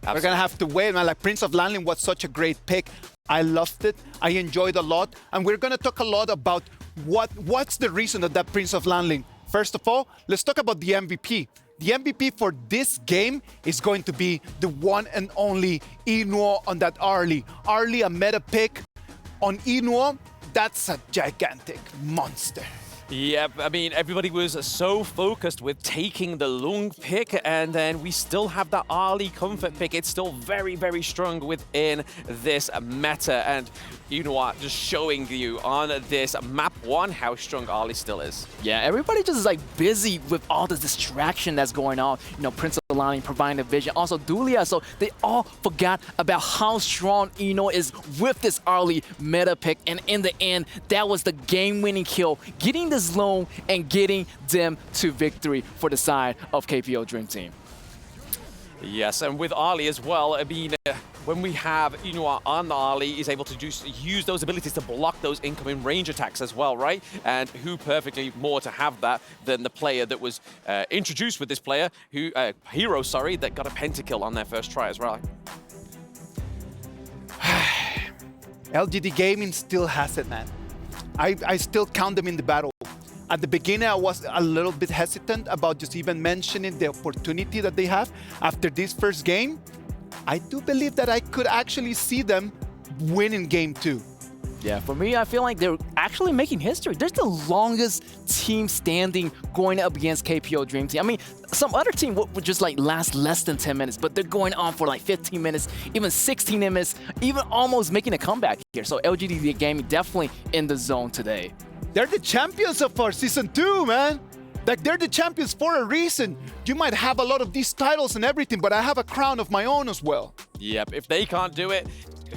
Absolutely. We're gonna have to wait, man. Like, Prince of Lanlin was such a great pick. I loved it. I enjoyed a lot, and we're gonna talk a lot about what's the reason of that Prince of Lanlin. First of all, let's talk about the MVP. The MVP for this game is going to be the one and only Inuo on that Arlie. Arlie, a meta pick on Inuo. That's a gigantic monster. Yep, I mean, everybody was so focused with taking the Lung pick, and then we still have the Ali Comfort pick. It's still very, very strong within this meta, and you know what, just showing you on this map 1 how strong Ali still is. Yeah, everybody just is like busy with all the distraction that's going on. You know, Prince of Lanlin providing the vision, also Dulia, so they all forgot about how strong Eno is with this early meta pick, and in the end, that was the game-winning kill, getting this lone and getting them to victory for the side of KPL Dream Team. Yes, and with Ali as well, I mean, when we have Inuo on Ali, he's able to just use those abilities to block those incoming range attacks as well, right? And who perfectly more to have that than the player that was introduced with this player, hero, sorry, that got a pentakill on their first try as well. LGD Gaming still has it, man. I still count them in the battle. At the beginning, I was a little bit hesitant about just even mentioning the opportunity that they have. After this first game, I do believe that I could actually see them winning game 2. Yeah, for me, I feel like they're actually making history. They're the longest team standing going up against KPL Dream Team. I mean, some other team would just like last less than 10 minutes, but they're going on for like 15 minutes, even 16 minutes, even almost making a comeback here. So LGD Gaming definitely in the zone today. They're the champions of our Season 2, man. Like, they're the champions for a reason. You might have a lot of these titles and everything, but I have a crown of my own as well. Yep, if they can't do it,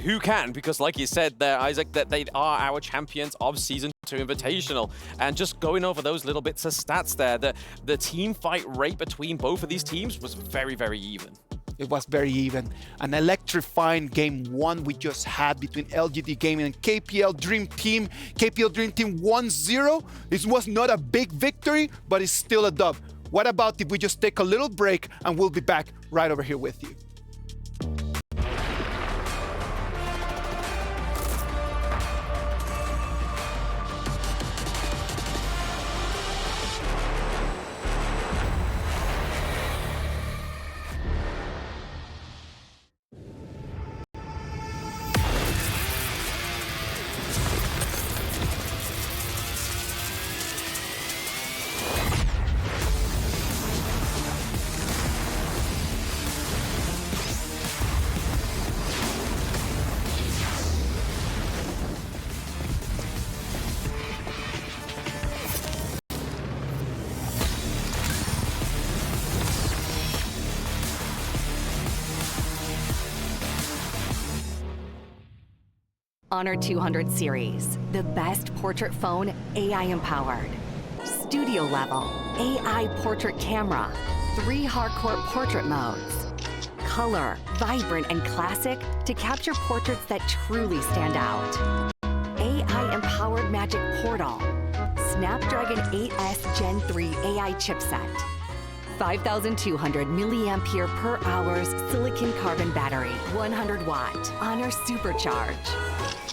who can? Because like you said there, Isaac, that they are our champions of Season 2 Invitational. And just going over those little bits of stats there, the team fight rate between both of these teams was very, very even. It was very even. An electrifying game 1 we just had between LGD Gaming and KPL Dream Team. KPL Dream Team 1-0. It was not a big victory, but it's still a dub. What about if we just take a little break and we'll be back right over here with you. Honor 200 series, the best portrait phone AI empowered. Studio level, AI portrait camera, 3 hardcore portrait modes. Color, vibrant and classic to capture portraits that truly stand out. AI empowered magic portal. Snapdragon 8S Gen 3 AI chipset. 5,200 milliampere per hours silicon carbon battery, 100 watt, Honor Supercharge.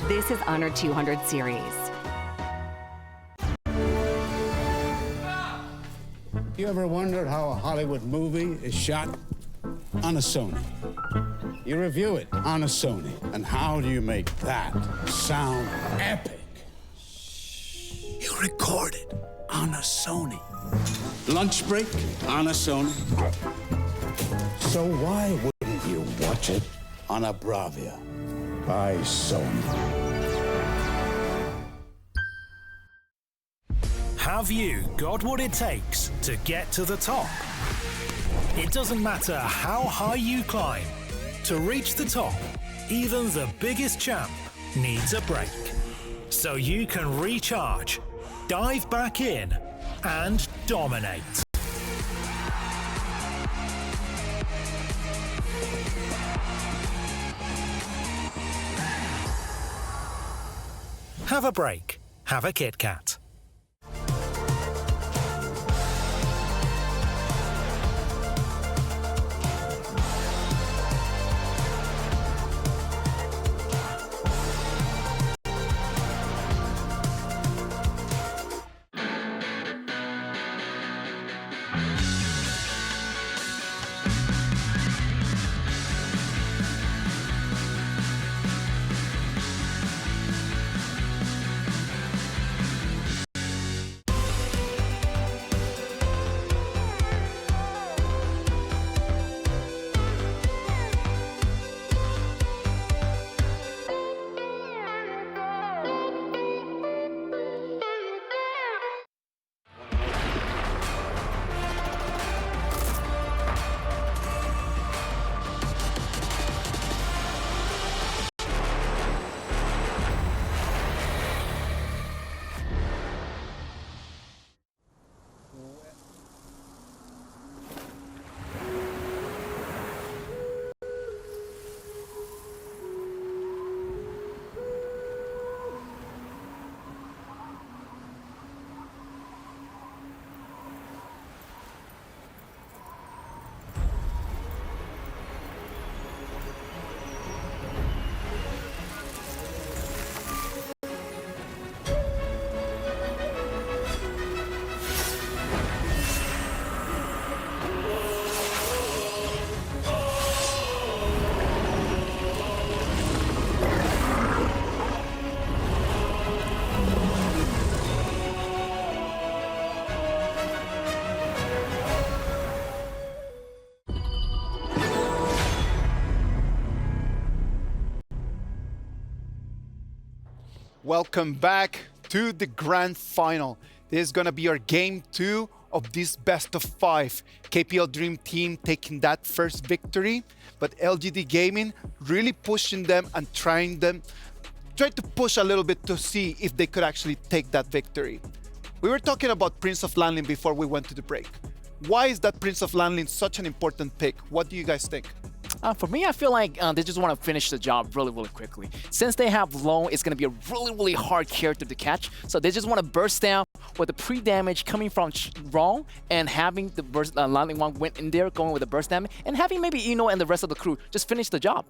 This is Honor 200 series. You ever wondered how a Hollywood movie is shot? On a Sony. You review it on a Sony. And how do you make that sound epic? You record it on a Sony. Lunch break on a Sony. So why wouldn't you watch it on a Bravia by Sony? Have you got what it takes to get to the top? It doesn't matter how high you climb. To reach the top, even the biggest champ needs a break. So you can recharge, dive back in, and dominate. Have a break. Have a Kit Kat. Welcome back to the grand final. This is gonna be our game 2 of this best of 5. KPL Dream Team taking that first victory, but LGD Gaming really pushing them and trying to push a little bit to see if they could actually take that victory. We were talking about Prince of Landling before we went to the break. Why is that Prince of Landling such an important pick? What do you guys think? For me, I feel like they just want to finish the job really, really quickly. Since they have Lone, it's going to be a really, really hard character to catch. So they just want to burst down with the pre-damage coming from Wrong and having the burst, Landing one went in there going with the burst damage and having maybe Eno and the rest of the crew just finish the job.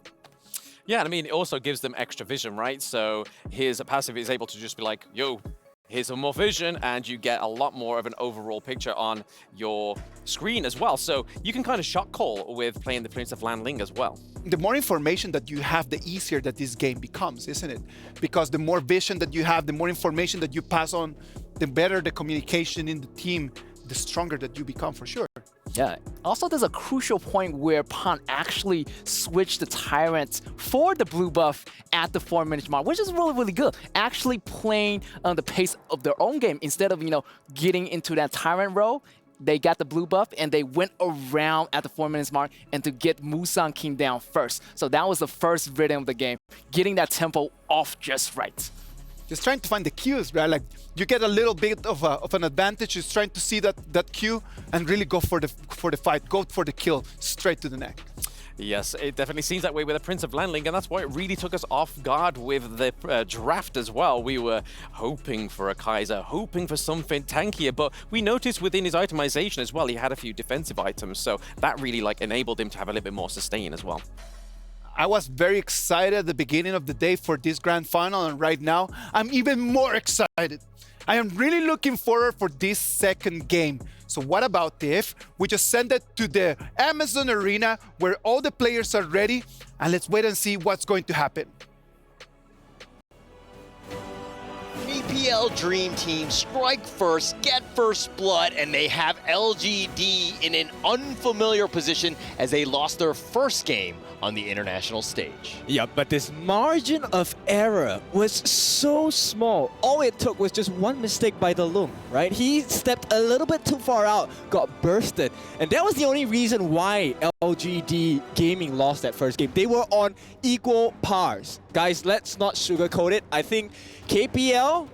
Yeah, and I mean, it also gives them extra vision, right? So his passive is able to just be like, yo, here's some more vision, and you get a lot more of an overall picture on your screen as well. So you can kind of shot call with playing the Prince of Landling as well. The more information that you have, the easier that this game becomes, isn't it? Because the more vision that you have, the more information that you pass on, the better the communication in the team, the stronger that you become for sure. Yeah. Also, there's a crucial point where Pan actually switched the Tyrants for the blue buff at the 4-minute mark, which is really, really good. Actually playing the pace of their own game instead of, getting into that Tyrant role. they got the blue buff and they went around at the 4 minutes mark and to get Musan King down first. So that was the first rhythm of the game, getting that tempo off just right. Just trying to find the cues, right? Like you get a little bit of an advantage, just trying to see that cue and really go for the fight, go for the kill straight to the neck. Yes, it definitely seems that way with the Prince of Landling, and that's why it really took us off guard with the draft as well. We were hoping for a Kaiser, hoping for something tankier, but we noticed within his itemization as well, he had a few defensive items, so that really enabled him to have a little bit more sustain as well. I was very excited at the beginning of the day for this grand final, and right now I'm even more excited. I am really looking forward for this second game. So what about if we just send it to the Amazon Arena where all the players are ready, and let's wait and see what's going to happen. KPL Dream Team strike first, get first blood, and they have LGD in an unfamiliar position as they lost their first game on the international stage. Yeah, but this margin of error was so small. All it took was just one mistake by the Lung, right? He stepped a little bit too far out, got bursted, and that was the only reason why LGD Gaming lost that first game. They were on equal pars. Guys, let's not sugarcoat it. I think KPL,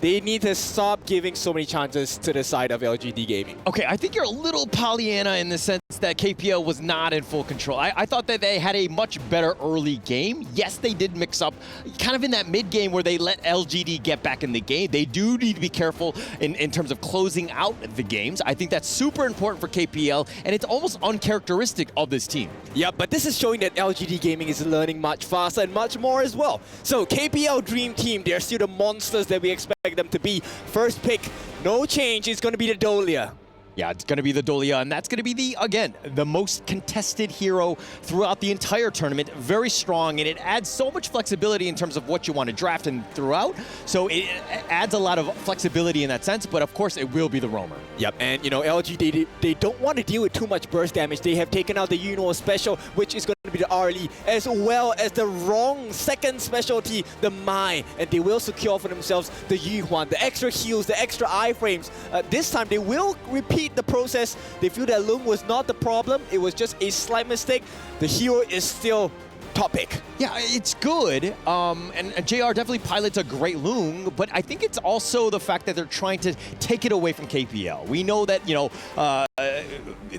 they need to stop giving so many chances to the side of LGD Gaming. Okay, I think you're a little Pollyanna in the sense that KPL was not in full control. I thought that they had a much better early game. Yes, they did mix up kind of in that mid game where they let LGD get back in the game. They do need to be careful in terms of closing out the games. I think that's super important for KPL, and it's almost uncharacteristic of this team. Yeah, but this is showing that LGD Gaming is learning much faster and much more as well. So KPL Dream Team, they're still the monsters that we expect them to be. First pick, no change, it's going to be the Dolia. Yeah, it's going to be the Dolia, and that's going to be again, the most contested hero throughout the entire tournament. Very strong, and it adds so much flexibility in terms of what you want to draft and throughout. So it adds a lot of flexibility in that sense, but of course it will be the roamer. Yep, and you know, LG, they don't want to deal with too much burst damage. They have taken out the Yuno special, which is going to be the RLE, as well as the wrong second specialty, the Mai, and they will secure for themselves the Yuhuan, the extra heals, the extra iframes. This time they will repeat the process. They feel that Lung was not the problem. It was just a slight mistake. The hero is still top pick. Yeah, it's good. And JR definitely pilots a great Lung, but I think it's also the fact that they're trying to take it away from KPL. We know that, you know,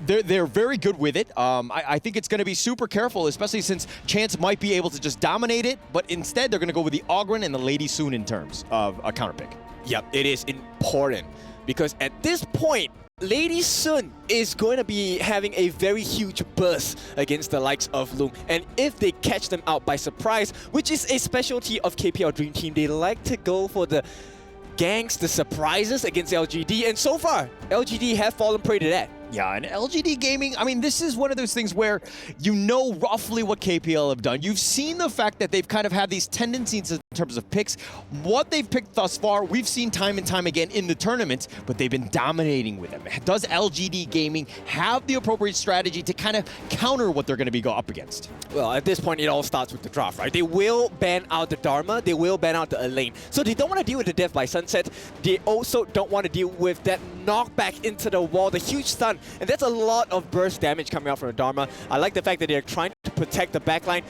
they're very good with it. I think it's going to be super careful, especially since Chance might be able to just dominate it, but instead they're going to go with the Ogren and the Lady Soon in terms of a counter pick. Yep, it is important because at this point, Lady Sun is going to be having a very huge burst against the likes of Lung. And if they catch them out by surprise, which is a specialty of KPL Dream Team, they like to go for the ganks, the surprises against LGD. And so far, LGD have fallen prey to that. Yeah, and LGD Gaming, I mean, this is one of those things where you know roughly what KPL have done. You've seen the fact that they've kind of had these tendencies in terms of picks. What they've picked thus far, we've seen time and time again in the tournament, but they've been dominating with them. Does LGD Gaming have the appropriate strategy to kind of counter what they're going to be up against? Well, at this point, it all starts with the draft, right? They will ban out the Dharma, they will ban out the Elaine. So they don't want to deal with the Death by Sunset. They also don't want to deal with that knockback into the wall, the huge stun. And that's a lot of burst damage coming out from the Dharma. I like the fact that they're trying to protect the backline.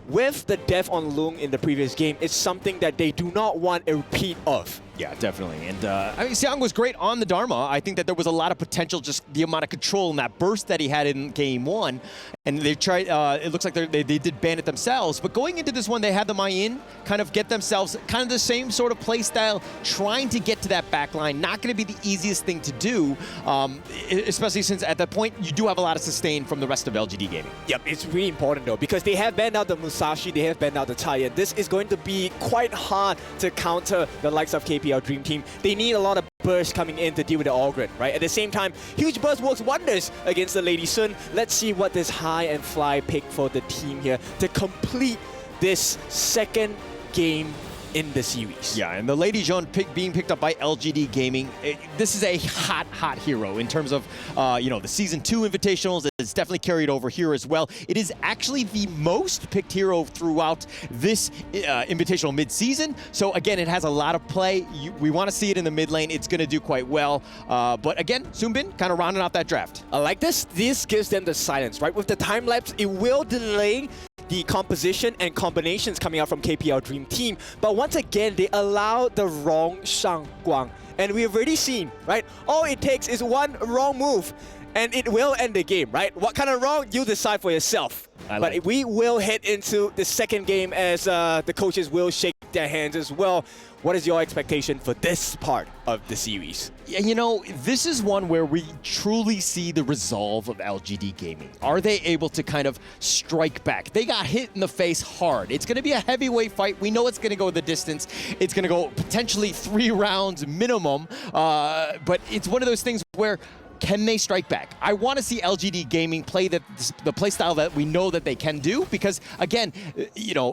With the death on Lung in the previous game, it's something that they do not want a repeat of. Yeah, definitely. And I mean, Seong was great on the Dharma. I think that there was a lot of potential, just the amount of control and that burst that he had in game one. And they tried, it looks like they did ban it themselves. But going into this one, they had the Mayin kind of get themselves kind of the same sort of play style, trying to get to that back line. Not going to be the easiest thing to do, especially since at that point, you do have a lot of sustain from the rest of LGD Gaming. Yep, it's really important though, because they have banned out the Musashi, they have banned out the Taya. This is going to be quite hard to counter the likes of KPL Dream Team. They need a lot of burst coming in to deal with the Ogren, right? At the same time, huge burst works wonders against the Lady Sun. Let's see what this high and fly pick for the team here to complete this second game in the series. Yeah, and the Lady Jean being picked up by LGD Gaming, this is a hot hero in terms of, the Season 2 Invitationals. It's definitely carried over here as well. It is actually the most picked hero throughout this Invitational Midseason. So again, it has a lot of play. We want to see it in the mid lane. It's going to do quite well. But again, Soonbin kind of rounding out that draft. I like this. This gives them the silence, right? With the time lapse, it will delay the composition and combinations coming out from KPL Dream Team. But once again, they allow the wrong Shangguang. And we've already seen, right? All it takes is one wrong move and it will end the game, right? What kind of wrong? You decide for yourself. But we will head into the second game as the coaches will shake their hands as well. What is your expectation for this part of the series? Yeah, this is one where we truly see the resolve of LGD Gaming. Are they able to kind of strike back? They got hit in the face hard. It's going to be a heavyweight fight. We know it's going to go the distance. It's going to go potentially 3 rounds minimum. But it's one of those things where can they strike back? I want to see LGD Gaming play the play style that we know that they can do because, again,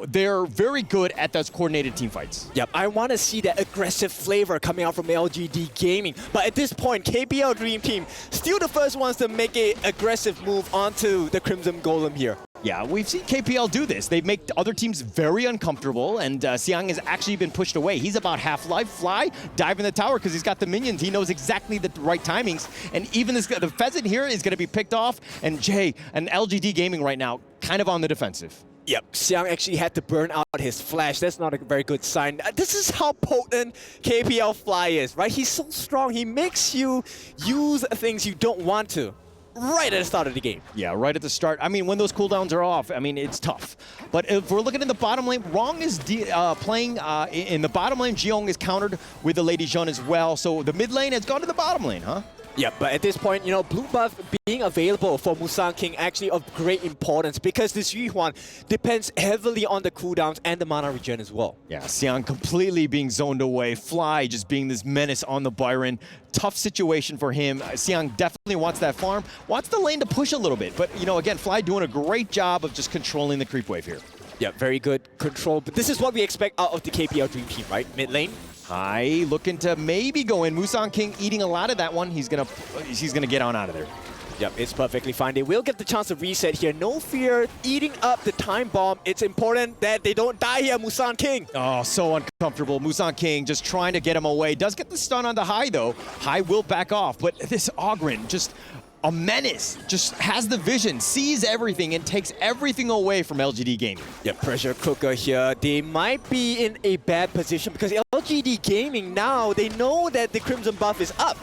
they're very good at those coordinated team fights. Yep, I want to see that aggressive flavor coming out from LGD Gaming. But at this point, KPL Dream Team still the first ones to make an aggressive move onto the Crimson Golem here. Yeah, we've seen KPL do this. They make other teams very uncomfortable, and Xiang has actually been pushed away. He's about half-life. Fly, dive in the tower because he's got the minions. He knows exactly the right timings. And even the Pheasant here is going to be picked off. And Jay and LGD Gaming right now kind of on the defensive. Yep, Xiang actually had to burn out his flash. That's not a very good sign. This is how potent KPL Fly is, right? He's so strong. He makes you use things you don't want to. Right at the start of the game. Yeah, right at the start. I mean, when those cooldowns are off, it's tough. But if we're looking in the bottom lane, Rong is playing in the bottom lane. Jiong is countered with the Lady Jean as well. So the mid lane has gone to the bottom lane, huh? Yeah, but at this point, blue buff being available for Musang King actually of great importance because this Yuhuan depends heavily on the cooldowns and the mana regen as well. Yeah, Xiang completely being zoned away. Fly just being this menace on the Byron. Tough situation for him. Xiang definitely wants that farm, wants the lane to push a little bit. But, again, Fly doing a great job of just controlling the creep wave here. Yeah, very good control. But this is what we expect out of the KPL Dream Team, right? Mid lane. Hai looking to maybe go in. Musang King eating a lot of that one. He's gonna get on out of there. Yep, it's perfectly fine. They will get the chance to reset here. No fear eating up the time bomb. It's important that they don't die here, Musang King. Oh, so uncomfortable. Musang King just trying to get him away. Does get the stun on the Hai, though. Hai will back off, but this Ogren just a menace, just has the vision, sees everything, and takes everything away from LGD Gaming. Yeah, pressure cooker here. They might be in a bad position because LGD Gaming now, they know that the Crimson buff is up.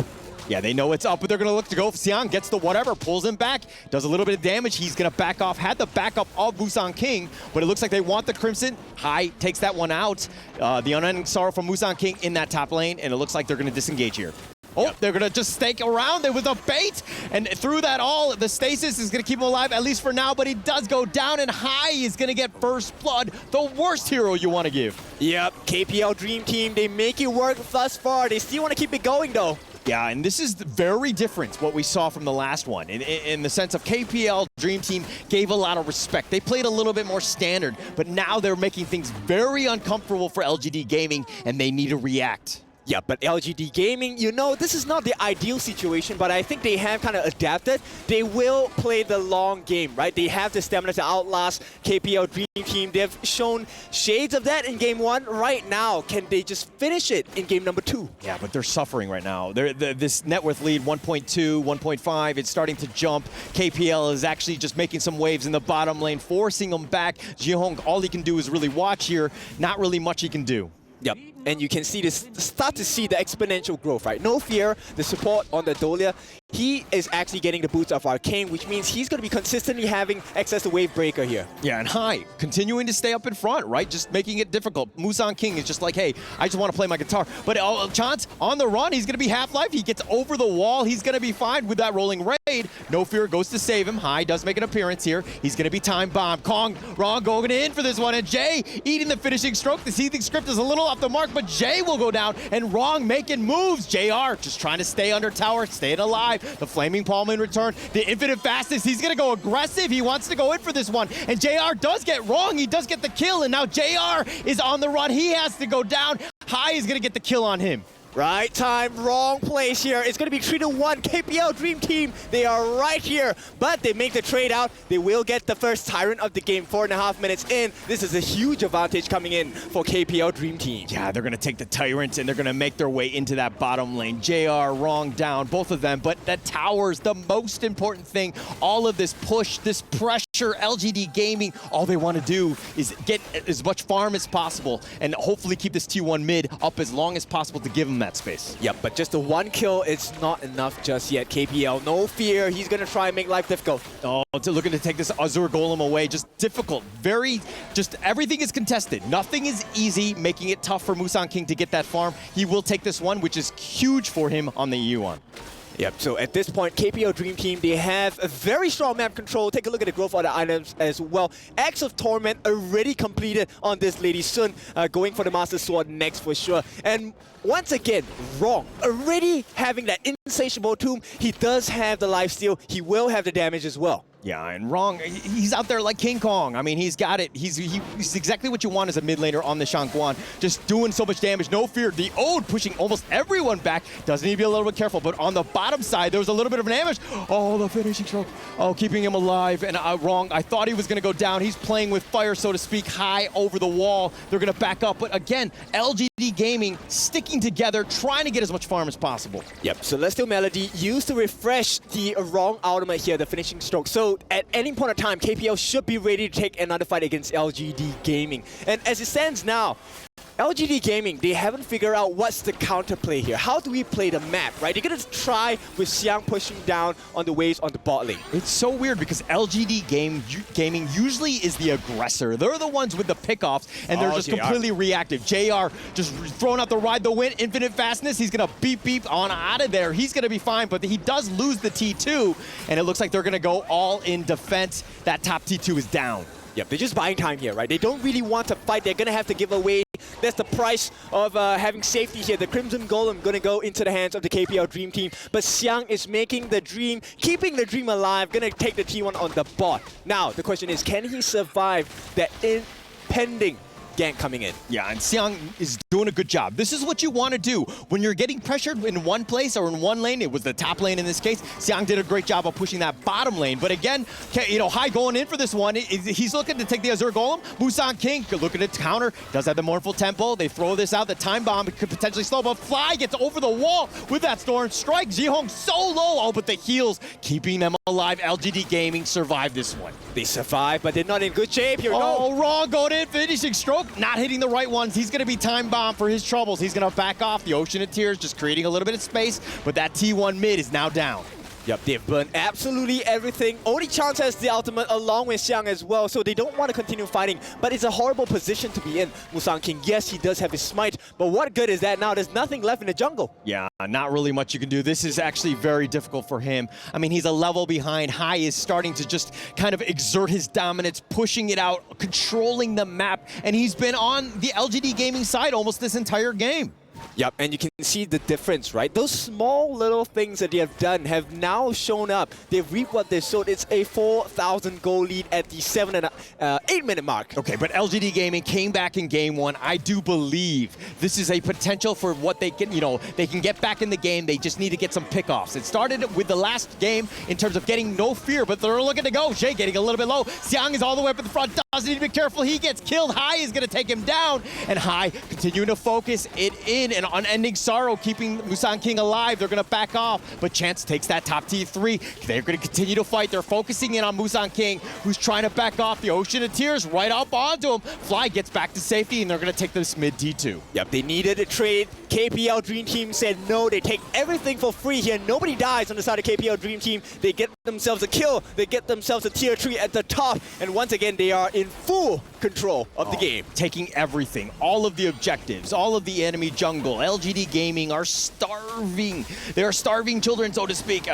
Yeah, they know it's up, but they're going to look to go. Xiang gets the whatever, pulls him back, does a little bit of damage. He's going to back off. Had the backup of Musang King, but it looks like they want the Crimson. Hai takes that one out. The Unending Sorrow from Musang King in that top lane, and it looks like they're going to disengage here. Oh, they're going to just stake around. There was a bait, and through that all, the stasis is going to keep him alive, at least for now, but he does go down, and Hai is going to get first blood, the worst hero you want to give. Yep, KPL Dream Team, they make it work thus far. They still want to keep it going, though. Yeah, and this is very different what we saw from the last one in the sense of KPL Dream Team gave a lot of respect. They played a little bit more standard, but now they're making things very uncomfortable for LGD Gaming, and they need to react. Yeah, but LGD Gaming, this is not the ideal situation, but I think they have kind of adapted. They will play the long game, right? They have the stamina to outlast KPL Dream Team. They've shown shades of that in game 1. Right now, can they just finish it in game number 2? Yeah, but they're suffering right now. This net worth lead, 1.2, 1.5, it's starting to jump. KPL is actually just making some waves in the bottom lane, forcing them back. Jihong, all he can do is really watch here. Not really much he can do. Yep, and you can start to see the exponential growth, right? No fear, the support on the Dolia. He is actually getting the boots of Arcane, which means he's going to be consistently having access to Wave Breaker here. Yeah, and Hai continuing to stay up in front, right? Just making it difficult. Musang King is just like, hey, I just want to play my guitar. But Chance on the run, he's going to be half-life. He gets over the wall. He's going to be fine with that rolling raid. No fear goes to save him. Hai does make an appearance here. He's going to be time bomb. Kong, Ron going in for this one. And Jay eating the finishing stroke. The seething script is a little off the mark. mark, but Jay will go down, and Wrong making moves. JR just trying to stay under tower, staying alive. The Flaming Palm in return. The Infinite Fastness, he's going to go aggressive. He wants to go in for this one, and JR does get Wrong. He does get the kill, and now JR is on the run. He has to go down. High is going to get the kill on him. Right time, wrong place here. It's going to be 3-1. KPL Dream Team, they are right here. But they make the trade out. They will get the first Tyrant of the game 4.5 minutes in. This is a huge advantage coming in for KPL Dream Team. Yeah, they're going to take the Tyrant and they're going to make their way into that bottom lane. JR, Wrong down, both of them. But the towers, the most important thing. All of this push, this pressure, LGD Gaming, all they want to do is get as much farm as possible and hopefully keep this T1 mid up as long as possible to give them that space. Yep, but just the one kill is not enough just yet. KPL, no fear. He's going to try and make life difficult. Oh, looking to take this Azure Golem away. Just difficult. Just everything is contested. Nothing is easy, making it tough for Musang King to get that farm. He will take this one, which is huge for him on the EU1. Yep, so at this point, KPL Dream Team, they have a very strong map control. Take a look at the growth of the items as well. Axe of Torment already completed on this Lady Sun, going for the Master Sword next for sure. And once again, Wrong, already having that insatiable tomb. He does have the lifesteal. He will have the damage as well. Yeah, and Wrong, he's out there like King Kong. I mean, he's got it. He's exactly what you want as a mid laner on the Shangguan. Just doing so much damage, no fear. The Ode pushing almost everyone back. Does need to be a little bit careful, but on the bottom side, there was a little bit of an damage. Oh, the finishing stroke. Oh, keeping him alive. And Wrong, I thought he was going to go down. He's playing with fire, so to speak, high over the wall. They're going to back up. But again, LGD Gaming sticking together, trying to get as much farm as possible. Yep, Celestial Melody used to refresh the Wrong ultimate here, the finishing stroke. So at any point of time, KPL should be ready to take another fight against LGD Gaming. And as it stands now, LGD Gaming, they haven't figured out what's the counterplay here. How do we play the map, right? They're going to try with Xiang pushing down on the waves on the bot lane. It's so weird because LGD Gaming usually is the aggressor. They're the ones with the pickoffs, and they're just completely reactive. JR just throwing out the ride the wind, Infinite Fastness. He's going to beep on out of there. He's going to be fine, but he does lose the T2, and it looks like they're going to go all in defense. That top T2 is down. Yep, they're just buying time here, right? They don't really want to fight. They're going to have to give away. That's the price of having safety here. The Crimson Golem going to go into the hands of the KPL Dream Team. But Xiang is making the dream, keeping the dream alive, going to take the T1 on the bot. Now, the question is, can he survive that impending gank coming in? Yeah, and Xiang is doing a good job. This is what you want to do. When you're getting pressured in one place or in one lane, it was the top lane in this case, Xiang did a great job of pushing that bottom lane. But again, High going in for this one. He's looking to take the Azure Golem. Musang King looking to counter. Does have the Mournful Temple. They throw this out. The Time Bomb could potentially slow, but Fly gets over the wall with that Storm Strike. Jihong so low. Oh, but the heals keeping them alive. LGD Gaming survived this one. They survive, but they're not in good shape here. Wrong going in, finishing stroke. Not hitting the right ones. He's going to be Time Bomb for his troubles. He's going to back off. The Ocean of Tears just creating a little bit of space, but that T1 mid is now down. Yep, they've burned absolutely everything. Only Chance has the ultimate along with Xiang as well, so they don't want to continue fighting. But it's a horrible position to be in. Musang King, yes, he does have his smite, but what good is that now? There's nothing left in the jungle. Yeah, not really much you can do. This is actually very difficult for him. I mean, he's a level behind. High is starting to just kind of exert his dominance, pushing it out, controlling the map, and he's been on the LGD Gaming side almost this entire game. Yep, and you can see the difference, right? Those small little things that they have done have now shown up. They've reaped what they sowed. It's a 4,000 goal lead at the 7 and 8 minute mark. Okay, but LGD Gaming came back in game one. I do believe this is a potential for what they can, they can get back in the game. They just need to get some pickoffs. It started with the last game in terms of getting no fear, but they're looking to go. Jay getting a little bit low. Xiang is all the way up at the front. Doesn't need to be careful. He gets killed. High is going to take him down, and High continuing to focus it in, and unending sorrow keeping Musang King alive. They're going to back off, but Chance takes that top T3. They're going to continue to fight. They're focusing in on Musang King, who's trying to back off. The Ocean of Tears right up onto him. Fly gets back to safety, and they're going to take this mid T2. Yep, they needed a trade. KPL Dream Team said no. They take everything for free here. Nobody dies on the side of KPL Dream Team. They get themselves a kill. They get themselves a tier 3 at the top. And once again, they are in full control of the game. Taking everything, all of the objectives, all of the enemy jungle. LGD Gaming are starving. They are starving children, so to speak.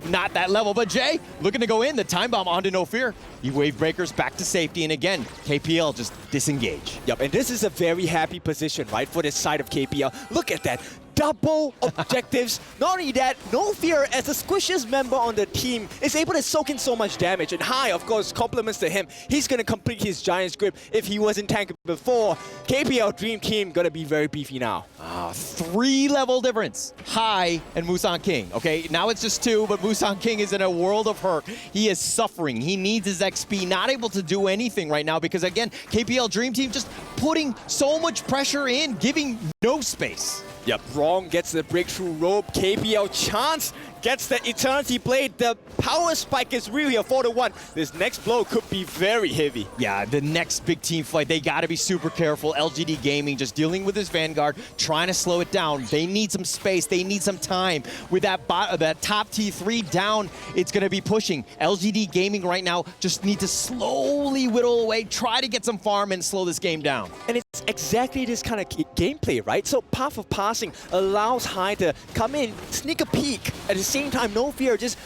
Not that level, but Jay looking to go in. The time bomb onto No Fear. You wave breakers back to safety, and again, KPL just disengage. Yep, and this is a very happy position, right, for this side of KPL. Look at that. Double objectives. Not only that, No Fear, as the squishiest member on the team, is able to soak in so much damage. And High, of course, compliments to him. He's going to complete his Giant's Grip if he wasn't tanking before. KPL Dream Team going to be very beefy now. 3-level difference. High and Musang King. Okay, now it's just 2, but Musang King is in a world of hurt. He is suffering. He needs his XP. Not able to do anything right now because, again, KPL Dream Team just putting so much pressure in, giving no space. Yep, Wrong gets the breakthrough rope. KPL Chance gets the Eternity Blade. The power spike is really a 4-1. This next blow could be very heavy. Yeah, the next big team fight, they got to be super careful. LGD Gaming just dealing with his Vanguard, trying to slow it down. They need some space. They need some time. With that top T3 down, it's going to be pushing. LGD Gaming right now just need to slowly whittle away, try to get some farm and slow this game down. And it's exactly this kind of gameplay, right? So Path of Passing allows High to come in, sneak a peek. At the same time, No Fear just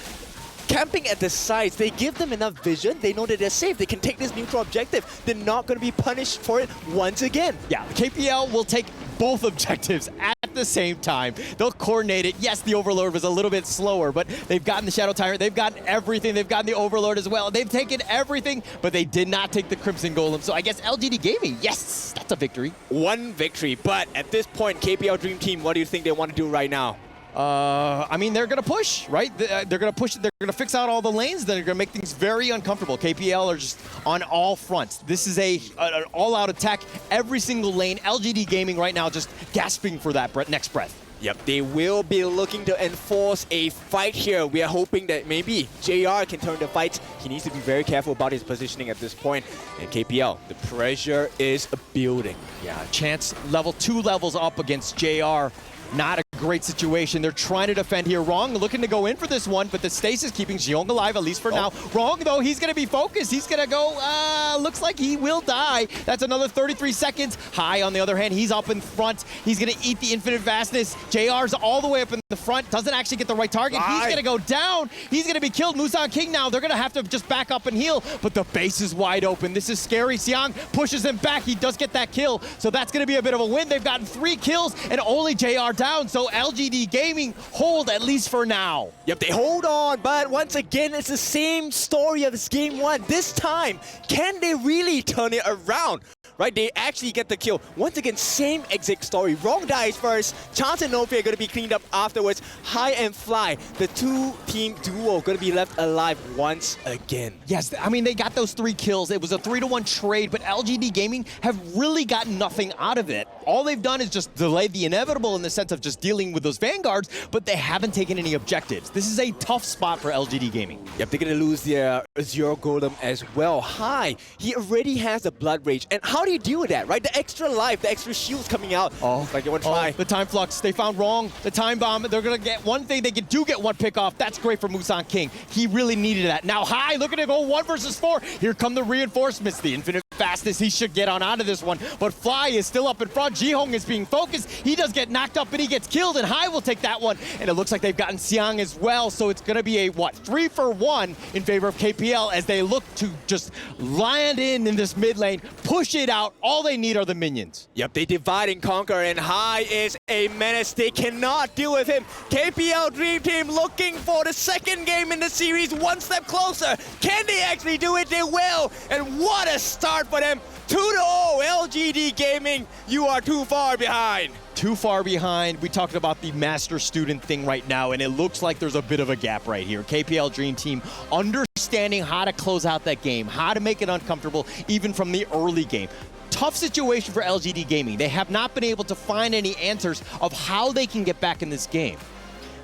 camping at the sides. They give them enough vision. They know that they're safe. They can take this neutral objective. They're not going to be punished for it once again. Yeah, KPL will take both objectives at the same time. They'll coordinate it. Yes, the Overlord was a little bit slower, but they've gotten the Shadow Tyrant. They've gotten everything. They've gotten the Overlord as well. They've taken everything, but they did not take the Crimson Golem. So I guess LGD Gaming, yes, that's a victory. One victory, but at this point, KPL Dream Team, what do you think they want to do right now? I mean, they're going to push, right? They're going to push. They're going to fix out all the lanes. They're going to make things very uncomfortable. KPL are just on all fronts. This is an all-out attack. Every single lane. LGD Gaming right now just gasping for that next breath. Yep, they will be looking to enforce a fight here. We are hoping that maybe JR can turn the fight. He needs to be very careful about his positioning at this point. And KPL, the pressure is building. Yeah, Chance level 2 levels up against JR. Not a great situation. They're trying to defend here. Wrong looking to go in for this one, but the stasis keeping Xiong alive, at least for now. Wrong, though, he's going to be focused. He's going to go, looks like he will die. That's another 33 seconds. High, on the other hand, he's up in front. He's going to eat the infinite vastness. JR's all the way up in the front. Doesn't actually get the right target. He's going to go down. He's going to be killed. Musang King now. They're going to have to just back up and heal, but the base is wide open. This is scary. Xiong pushes him back. He does get that kill, so that's going to be a bit of a win. They've gotten 3 kills and only JR down, so LGD Gaming hold at least for now. Yep, they hold on, but once again, it's the same story of this game 1. This time, can they really turn it around? Right, they actually get the kill. Once again, same exact story. Wrong dies first. Chance and No Fear are going to be cleaned up afterwards. High and Fly, the 2-team duo, going to be left alive once again. Yes, I mean, they got those 3 kills. It was a 3-1 trade, but LGD Gaming have really gotten nothing out of it. All they've done is just delay the inevitable in the sense of just dealing with those Vanguards, but they haven't taken any objectives. This is a tough spot for LGD Gaming. Yep, they're going to lose their Azure Golem as well. High, he already has the Blood Rage. And how do you deal with that, right? The extra life, the extra shields coming out. Like you want to try. The time flux, they found Wrong. The time bomb, they're going to get one thing. They do get one pick off. That's great for Musang King. He really needed that. Now High, looking to go 1 versus 4. Here come the reinforcements. The infinite fastness, he should get on out of this one. But Fly is still up in front. Jihong is being focused. He does get knocked up, but he gets killed, and High will take that one. And it looks like they've gotten Xiang as well, so it's going to be a, 3-for-1 in favor of KPL as they look to just land in this mid lane, push it out. All they need are the minions. Yep, they divide and conquer, and High is a menace. They cannot deal with him. KPL Dream Team looking for the second game in the series, one step closer. Can they actually do it? They will. And what a start for them. 2-0, LGD Gaming, you are too far behind. Too far behind. We talked about the master-student thing right now, and it looks like there's a bit of a gap right here. KPL Dream Team understanding how to close out that game, how to make it uncomfortable, even from the early game. Tough situation for LGD Gaming. They have not been able to find any answers of how they can get back in this game.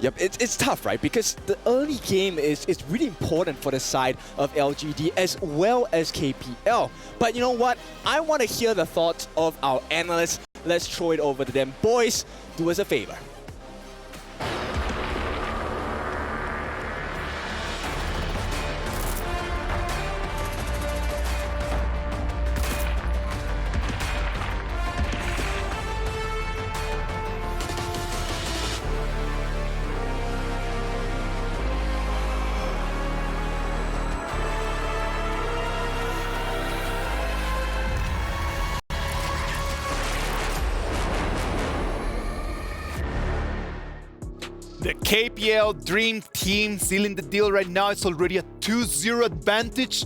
Yep, it's tough, right? Because the early game is really important for the side of LGD as well as KPL. But you know what? I want to hear the thoughts of our analysts. Let's throw it over to them. Boys, do us a favor. KPL Dream Team sealing the deal right now. It's already a 2-0 advantage.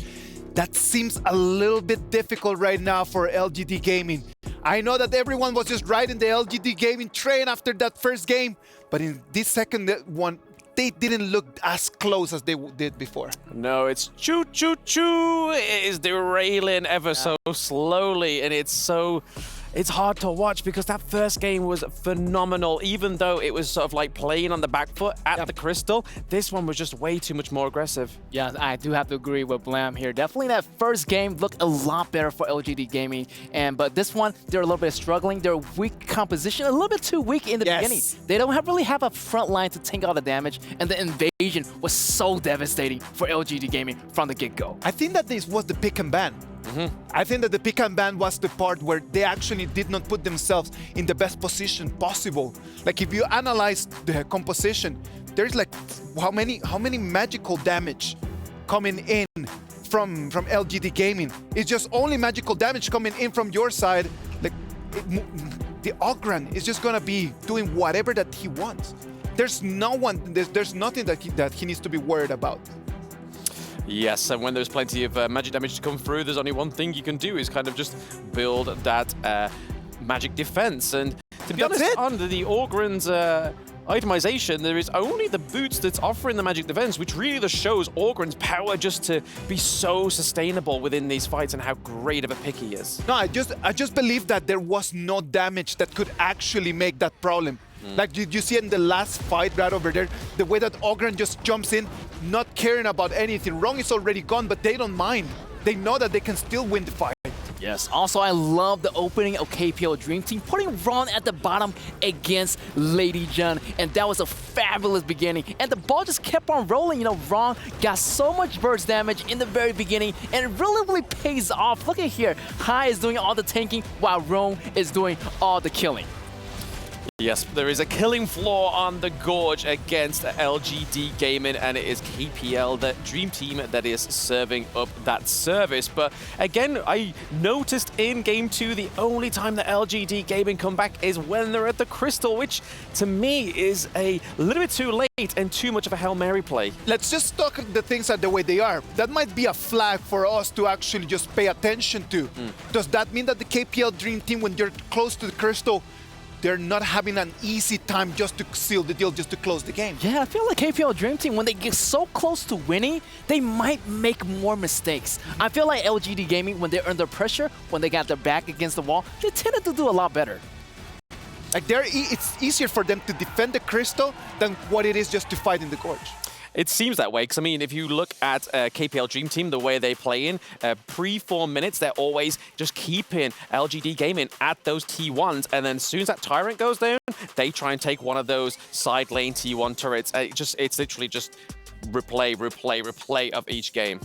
That seems a little bit difficult right now for LGD Gaming. I know that everyone was just riding the LGD Gaming train after that first game, but in this second one, they didn't look as close as they did before. No, it's choo-choo-choo. It is derailing ever so slowly, and it's hard to watch because that first game was phenomenal. Even though it was sort of like playing on the back foot at the Crystal, this one was just way too much more aggressive. Yeah, I do have to agree with Blam here. Definitely that first game looked a lot better for LGD Gaming, but this one, they're a little bit struggling. Their weak composition, a little bit too weak in the beginning. They don't really have a front line to tank all the damage, and the invasion was so devastating for LGD Gaming from the get-go. I think that this was the pick and ban. I think that the pick and ban was the part where they actually did not put themselves in the best position possible. Like if you analyze the composition, there's like how many magical damage coming in from LGD Gaming. It's just only magical damage coming in from your side. Like the Ogran is just gonna be doing whatever that he wants. There's nothing that he needs to be worried about. Yes, and when there's plenty of magic damage to come through, there's only one thing you can do is kind of just build that magic defense. And to be honest, under the Ogren's itemization, there is only the boots that's offering the magic defense, which really just shows Ogren's power just to be so sustainable within these fights and how great of a pick he is. No, I just believe that there was no damage that could actually make that problem. Like you see in the last fight right over there, the way that Ogren just jumps in, not caring about anything. Wrong is already gone, but they don't mind. They know that they can still win the fight. Yes, also I love the opening of KPL Dream Team, putting Ron at the bottom against Lady Jun, and that was a fabulous beginning. And the ball just kept on rolling. You know, Ron got so much burst damage in the very beginning, and it really pays off. Look at here, Hai is doing all the tanking while Ron is doing all the killing. Yes, there is a killing floor on the Gorge against LGD Gaming, and it is KPL, the Dream Team, that is serving up that service. But again, I noticed in Game 2, the only time that LGD Gaming come back is when they're at the Crystal, which to me is a little bit too late and too much of a Hail Mary play. Let's just talk the things are the way they are. That might be a flag for us to actually just pay attention to. Does that mean that the KPL Dream Team, when you're close to the Crystal, they're not having an easy time just to seal the deal, just to close the game? Yeah, I feel like KPL Dream Team, when they get so close to winning, they might make more mistakes. I feel like LGD Gaming, when they're under pressure, when they got their back against the wall, they tended to do a lot better. Like it's easier for them to defend the Crystal than what it is just to fight in the Gorge. It seems that way, because I mean, if you look at KPL Dream Team, the way they play in, pre-4 minutes, they're always just keeping LGD Gaming at those T1s, and then as soon as that Tyrant goes down, they try and take one of those side lane T1 turrets. It's literally just replay of each game.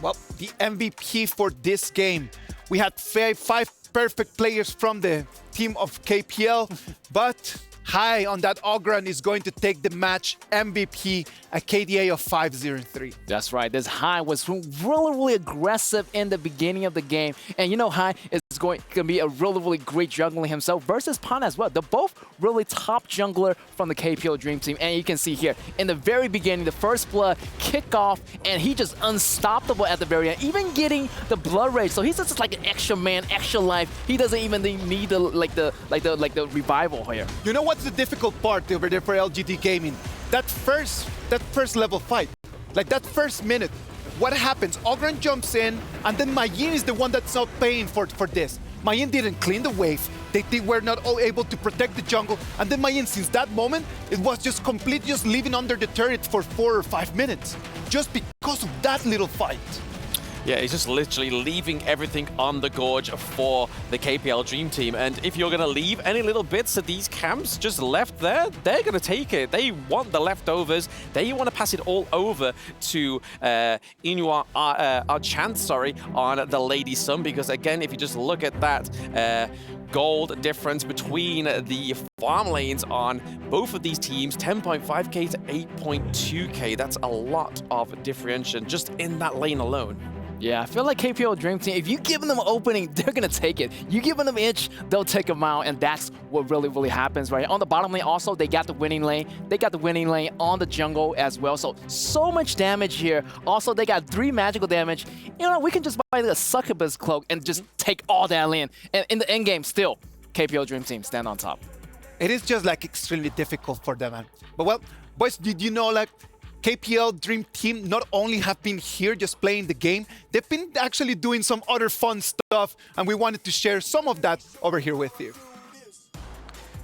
Well, the MVP for this game, we had 5 perfect players from the team of KPL, but Hai on that Ogran is going to take the match MVP, a KDA of 5-0-3. That's right. This Hai was really aggressive in the beginning of the game. And you know, Hai is going to be a really great jungler himself versus Pan as well. They're both really top jungler from the KPL Dream Team. And you can see here, in the very beginning, the first blood kickoff, and he just unstoppable at the very end, even getting the blood rage. So he's just like an extra man, extra life. He doesn't even need the revival here. You know what's the difficult part over there for LGD Gaming? That first level fight, like that first minute, what happens? Ogren jumps in, and then Mayin is the one that's not paying for this. Mayin didn't clean the wave. They were not all able to protect the jungle. And then Mayin, since that moment, it was just completely just living under the turret for 4 or 5 minutes, just because of that little fight. Yeah, he's just literally leaving everything on the Gorge for the KPL Dream Team. And if you're going to leave any little bits of these camps just left there, they're going to take it. They want the leftovers. They want to pass it all over to Inua Chance, on the Lady Sun. Because again, if you just look at that gold difference between the farm lanes on both of these teams, 10.5k to 8.2k. That's a lot of differentiation just in that lane alone. Yeah, I feel like KPL Dream Team, if you give them an opening, they're going to take it. You give them an inch, they'll take them out, and that's what really happens, right? On the bottom lane, also, they got the winning lane. They got the winning lane on the jungle as well, so much damage here. Also, they got 3 magical damage. You know, we can just buy the Succubus Cloak and just take all that lane. And in the end game, still, KPL Dream Team stand on top. It is just like extremely difficult for them, man. But well, boys, did you know like KPL Dream Team not only have been here just playing the game, they've been actually doing some other fun stuff, and we wanted to share some of that over here with you.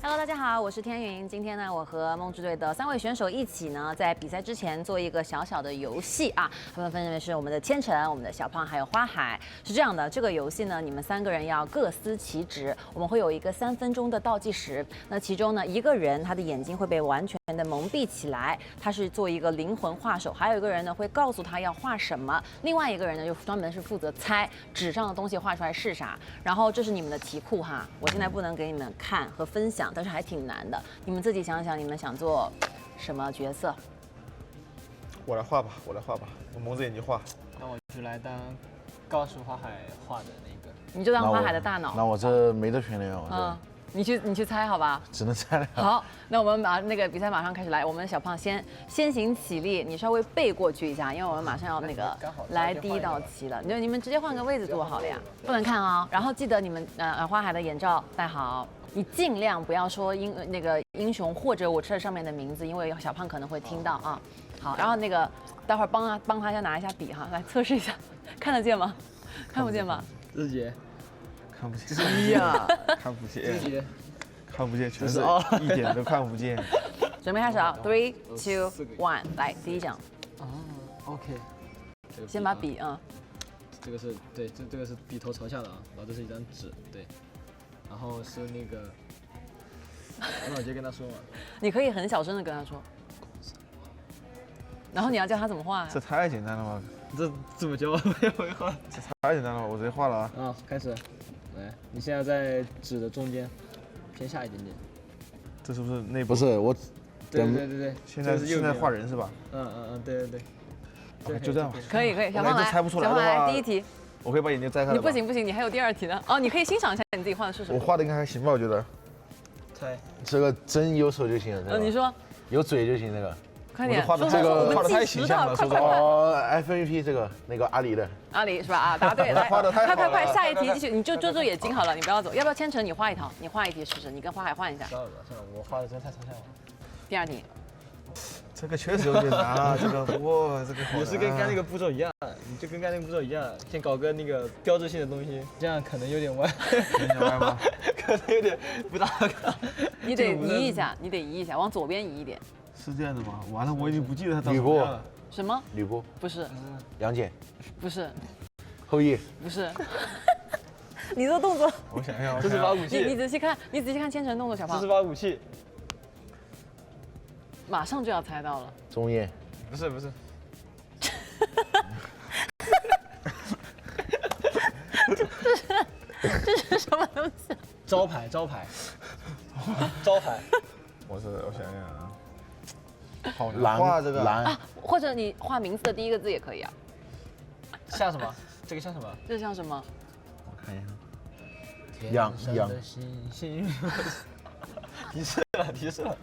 Hello， 大家好，我是天云。今天呢，我和梦之队的3位选手一起呢，在比赛之前做一个小小的游戏啊。他们分别是我们的千晨、我们的小胖还有花海。是这样的，这个游戏呢，你们3个人要各司其职。我们会有一个3分钟的倒计时。那其中呢，一个人他的眼睛会被完全的蒙蔽起来，他是做一个灵魂画手。还有一个人呢，会告诉他要画什么。另外一个人呢，就专门是负责猜纸上的东西画出来是啥。然后这是你们的题库哈，我现在不能给你们看和分享。但是还挺难的，你们自己想想，你们想做什么角色？我来画吧，我蒙着眼睛画。那我就来当告诉花海画的那个。你就当花海的大脑。那我这没得选了，嗯，你去猜好吧？只能猜了。好，那我们那个比赛马上开始来，我们小胖先行起立，你稍微背过去一下，因为我们马上要那个来第一道棋了。你们直接换个位置坐好了呀，不能看啊。然后记得你们花海的眼罩戴好。你尽量不要说那个英雄或者我这上面的名字，因为小胖可能会听到啊。好，然后那个待会儿帮他一下拿一下笔哈，来测试一下，看得见吗？看不见吗？日杰，看不见。1呀，看不见。日杰，看不见，全是一点都看不见。准备开始啊 ！3、2、1，来第一张。哦 ，OK。先把笔啊。这个是对，这个是笔头朝下的啊，然后这是一张纸，对。然后是那个，我直接跟他说嘛。你可以很小声的跟他说。然后你要教他怎么画呀？这太简单了吧？这怎么教？我也会画。这太简单了吧？我直接画了啊。啊，开始。来，你现在在纸的中间，偏下一点点。这是不是内部？不是我。对。现在画人是吧？对。就这样。可以，小胖来。猜不出来小胖来，第一题。我可以把眼睛摘开。你不行，你还有第2题呢。哦，你可以欣赏一下你自己画的是什么。我画的应该还行吧，我觉得。猜。这个真有手就行了。你说。有嘴就行，这个。快点。画的这个画的太形象了，快。FMVP 这个那个阿里的。阿里是吧？啊，答对，来。画的太好了。快，下一题继续，你就遮住眼睛好了，你不要走。要不要千晨你画一套？你画一题试试，你跟花海换一下。算了，我画的真的太抽象了。第2题。这个确实有点难啊，这个哇，这个也是跟刚那个步骤一样，你就跟刚那个步骤一样，先搞个那个标志性的东西，这样可能有点歪，有点歪吗？可能有点不大好。你得移一下，往左边移一点。是这样的吗？完了，我已经不记得他长什么样了。什么？吕布？不是。杨戬？不是。后羿？不是。你的动作。我想想，这是把武器。你仔细看千晨动作，小胖。这是把武器。马上就要猜到了。钟燕？不是。这是什么东西？招牌。我想想啊，好难画这个啊，或者你画名字的第1个字也可以啊。像什么？这个像什么？这像什么？我看一下。羊。提示了。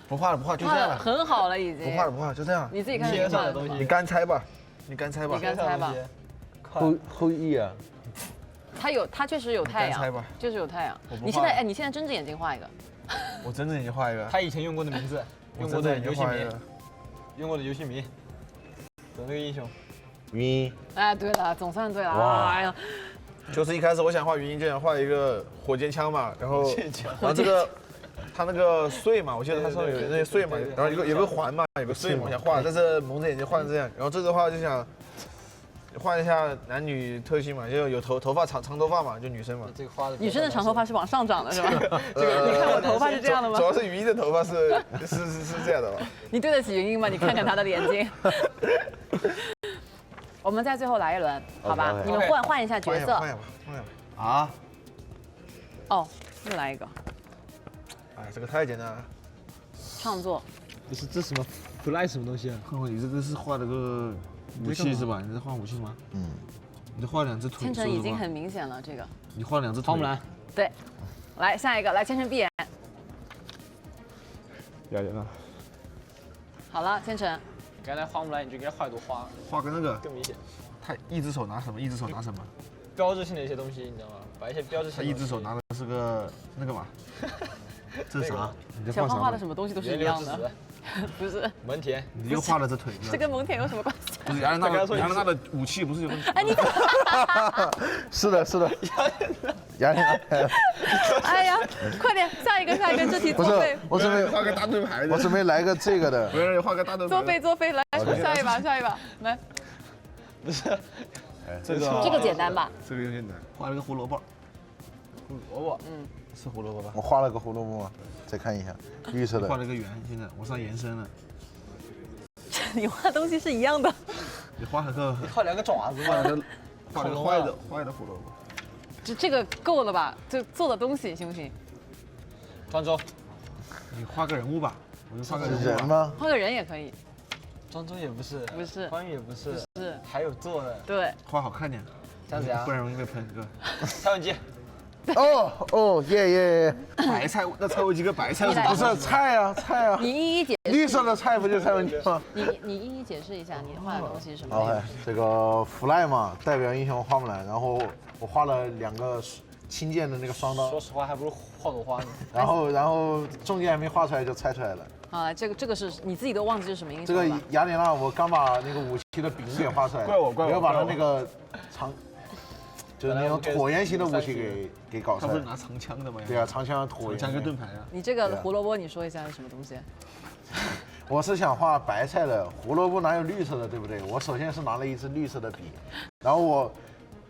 不画了，就这样了。很好了，已经。不画，就这样。你自己看天上的东西。你干猜吧。后羿啊。他确实有太阳。就是有太阳。你现在睁着眼睛画一个。我睁着眼睛画一个。他以前用过的名字，用过的游戏名，的那个英雄。云鹰。哎，对了，总算对了。哎呀。就是一开始我想画云鹰，就想画一个火箭枪嘛，然后这个。他那个穗嘛，我记得他上面有那些穗嘛，然后有个环嘛，有个穗嘛，我想画，但是蒙着眼睛画成这样。然后这个的话就想换一下男女特性嘛，就有头发长头发嘛，就女生嘛。这个画的。女生的长头发是往上长的是吧？你看我头发是这样的吗？主要是云鹰的头发是这样的吧？你对得起云鹰吗？你看看他的眼睛。我们在最后来一轮，好吧？你们换一下角色。换一下吧。啊？哦，又来一个。哎，这个太简单了。创作。不是这什么 fly 什么东西啊？你这个是画了个武器是吧？你在换武器吗？嗯。你就换2只腿。千晨已经很明显了，这个。你换2只腿。花木兰。对，来下一个，来千晨闭眼。雅典娜。好了，千晨。刚才花木兰你就应该画朵花。画个那个更明显。他一只手拿什么？一只手拿什么？标志性的一些东西，你知道吗？把一些标志性。他一只手拿的是个那个嘛？这是啥？小胖画的什么东西都是一样的。不是。蒙恬。你又画了这腿。这跟蒙恬有什么关系？不是雅典娜的武器不是有问题？哎，你。是的，是的。雅典娜。哎呀，快点，下一个，这题作废。我准备画个大盾牌的。我准备来个这个的。不要画个大盾牌。作废，来，下一把，来。不是。这个简单吧？这个有点难。画了个胡萝卜。胡萝卜。是胡萝卜吧？我画了个胡萝卜吗？再看一下，绿色的。画了个圆，现在往上延伸了。你画东西是一样的。你画了个。你画2个爪子。画了个坏的胡萝卜。这个够了吧？就做的东西行不行？庄周，你画个人物吧，我就画个人吗？画个人也可以。庄周也不是，不是，关羽也不是，是还有做的。对，画好看点，这样子呀，不然容易被喷哥。蔡文姬。哦耶！白菜，那蔡文姬跟白菜不是菜啊？你一一解释。绿色的菜不就是蔡文姬吗？你一一解释一下，你画的东西是什么？ OK， 这个弗赖嘛，代表英雄花木兰，然后我画了2个轻剑的那个双刀。说实话，还不如画朵花呢。然后中间还没画出来就猜出来了。好，这个是你自己都忘记是什么英雄了。这个雅典娜，我刚把那个武器的柄给画出来，怪我，没有把它那个长。就是那种椭圆形的武器给搞出来。他不是拿长枪的吗？对啊，长枪椭圆。长枪跟盾牌啊。你这个胡萝卜，你说一下是什么东西？我是想画白菜的，胡萝卜哪有绿色的，对不对？我首先是拿了一支绿色的笔，然后我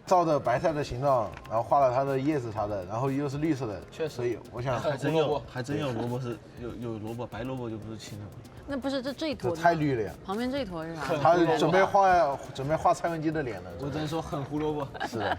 照着白菜的形状，然后画了它的叶子啥的，然后又是绿色的。确实。所以我想还真有萝卜是有萝卜，白萝卜就不是青的。那不是这一坨太绿了呀！旁边这一坨是啥？他准备画蔡文姬的脸了。我只能说很胡萝卜。是的。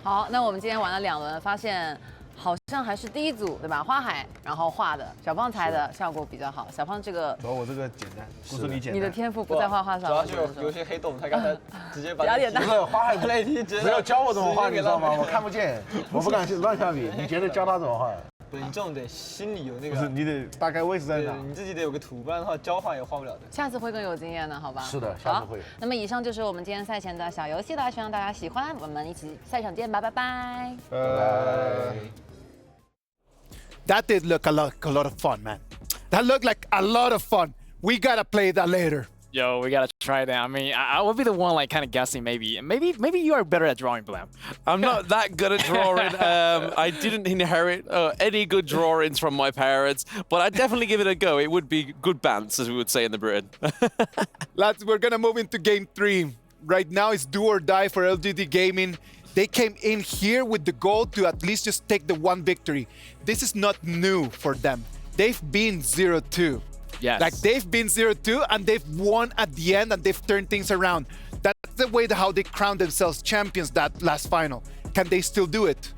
好，那我们今天玩了2轮，发现好像还是第一组对吧？花海，然后画的小胖猜的效果比较好。小胖这个主要我这个简单，故事里简单。你的天赋不在画画上。主要就有些黑洞，他刚才直接把雅典娜。不是花海那题没有教我怎么画，你知道吗？我看不见，我不敢去乱下笔。你觉得教他怎么画？对你这种得心里有那个，不是你得大概位置在哪，你自己得有个图，不然的话交换也画不了的。下次会更有经验的，好吧？是的，下次会。那么以上就是我们今天赛前的小游戏了，希望大家喜欢。我们一起赛场见吧，拜拜。That did look a lot of fun, man. That looked like a lot of fun. We gotta play that later. Yo, we gotta try that. I mean, I would be the one like kind of guessing maybe you are better at drawing, Blam. I'm not that good at drawing. I didn't inherit any good drawings from my parents, but I'd definitely give it a go. It would be good bants, as we would say in the Britain. Lads, we're gonna move into game 3. Right now it's do or die for LGD Gaming. They came in here with the goal to at least just take the 1 victory. This is not new for them. They've been 0-2. Yes. Like they've been 0-2 and they've won at the end and they've turned things around. That's the way how they crowned themselves champions that last final. Can they still do it?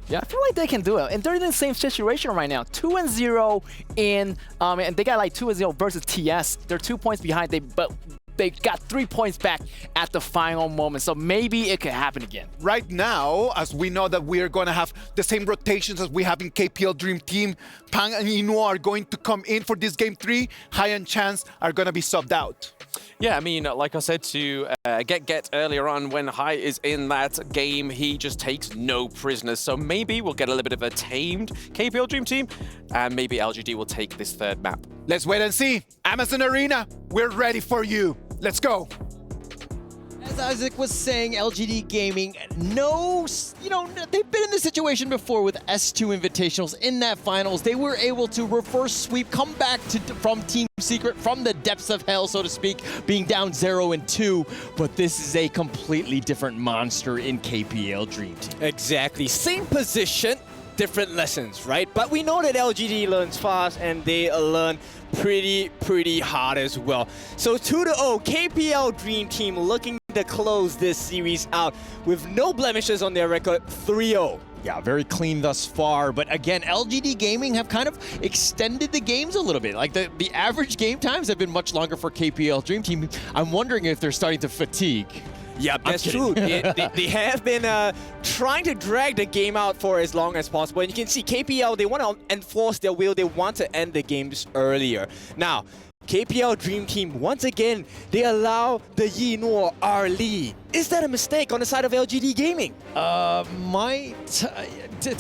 Yeah, I feel like they can do it. And they're in the same situation right now. 2-0 in, and they got like 2-0 versus TS. They're 2 points behind, but they got 3 points back at the final moment. So maybe it could happen again. Right now, as we know that we are going to have the same rotations as we have in KPL Dream Team, Pang and Inu are going to come in for this game 3. Hai and Chance are going to be subbed out. Yeah, I mean, like I said to Get earlier on, when Hai is in that game, he just takes no prisoners. So maybe we'll get a little bit of a tamed KPL Dream Team, and maybe LGD will take this 3rd map. Let's wait and see. Amazon Arena, we're ready for you. Let's go. As Isaac was saying, LGD Gaming, they've been in this situation before with S2 Invitationals in that finals. They were able to reverse sweep, come back from Team Secret, from the depths of hell, so to speak, being down 0-2. But this is a completely different monster in KPL Dream Team. Exactly. Same position, different lessons, right? But we know that LGD learns fast and they learn pretty hard as well. So 2-0, KPL Dream Team looking to close this series out with no blemishes on their record, 3-0. Yeah, very clean thus far. But again, LGD Gaming have kind of extended the games a little bit. Like the average game times have been much longer for KPL Dream Team. I'm wondering if they're starting to fatigue. Yeah, that's true. They have been trying to drag the game out for as long as possible. And you can see KPL, they want to enforce their will. They want to end the games earlier. Now, KPL Dream Team, once again, they allow the Yinor R lead. Is that a mistake on the side of LGD Gaming? To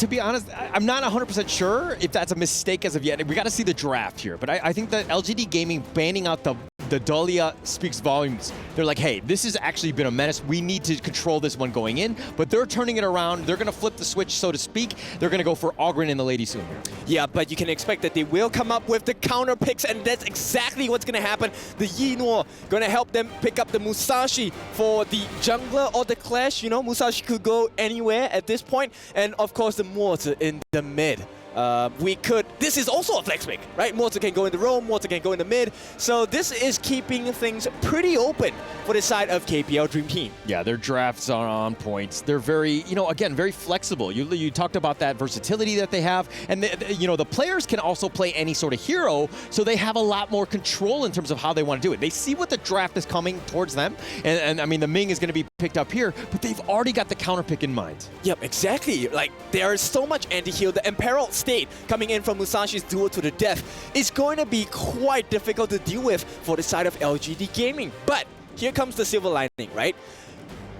be honest, I'm not 100% sure if that's a mistake as of yet. We got to see the draft here. But I think that LGD Gaming banning out the Dahlia speaks volumes. They're like, hey, this has actually been a menace. We need to control this one going in. But they're turning it around. They're going to flip the switch, so to speak. They're going to go for Ogren and the Lady soon. Yeah, but you can expect that they will come up with the counter picks, and that's exactly what's going to happen. The Yinor going to help them pick up the Musashi for the jungler or the Clash. You know, Musashi could go anywhere at this point. And of course, the Mortar in the mid. This is also a flex pick, right? Mortar can go in the roam, Mortar can go in the mid. So this is keeping things pretty open for the side of KPL Dream Team. Yeah, their drafts are on point. They're very, again, very flexible. You talked about that versatility that they have. And, the players can also play any sort of hero, so they have a lot more control in terms of how they want to do it. They see what the draft is coming towards them. And I mean, the Ming is going to be picked up here, but they've already got the counter pick in mind. Yep, exactly. Like, there is so much anti-heal. The Imperiled State coming in from Musashi's duel to the death is going to be quite difficult to deal with for the side of LGD Gaming. But here comes the silver lining, right?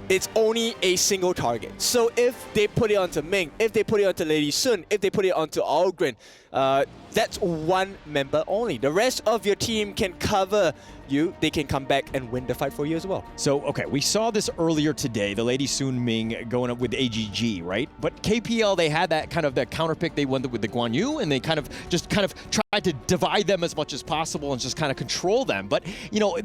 It's only a single target. So if they put it onto Ming, if they put it onto Lady Sun, if they put it onto Ogren, that's one member only. The rest of your team can cover you. They can come back and win the fight for you as well. So, okay, we saw this earlier today, the Lady Sun Ming going up with AGG, right? But KPL, they had that kind of that counter pick. They went with the Guan Yu, and they kind of tried to divide them as much as possible and just kind of control them. But,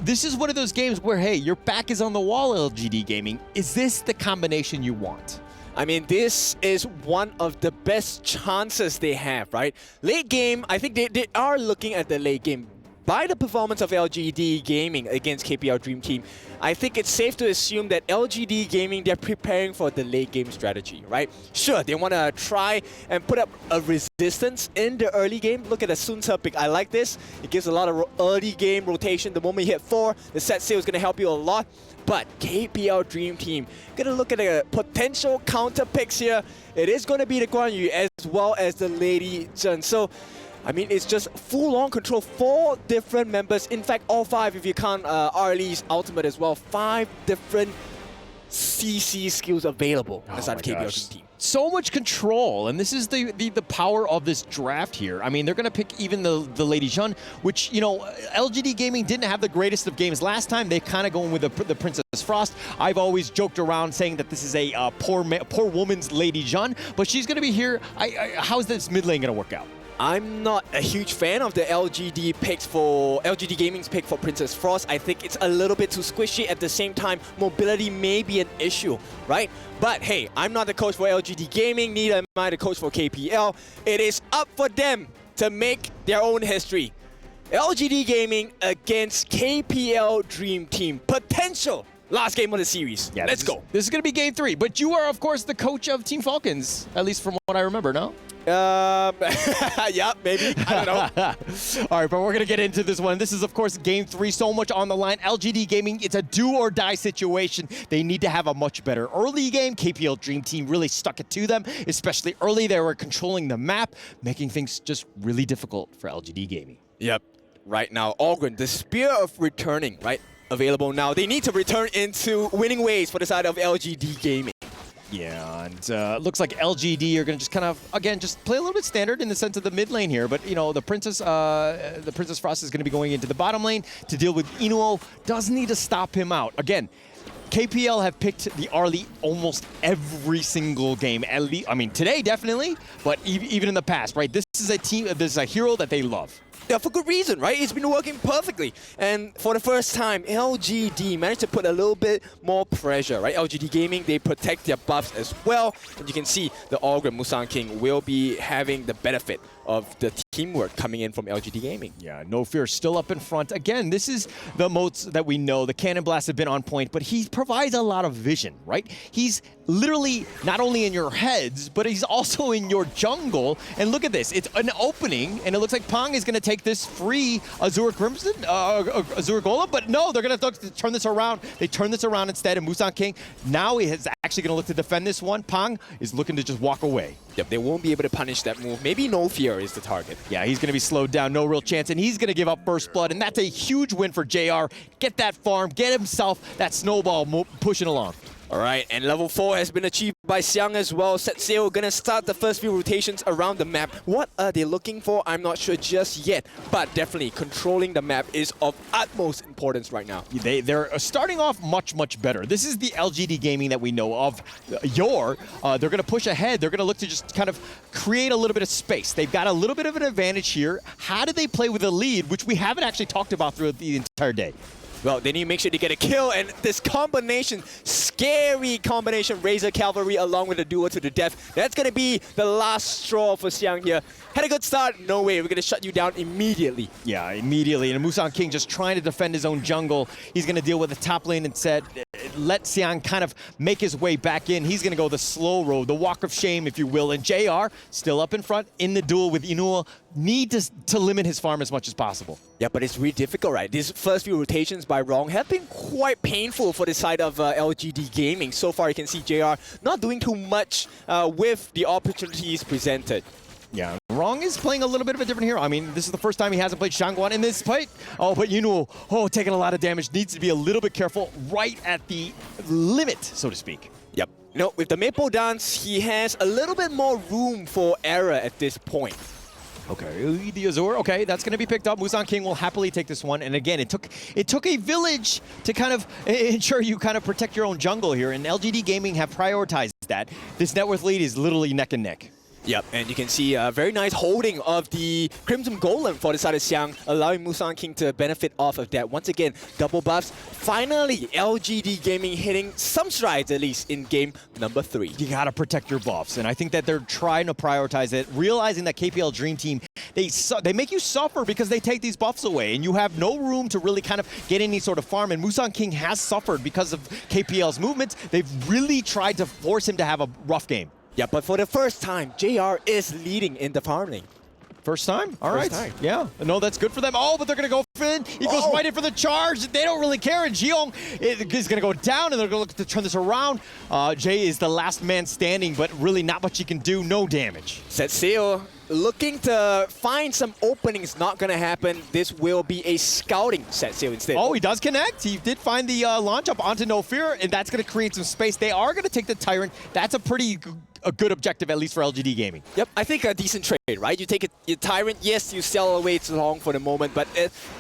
this is one of those games where, hey, your back is on the wall, LGD Gaming. Is this the combination you want? I mean, this is one of the best chances they have, right? Late game, I think they are looking at the late game. By the performance of LGD Gaming against KPL Dream Team, I think it's safe to assume that LGD Gaming, they're preparing for the late game strategy, right? Sure, they want to try and put up a resistance in the early game. Look at the Sun Ce pick. I like this. It gives a lot of early game rotation. The moment you hit 4, the set sail is going to help you a lot. But KPL Dream Team, gonna look at the potential counter picks here. It is going to be the Guan Yu as well as the Lady Zhen. So, I mean, it's just full-on control. 4 different members. In fact, all 5 if you count Arlie's ultimate as well. 5 different CC skills available inside of KPL Dream Team. So much control, and this is the power of this draft here. I mean, they're going to pick even the Lady Zhen, which, LGD Gaming didn't have the greatest of games last time. They're kind of going with the Princess Frost. I've always joked around saying that this is a poor woman's Lady Zhen, but she's going to be here. How's this mid lane going to work out? I'm not a huge fan of the LGD Gaming's pick for Princess Frost. I think it's a little bit too squishy. At the same time, mobility may be an issue, right? But hey, I'm not the coach for LGD Gaming, neither am I the coach for KPL. It is up for them to make their own history. LGD Gaming against KPL Dream Team. Potential last game of the series. Yeah, let's go. This is going to be game 3, but you are, of course, the coach of Team Falcons, at least from what I remember, no? Yeah, maybe. I don't know. All right, but we're going to get into this one. This is, of course, game 3. So much on the line. LGD Gaming, it's a do-or-die situation. They need to have a much better early game. KPL Dream Team really stuck it to them, especially early. They were controlling the map, making things just really difficult for LGD Gaming. Yep. Right now, Ogren, the Spear of Returning, right? Available now. They need to return into winning ways for the side of LGD Gaming. Yeah, and looks like LGD are going to just kind of, again, just play a little bit standard in the sense of the mid lane here. But, the Princess Frost is going to be going into the bottom lane to deal with Inuo. Does need to stop him out. Again, KPL have picked the Arlie almost every single game. At least, I mean, today definitely, but even in the past, right? This is a team, this is a hero that they love. Yeah, for good reason, right? It's been working perfectly. And for the first time, LGD managed to put a little bit more pressure, right? LGD Gaming, they protect their buffs as well. And you can see the Ogre Musang King will be having the benefit of the teamwork coming in from LGD Gaming. Yeah, No Fear still up in front. Again, this is the moats that we know. The Cannon Blasts have been on point, but he provides a lot of vision, right? He's literally not only in your heads, but he's also in your jungle. And look at this. It's an opening, and it looks like Pong is going to take this free Azure Crimson, Azure Golem, but no, they're going to turn this around. They turn this around instead, and Musang King now is actually going to look to defend this one. Pong is looking to just walk away. Yep, they won't be able to punish that move. Maybe No Fear is the target. Yeah, he's going to be slowed down, no real chance, and he's going to give up first blood, and that's a huge win for JR. Get that farm, get himself that snowball pushing along. All right, and level 4 has been achieved by Xiang as well. Set Sail gonna start the first few rotations around the map. What are they looking for? I'm not sure just yet, but definitely controlling the map is of utmost importance right now. They're starting off much better. This is the LGD Gaming that we know of. They're gonna push ahead. They're gonna look to just kind of create a little bit of space. They've got a little bit of an advantage here. How do they play with a lead, which we haven't actually talked about throughout the entire day? Well, they need to make sure they get a kill, and this combination, scary combination, Razor Cavalry along with the duo to the death. That's going to be the last straw for Xiang here. Had a good start, no way, we're going to shut you down immediately. Yeah, immediately, and Musang King just trying to defend his own jungle. He's going to deal with the top lane instead. Let Xiang kind of make his way back in. He's going to go the slow road, the walk of shame, if you will, and JR still up in front in the duel with Inuo. Need to limit his farm as much as possible. Yeah, but it's really difficult, right? These first few rotations by Wrong have been quite painful for the side of LGD Gaming. So far, you can see JR not doing too much with the opportunities presented. Yeah, Wrong is playing a little bit of a different hero. I mean, this is the first time he hasn't played Shangguan in this fight. Oh, but Inuo, taking a lot of damage. Needs to be a little bit careful right at the limit, so to speak. Yep. No, with the Maple Dance, he has a little bit more room for error at this point. Okay, the Azure, okay, that's going to be picked up. Musang King will happily take this one. And again, it took a village to kind of ensure you kind of protect your own jungle here. And LGD Gaming have prioritized that. This net worth lead is literally neck and neck. Yep, and you can see a very nice holding of the Crimson Golem for the side of Xiang, allowing Musang King to benefit off of that. Once again, double buffs. Finally, LGD Gaming hitting some strides, at least, in game number 3. You gotta protect your buffs, and I think that they're trying to prioritize it, realizing that KPL Dream Team, they make you suffer because they take these buffs away, and you have no room to really kind of get any sort of farm, and Musang King has suffered because of KPL's movements. They've really tried to force him to have a rough game. Yeah, but for the first time, JR is leading in the farm lane. First time? All right. First time. Yeah. No, that's good for them. Oh, but they're going to go in. He goes right in for the charge. They don't really care. And Jiong is going to go down, and they're going to look to turn this around. Jay is the last man standing, but really not much he can do. No damage. Set Sail looking to find some openings. Not going to happen. This will be a scouting Set Sail instead. Oh, he does connect. He did find the launch up onto No Fear, and that's going to create some space. They are going to take the Tyrant. That's a good objective, at least for LGD Gaming. Yep, I think a decent trade, right? You take your Tyrant, yes, you sell away too long for the moment, but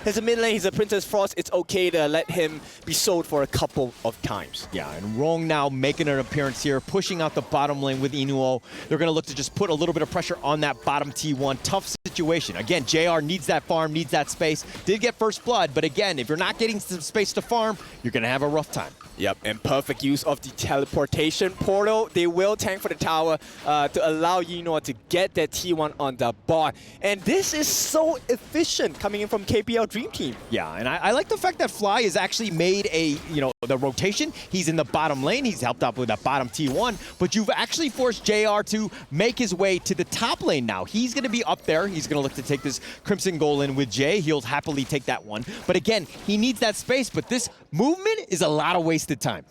as a mid lane, he's a Princess Frost, it's okay to let him be sold for a couple of times. Yeah, and Rong now making an appearance here, pushing out the bottom lane with Inuo. They're going to look to just put a little bit of pressure on that bottom T1. Tough situation. Again, JR needs that farm, needs that space. Did get first blood, but again, if you're not getting some space to farm, you're going to have a rough time. Yep, and perfect use of the teleportation portal. They will tank for the tower to allow Inuo to get that T1 on the bot. And this is so efficient coming in from KPL Dream Team. Yeah, and I like the fact that Fly has actually made the rotation. He's in the bottom lane. He's helped out with that bottom T1, but you've actually forced JR to make his way to the top lane now. He's going to be up there. He's going to look to take this Crimson Golem with Jay. He'll happily take that one. But again, he needs that space, but this movement is a lot of wasted time.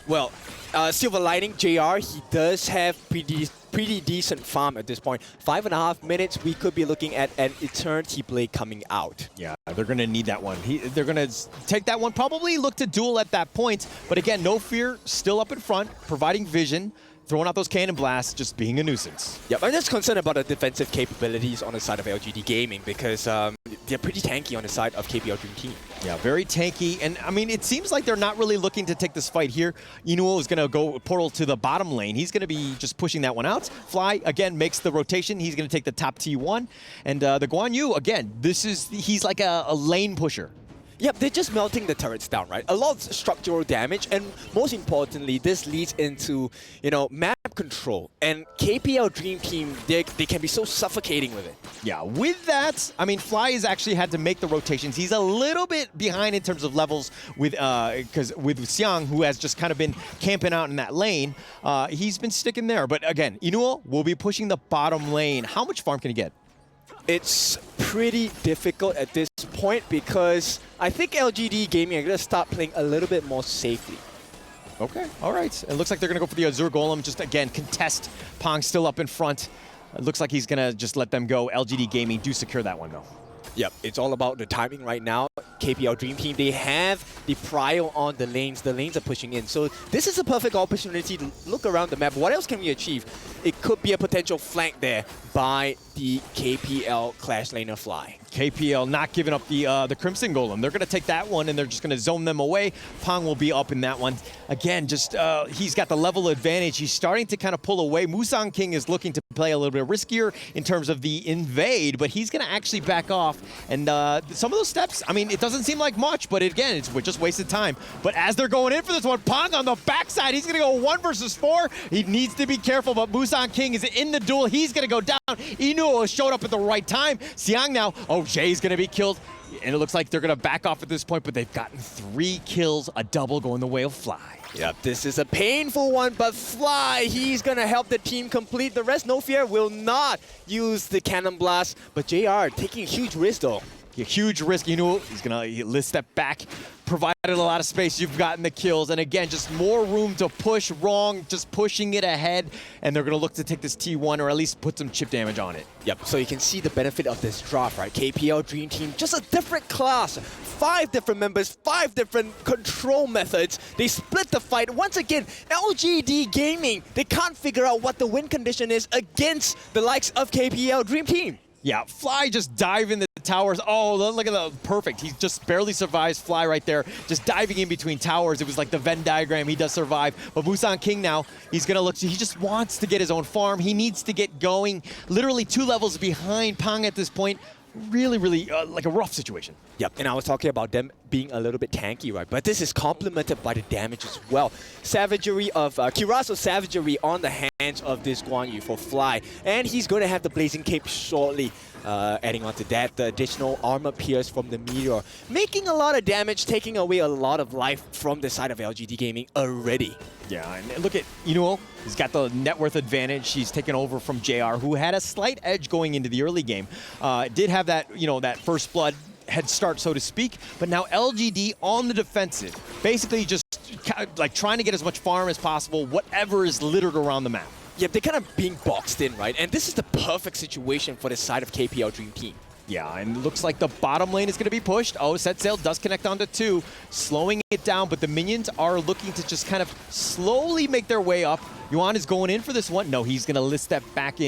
Well, Silver Lining, JR, he does have pretty decent farm at this point. 5.5 minutes, we could be looking at an Eternity Blade coming out. Yeah, they're going to need that one. They're going to take that one, probably look to duel at that point. But again, No Fear still up in front, providing vision. throwing out those cannon blasts, just being a nuisance. Yep, I'm just concerned about the defensive capabilities on the side of LGD Gaming because they're pretty tanky on the side of KPL Dream Team. Yeah, very tanky. And I mean, it seems like they're not really looking to take this fight here. Inuo is going to go portal to the bottom lane. He's going to be just pushing that one out. Fly, again, makes the rotation. He's going to take the top T1. And the Guan Yu, again, he's like a lane pusher. Yep, they're just melting the turrets down, right? A lot of structural damage, and most importantly, this leads into, map control. And KPL Dream Team, they can be so suffocating with it. Yeah, with that, I mean, Fly has actually had to make the rotations. He's a little bit behind in terms of levels with Xiang, who has just kind of been camping out in that lane. He's been sticking there. But again, Inuo will be pushing the bottom lane. How much farm can he get? It's pretty difficult at this point because I think LGD Gaming are going to start playing a little bit more safely. Okay, all right. It looks like they're going to go for the Azure Golem. Just, again, contest. Pong still up in front. It looks like he's going to just let them go. LGD Gaming do secure that one, though. Yep, it's all about the timing right now. KPL Dream Team, they have the prio on the lanes. The lanes are pushing in. So this is a perfect opportunity to look around the map. What else can we achieve? It could be a potential flank there by the KPL Clash Laner Fly. KPL not giving up the Crimson Golem. They're going to take that one, and they're just going to zone them away. Pong will be up in that one. Again, just he's got the level advantage. He's starting to kind of pull away. Musang King is looking to play a little bit riskier in terms of the invade, but he's going to actually back off. And some of those steps, I mean, it doesn't seem like much, but again, it's just wasted time. But as they're going in for this one, Pong on the backside, he's going to go 1 versus 4. He needs to be careful, but Musang King is in the duel. He's going to go down. Inuo showed up at the right time. Xiang now, Jay's going to be killed. And it looks like they're going to back off at this point, but they've gotten 3 kills, a double going the way of Fly. Yep, this is a painful one, but Fly, he's going to help the team complete. The rest, No Fear, will not use the Cannon Blast, but JR taking a huge risk, though. A huge risk. He's going to step back, provided a lot of space. You've gotten the kills. And again, just more room to push wrong, just pushing it ahead. And they're going to look to take this T1 or at least put some chip damage on it. Yep, so you can see the benefit of this drop, right? KPL Dream Team, just a different class. 5 different members, 5 different control methods. They split the fight. Once again, LGD Gaming, they can't figure out what the win condition is against the likes of KPL Dream Team. Yeah, Fly just diving the towers. Oh, look at the perfect. He just barely survives. Fly right there, just diving in between towers. It was like the Venn diagram. He does survive. But Musang King now, he's going to look. He just wants to get his own farm. He needs to get going. Literally 2 levels behind Pong at this point. Really, like a rough situation. Yep, and I was talking about them being a little bit tanky, right? But this is complemented by the damage as well. Savagery of Kiraso Savagery on the hands of this Guan Yu for Fly. And he's going to have the Blazing Cape shortly. Adding on to that, the additional armor pierce from the Meteor. Making a lot of damage, taking away a lot of life from the side of LGD Gaming already. Yeah, and look at Inuo. He's got the net worth advantage. He's taken over from JR, who had a slight edge going into the early game. Did have that, that first blood head start, so to speak. But now LGD on the defensive, basically just like trying to get as much farm as possible, whatever is littered around the map. Yeah, they're kind of being boxed in, right? And this is the perfect situation for the side of KPL Dream Team. Yeah, and it looks like the bottom lane is going to be pushed. Set Sail does connect onto 2, slowing it down, but the minions are looking to just kind of slowly make their way up. Yuan is going in for this one. No, he's going to list that back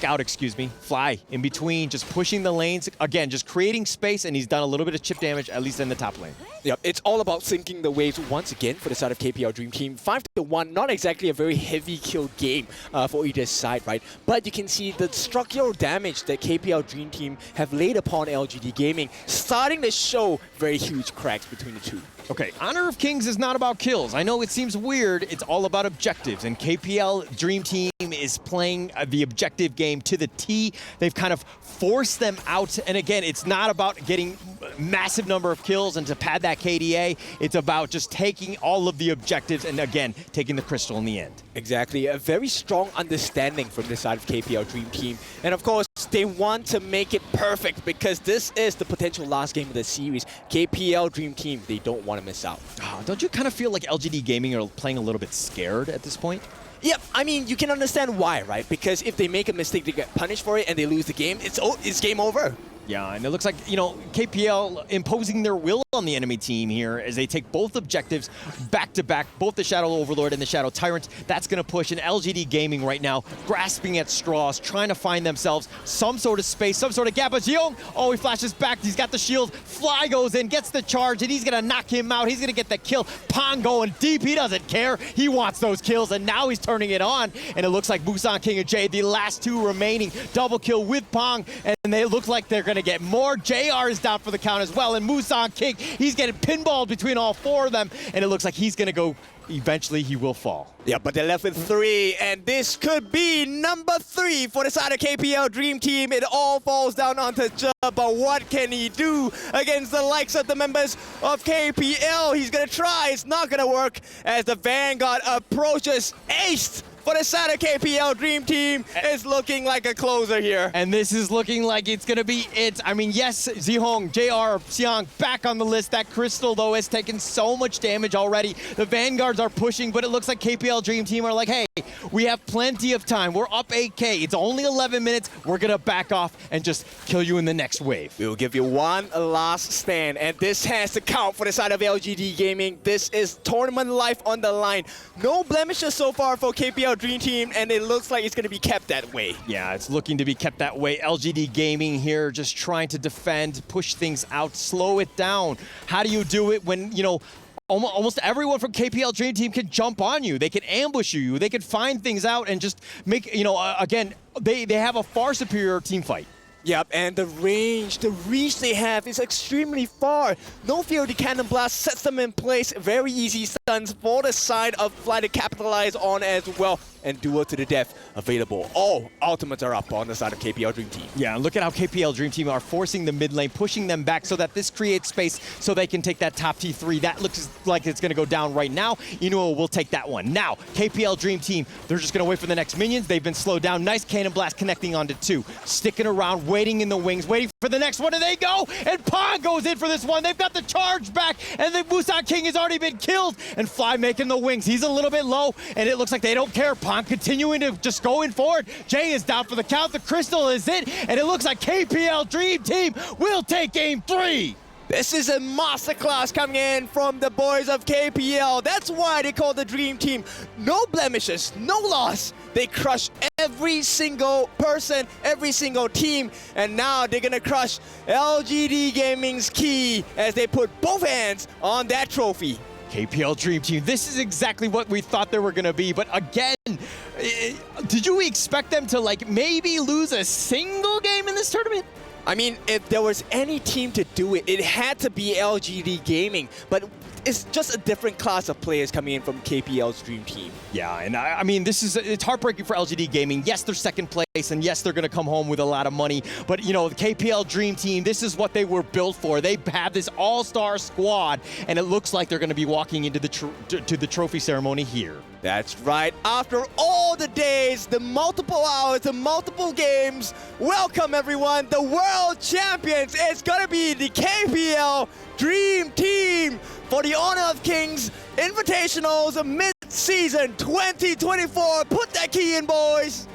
out, excuse me. Fly in between, just pushing the lanes. Again, just creating space, and he's done a little bit of chip damage, at least in the top lane. Yep, it's all about sinking the waves once again for the side of KPL Dream Team. 5-1, not exactly a very heavy kill game for either side, right? But you can see the structural damage that KPL Dream Team have laid upon LGD Gaming, starting to show very huge cracks between the two. Okay, Honor of Kings is not about kills. I know it seems weird. It's all about objectives, and KPL Dream Team is playing the objective game to the T. They've kind of forced them out, and again, it's not about getting massive number of kills and to pad that KDA. It's about just taking all of the objectives and, again, taking the crystal in the end. Exactly. A very strong understanding from the side of KPL Dream Team. And, of course, they want to make it perfect because this is the potential last game of the series. KPL Dream Team, they don't want to miss out. Oh, don't you kind of feel like LGD Gaming are playing a little bit scared at this point? Yep, I mean, you can understand why, right? Because if they make a mistake, they get punished for it and they lose the game, it's game over. Yeah, and it looks like, you know, KPL imposing their will on the enemy team here as they take both objectives back to back, both the Shadow Overlord and the Shadow Tyrant. That's going to push an LGD Gaming right now, grasping at straws, trying to find themselves some sort of space, some sort of gap. But Xiong, oh, he flashes back. He's got the shield. Fly goes in, gets the charge, and he's going to knock him out. He's going to get the kill. Pong going deep. He doesn't care. He wants those kills, and now he's turning it on. And it looks like Busan King and Jay, the last two remaining, double kill with Pong, and they look like they're going to get more. JR is down for the count as well, and Busan King, he's getting pinballed between all four of them, and it looks like he's going to go. Eventually, he will fall. Yeah, but they're left with 3, and this could be number 3 for the side of KPL Dream Team. It all falls down onto Zhe, but what can he do against the likes of the members of KPL? He's gonna try, it's not gonna work as the Vanguard approaches. Aced for the side of KPL Dream Team. It's looking like a closer here. And this is looking like it's going to be it. I mean, yes, Zihong, JR, Xiang back on the list. That Crystal, though, has taken so much damage already. The Vanguards are pushing, but it looks like KPL Dream Team are like, hey, we have plenty of time. We're up 8K. It's only 11 minutes. We're going to back off and just kill you in the next wave. We'll give you one last stand, and this has to count for the side of LGD Gaming. This is tournament life on the line. No blemishes so far for KPL Dream Team, and it looks like it's going to be kept that way. Yeah, it's looking to be kept that way. LGD Gaming here just trying to defend, push things out, slow it down. How do you do it when, you know, almost everyone from KPL Dream Team can jump on you. They can ambush you. They can find things out and just make, you know, again, they have a far superior team fight. Yep, and the range, the reach they have is extremely far. No fear, the Cannon Blast sets them in place. Very easy stuns for the side of Fly to capitalize on as well. And Duel to the Death available. All ultimates are up on the side of KPL Dream Team. Yeah, look at how KPL Dream Team are forcing the mid lane, pushing them back so that this creates space so they can take that top T3. That looks like it's going to go down right now. Inuo will take that one. Now, KPL Dream Team, they're just going to wait for the next minions. They've been slowed down. Nice Cannon Blast connecting onto 2. Sticking around, waiting in the wings, waiting for the next one, and they go! And Pong goes in for this one. They've got the charge back, and the Busan King has already been killed. And Fly making the wings. He's a little bit low, and it looks like they don't care. Pong continuing to just going forward. Jay is down for the count. The Crystal is it, and it looks like KPL Dream Team will take game 3. This is a masterclass coming in from the boys of KPL. That's why they call the Dream Team. No blemishes, no loss. They crush every single person, every single team, and now they're gonna crush LGD Gaming's key as they put both hands on that trophy. KPL Dream Team, this is exactly what we thought they were going to be, but again, did you expect them to like maybe lose a single game in this tournament? I mean, if there was any team to do it, it had to be LGD Gaming, but it's just a different class of players coming in from KPL's Dream Team. Yeah, and I mean, it's heartbreaking for LGD Gaming. Yes, they're second place, and yes, they're going to come home with a lot of money, but you know, the KPL Dream Team, this is what they were built for. They have this all-star squad, and it looks like they're going to be walking into the trophy ceremony here. That's right. After all the days, the multiple hours, the multiple games, welcome everyone, the world champions. It's going to be the KPL Dream Team for the Honor of Kings Invitationals Mid-Season 2024. Put that key in, boys.